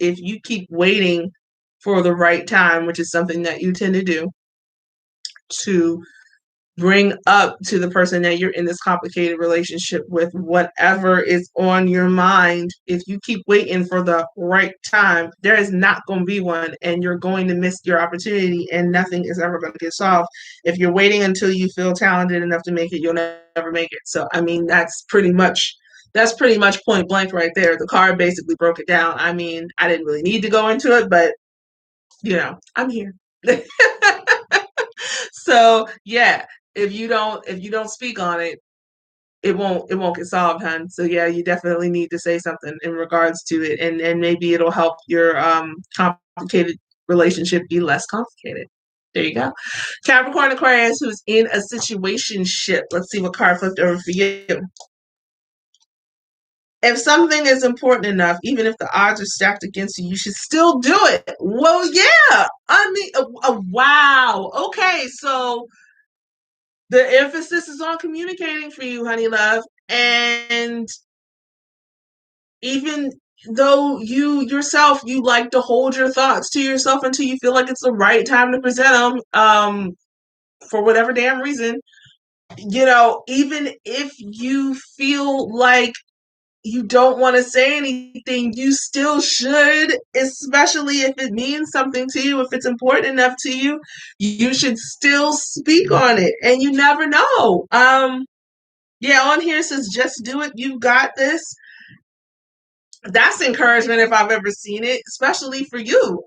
If you keep waiting for the right time, which is something that you tend to do, to bring up to the person that you're in this complicated relationship with whatever is on your mind. If you keep waiting for the right time, there is not going to be one, and you're going to miss your opportunity, and nothing is ever going to get solved. If you're waiting until you feel talented enough to make it, you'll never make it. So, I mean, that's pretty much point blank right there. The card basically broke it down. I mean, I didn't really need to go into it, but I'm here. So yeah, if you don't speak on it, it won't get solved, hun. So yeah, you definitely need to say something in regards to it, and maybe it'll help your complicated relationship be less complicated. There you go. Capricorn Aquarius who's in a situationship. Let's see what card flipped over for you. If something is important enough, even if the odds are stacked against you, you should still do it. Well, yeah. I mean, wow. Okay, so the emphasis is on communicating for you, honey love. And even though you yourself, you like to hold your thoughts to yourself until you feel like it's the right time to present them, for whatever damn reason, even if you feel like you don't want to say anything, you still should, especially if it means something to you, if it's important enough to you, you should still speak on it. And you never know. Yeah, on here it says just do it, you got this. That's encouragement if I've ever seen it, especially for you.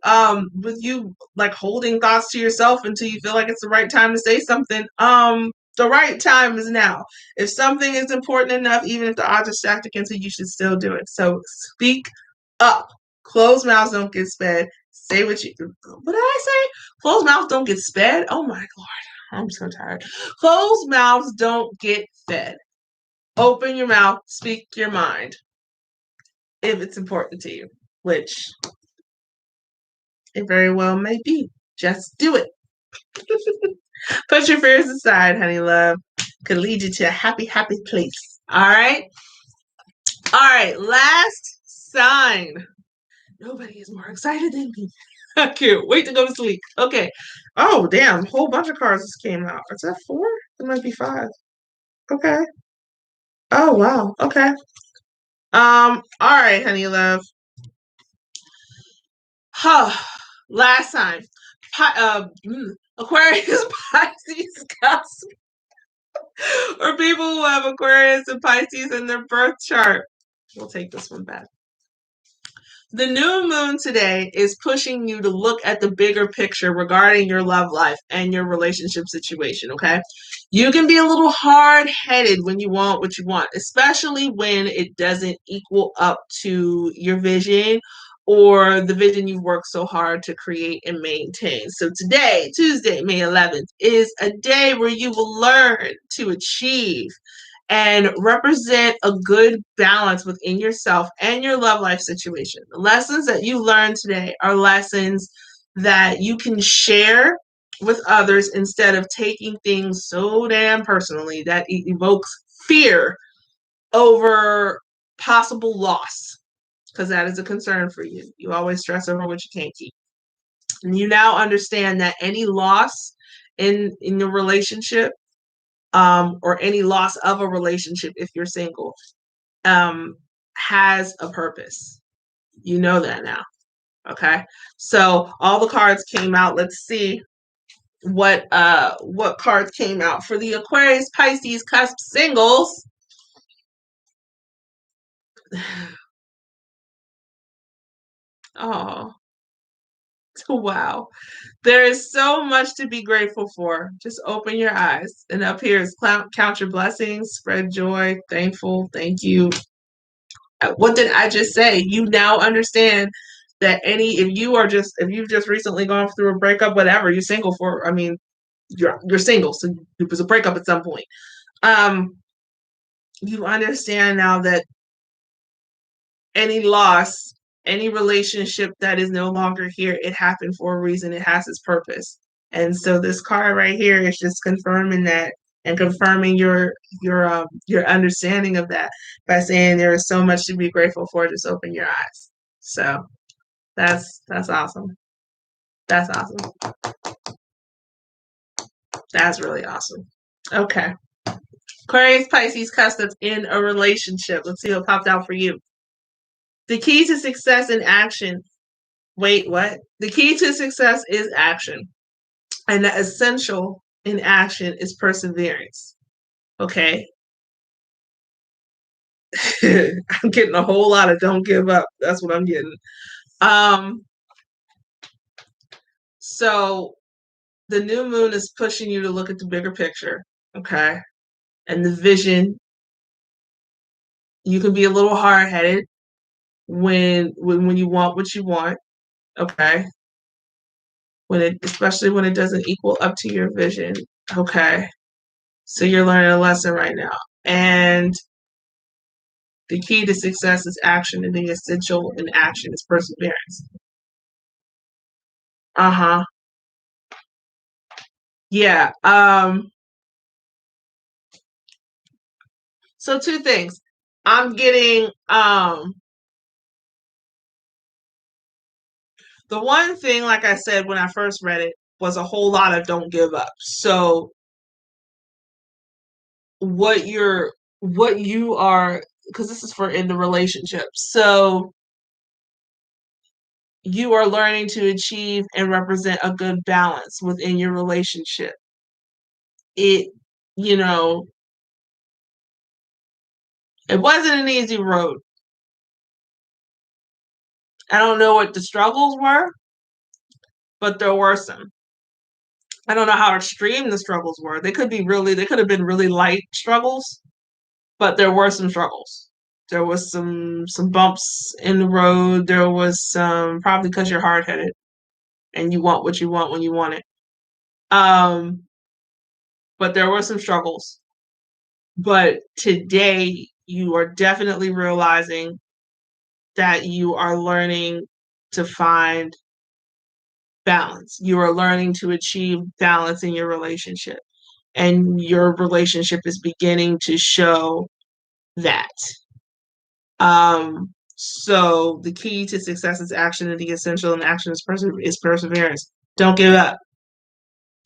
With you like holding thoughts to yourself until you feel like it's the right time to say something. The right time is now. If something is important enough, even if the odds are stacked against it, you should still do it. So speak up. Closed mouths don't get fed. Say what did I say? Closed mouths don't get fed. Oh my Lord. I'm so tired. Closed mouths don't get fed. Open your mouth, speak your mind. If it's important to you, which it very well may be. Just do it. Put your fears aside, honey love. Could lead you to a happy, happy place. All right? All right, last sign. Nobody is more excited than me. I can't wait to go to sleep. Okay. Oh, damn. A whole bunch of cards just came out. Is that 4? It might be 5. Okay. Oh, wow. Okay. All right, honey love. Huh. Last sign. Aquarius, Pisces, Cusp, or people who have Aquarius and Pisces in their birth chart. We'll take this one back. The new moon today is pushing you to look at the bigger picture regarding your love life and your relationship situation, okay? You can be a little hard-headed when you want what you want, especially when it doesn't equal up to your vision or the vision you worked so hard to create and maintain. So today, Tuesday, May 11th, is a day where you will learn to achieve and represent a good balance within yourself and your love life situation. The lessons that you learn today are lessons that you can share with others instead of taking things so damn personally that it evokes fear over possible loss, because that is a concern for you. You always stress over what you can't keep. And you now understand that any loss in your relationship, or any loss of a relationship if you're single, has a purpose. You know that now. Okay. So all the cards came out. Let's see what cards came out for the Aquarius, Pisces, Cusp singles. Oh, wow. There is so much to be grateful for. Just open your eyes. And up here is count your blessings, spread joy, thankful, thank you. What did I just say? You now understand that if you've just recently gone through a breakup, whatever, you're single for, I mean, you're single, so it was a breakup at some point. You understand now that any loss, any relationship that is no longer here, it happened for a reason. It has its purpose. And so this card right here is just confirming that and confirming your understanding of that by saying there is so much to be grateful for. Just open your eyes. So that's awesome. That's awesome. That's really awesome. Okay. Aquarius, Pisces, Customs in a relationship. Let's see what popped out for you. The key to success in action. Wait, what? The key to success is action. And the essential in action is perseverance. Okay. I'm getting a whole lot of don't give up. That's what I'm getting. So the new moon is pushing you to look at the bigger picture. Okay. And the vision. You can be a little hard headed when you want what you want. Okay. especially when it doesn't equal up to your vision. Okay. So you're learning a lesson right now. And the key to success is action, and the essential in action is perseverance. Uh-huh. Yeah. So two things. I'm getting the one thing, like I said when I first read it, was a whole lot of don't give up. So what you are, because this is for in the relationship. So you are learning to achieve and represent a good balance within your relationship. It, you know, it wasn't an easy road. I don't know what the struggles were, but there were some. I don't know how extreme the struggles were. They could have been really light struggles, but there were some struggles. There was some bumps in the road. There was some, probably because you're hard headed and you want what you want when you want it. Um, but there were some struggles. But today you are definitely realizing that you are learning to find balance. You are learning to achieve balance in your relationship. And your relationship is beginning to show that. So the key to success is action, and the essential in action is perseverance. Don't give up.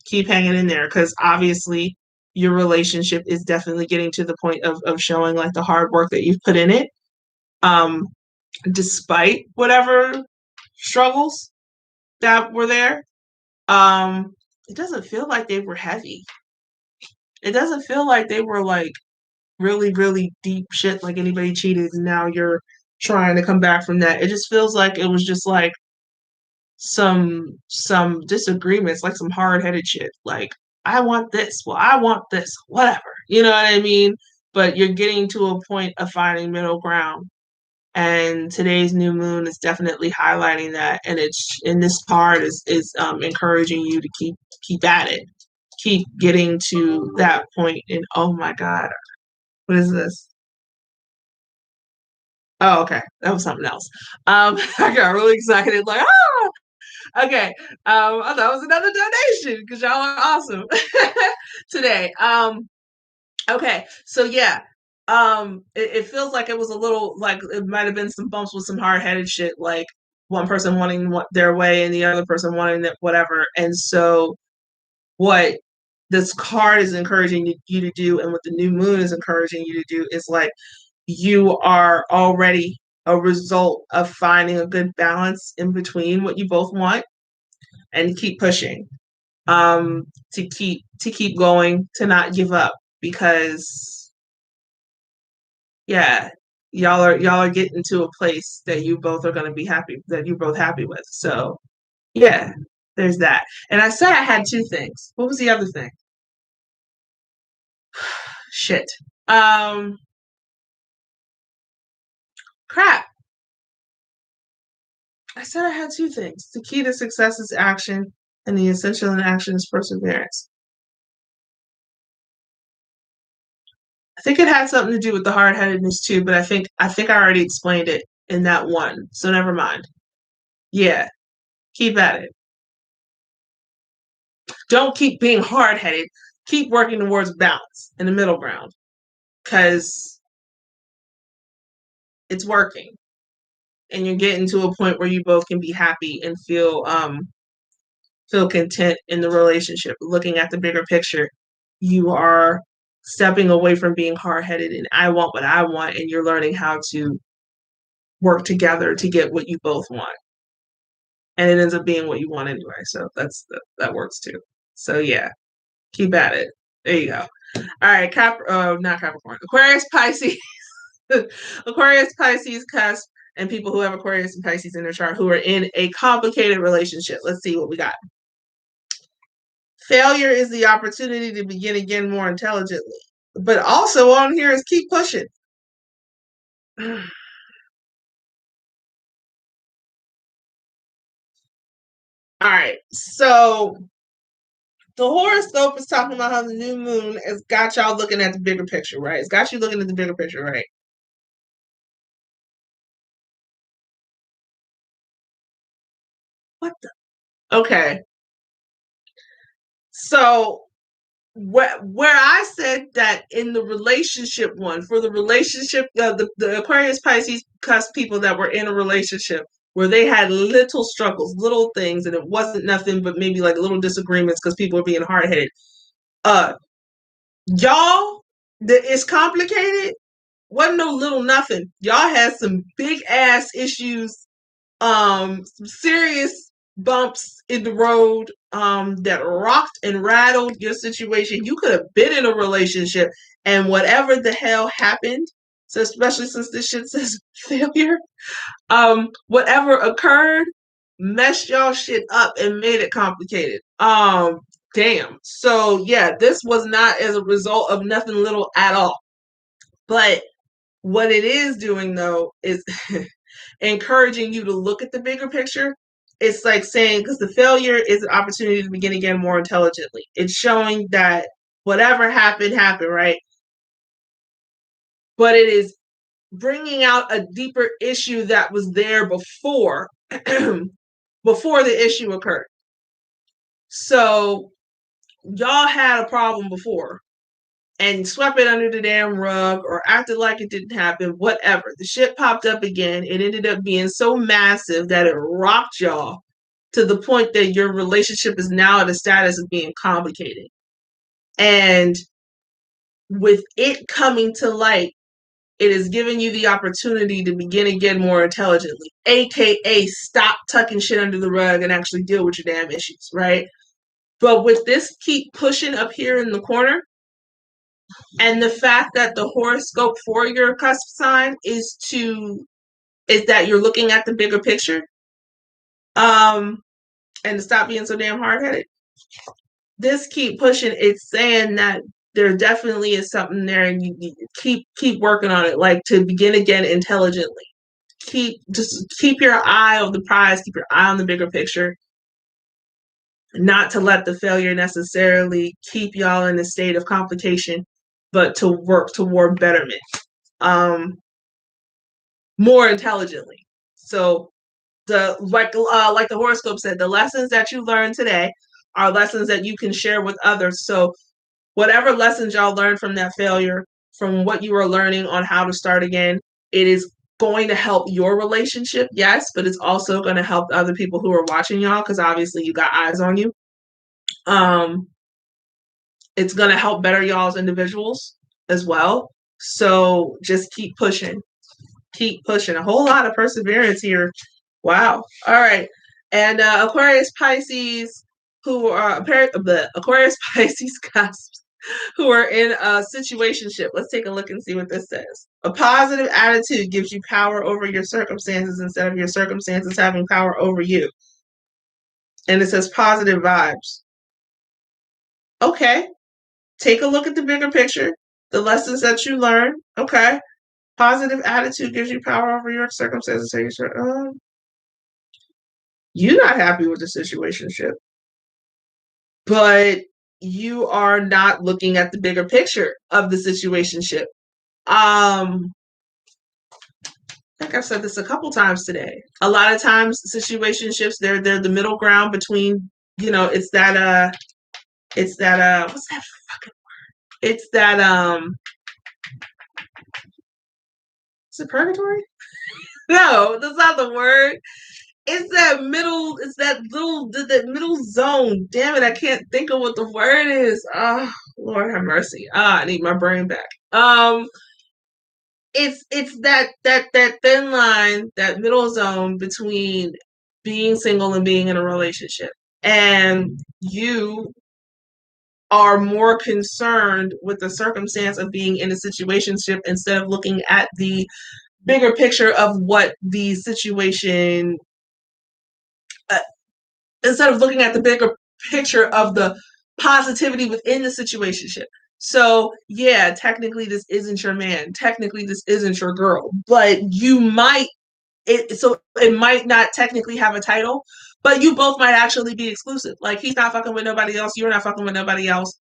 Keep hanging in there, because obviously your relationship is definitely getting to the point of showing like the hard work that you've put in it. Um, Despite whatever struggles that were there, it doesn't feel like they were heavy. It doesn't feel like they were like really, really deep shit, like anybody cheated and now you're trying to come back from that. It just feels like it was just like some disagreements, like some hard headed shit. Like, I want this, well, I want this, whatever. You know what I mean? But you're getting to a point of finding middle ground. And today's new moon is definitely highlighting that. And it's in this part is encouraging you to keep at it. Keep getting to that point. And oh my God, what is this? Oh, okay. That was something else. I got really excited, like, okay. I thought it was another donation because y'all are awesome today. Okay. So yeah. It feels like it was a little like it might have been some bumps with some hard headed shit, like one person wanting their way and the other person wanting it, whatever. And so what this card is encouraging you to do, and what the new moon is encouraging you to do, is like you are already a result of finding a good balance in between what you both want, and keep pushing, to keep going, to not give up, because yeah, y'all are getting to a place that you both are going to be happy, that you're both happy with. So yeah, there's that. And I said I had two things. What was the other thing? Shit. um Crap. I said I had two things. The key to success is action, and the essential in action is perseverance. I think it had something to do with the hard headedness too, but I think I already explained it in that one. So never mind. Yeah, keep at it. Don't keep being hard headed. Keep working towards balance in the middle ground, because it's working, and you're getting to a point where you both can be happy and feel content in the relationship. Looking at the bigger picture, you are stepping away from being hard headed and I want what I want, and you're learning how to work together to get what you both want, and it ends up being what you want anyway. So that works too. So yeah, keep at it. There you go. All right, not Capricorn, Aquarius, Pisces, Aquarius, Pisces, Cusp, and people who have Aquarius and Pisces in their chart who are in a complicated relationship. Let's see what we got. Failure is the opportunity to begin again more intelligently. But also on here is keep pushing. All right. So the horoscope is talking about how the new moon has got y'all looking at the bigger picture, right? It's got you looking at the bigger picture, right? What the? Okay. So where I said that in the relationship one, for the relationship, the Aquarius Pisces Cusp people that were in a relationship where they had little struggles, little things, and it wasn't nothing but maybe like little disagreements because people were being hard headed. Uh, y'all, it's complicated. Wasn't no little nothing. Y'all had some big ass issues, some serious bumps in the road, that rocked and rattled your situation. You could have been in a relationship and whatever the hell happened, so especially since this shit says failure, whatever occurred messed y'all shit up and made it complicated. Damn. So yeah, this was not as a result of nothing little at all. But what it is doing though is encouraging you to look at the bigger picture. It's like saying, because the failure is an opportunity to begin again more intelligently. It's showing that whatever happened, happened, right? But it is bringing out a deeper issue that was there before, before the issue occurred. So y'all had a problem before and swept it under the damn rug or acted like it didn't happen, whatever. The shit popped up again. It ended up being so massive that it rocked y'all to the point that your relationship is now at a status of being complicated. And with it coming to light, it is giving you the opportunity to begin again more intelligently, aka stop tucking shit under the rug and actually deal with your damn issues, right? But with this keep pushing up here in the corner, and the fact that the horoscope for your cusp sign is that you're looking at the bigger picture, um, and to stop being so damn hard headed. This keep pushing, it's saying that there definitely is something there, and you keep working on it, like to begin again intelligently. Keep your eye on the prize, keep your eye on the bigger picture, not to let the failure necessarily keep y'all in a state of complication, but to work toward betterment, um, more intelligently. So the like the horoscope said, the lessons that you learned today are lessons that you can share with others. So whatever lessons y'all learned from that failure, from what you were learning on how to start again, it is going to help your relationship, yes, but it's also going to help other people who are watching y'all because obviously you got eyes on you. Um, it's going to help better y'all as individuals as well. So just keep pushing. Keep pushing. A whole lot of perseverance here. Wow. All right. And Aquarius Pisces, who are the Aquarius Pisces cusps, who are in a situationship. Let's take a look and see what this says. A positive attitude gives you power over your circumstances instead of your circumstances having power over you. And it says positive vibes. Okay. Take a look at the bigger picture, the lessons that you learn. Okay. Positive attitude gives you power over your circumstances. So you're not happy with the situationship, but you are not looking at the bigger picture of the situationship. I think I've said this a couple times today. A lot of times situationships, they're the middle ground between, it's that what's that fucking word? It's that is it purgatory? No, that's not the word. It's that middle zone. Damn it, I can't think of what the word is. Oh, Lord have mercy. I need my brain back. It's that thin line, that middle zone between being single and being in a relationship. And you are more concerned with the circumstance of being in a situationship instead of looking at the bigger picture of what the situation uh, instead of looking at the bigger picture of the positivity within the situationship. So yeah, technically this isn't your man. Technically this isn't your girl. But you might so it might not technically have a title, but you both might actually be exclusive. Like, he's not fucking with nobody else, you're not fucking with nobody else.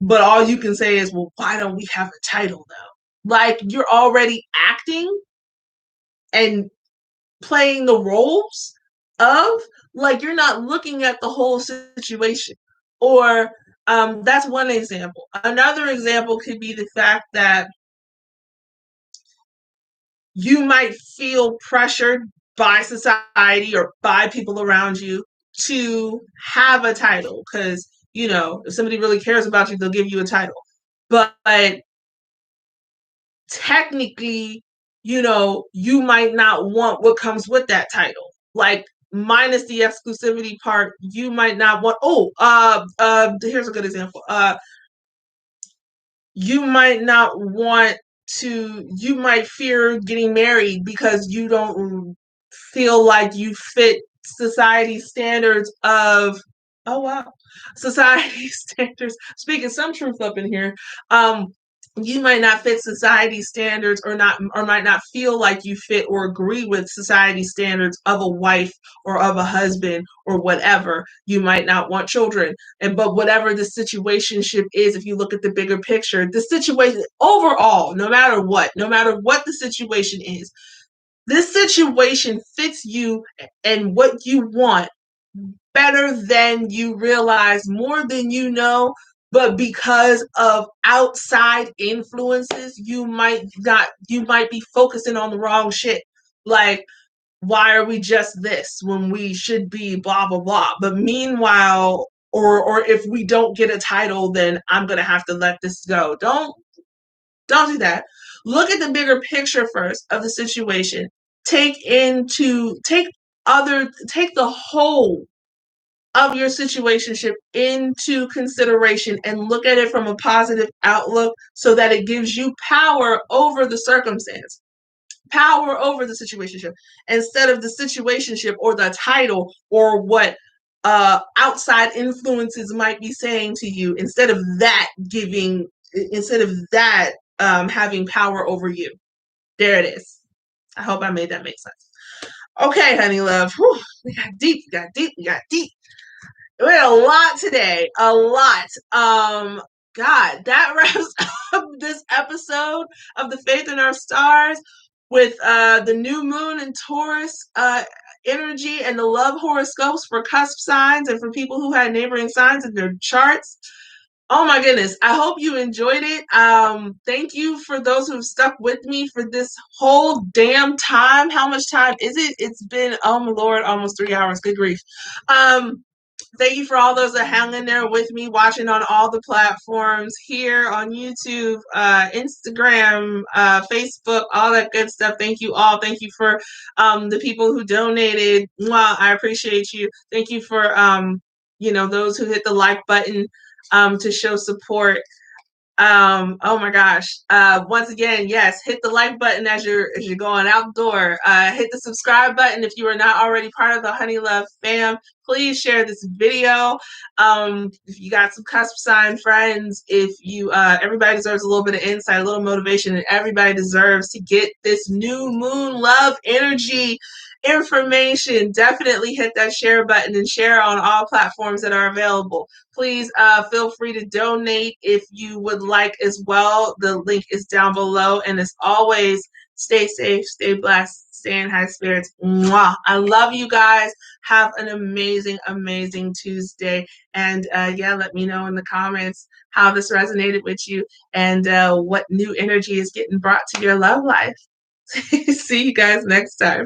But all you can say is, well, why don't we have a title though? Like, you're already acting and playing the roles of, like, you're not looking at the whole situation. Or that's one example. Another example could be the fact that you might feel pressured by society or by people around you to have a title, because, you know, if somebody really cares about you, they'll give you a title. But technically, you know, you might not want what comes with that title. Like, minus the exclusivity part, you might not want, here's a good example. You might not want to, you might fear getting married because you don't feel like you fit society standards of, oh wow, society standards, speaking some truth up in here. You might not fit society standards, or not, or might not feel like you fit or agree with society standards of a wife or of a husband or whatever. You might not want children. But whatever the situationship is, if you look at the bigger picture, the situation overall, no matter what the situation is, this situation fits you and what you want better than you realize, more than you know. But because of outside influences, you might be focusing on the wrong shit. Like, why are we just this when we should be blah blah blah? But meanwhile, or if we don't get a title, then I'm gonna have to let this go. Don't do that. Look at the bigger picture first of the situation. Take the whole of your situationship into consideration and look at it from a positive outlook, so that it gives you power over the circumstance, power over the situationship, instead of the situationship or the title or what outside influences might be saying to you, instead of that having power over you. There it is. I hope I made that make sense. Okay, honey love. Whew, we got deep, we got deep, we got deep. We had a lot today. A lot. God, that wraps up this episode of the Faith in Our Stars with the new moon in Taurus energy and the love horoscopes for cusp signs and for people who had neighboring signs in their charts. Oh my goodness. I hope you enjoyed it. Thank you for those who've stuck with me for this whole damn time. How much time is it? It's been, oh my Lord, almost 3 hours. Good grief. Thank you for all those that hang in there with me, watching on all the platforms here on YouTube, Instagram, Facebook, all that good stuff. Thank you all. Thank you for the people who donated. Well, I appreciate you. Thank you for those who hit the like button to show support. Oh my gosh. Once again, yes, hit the like button as you're going outdoor. Hit the subscribe button if you are not already part of the Honey Love fam. Please share this video. If you got some cusp sign friends, if you everybody deserves a little bit of insight, a little motivation, and everybody deserves to get this new moon love energy information. Definitely hit that share button and share on all platforms that are available. Please feel free to donate if you would like as well. The link is down below. And as always, stay safe, stay blessed, stay in high spirits. Mwah. I love you guys. Have an amazing, amazing Tuesday. And let me know in the comments how this resonated with you and what new energy is getting brought to your love life. See you guys next time.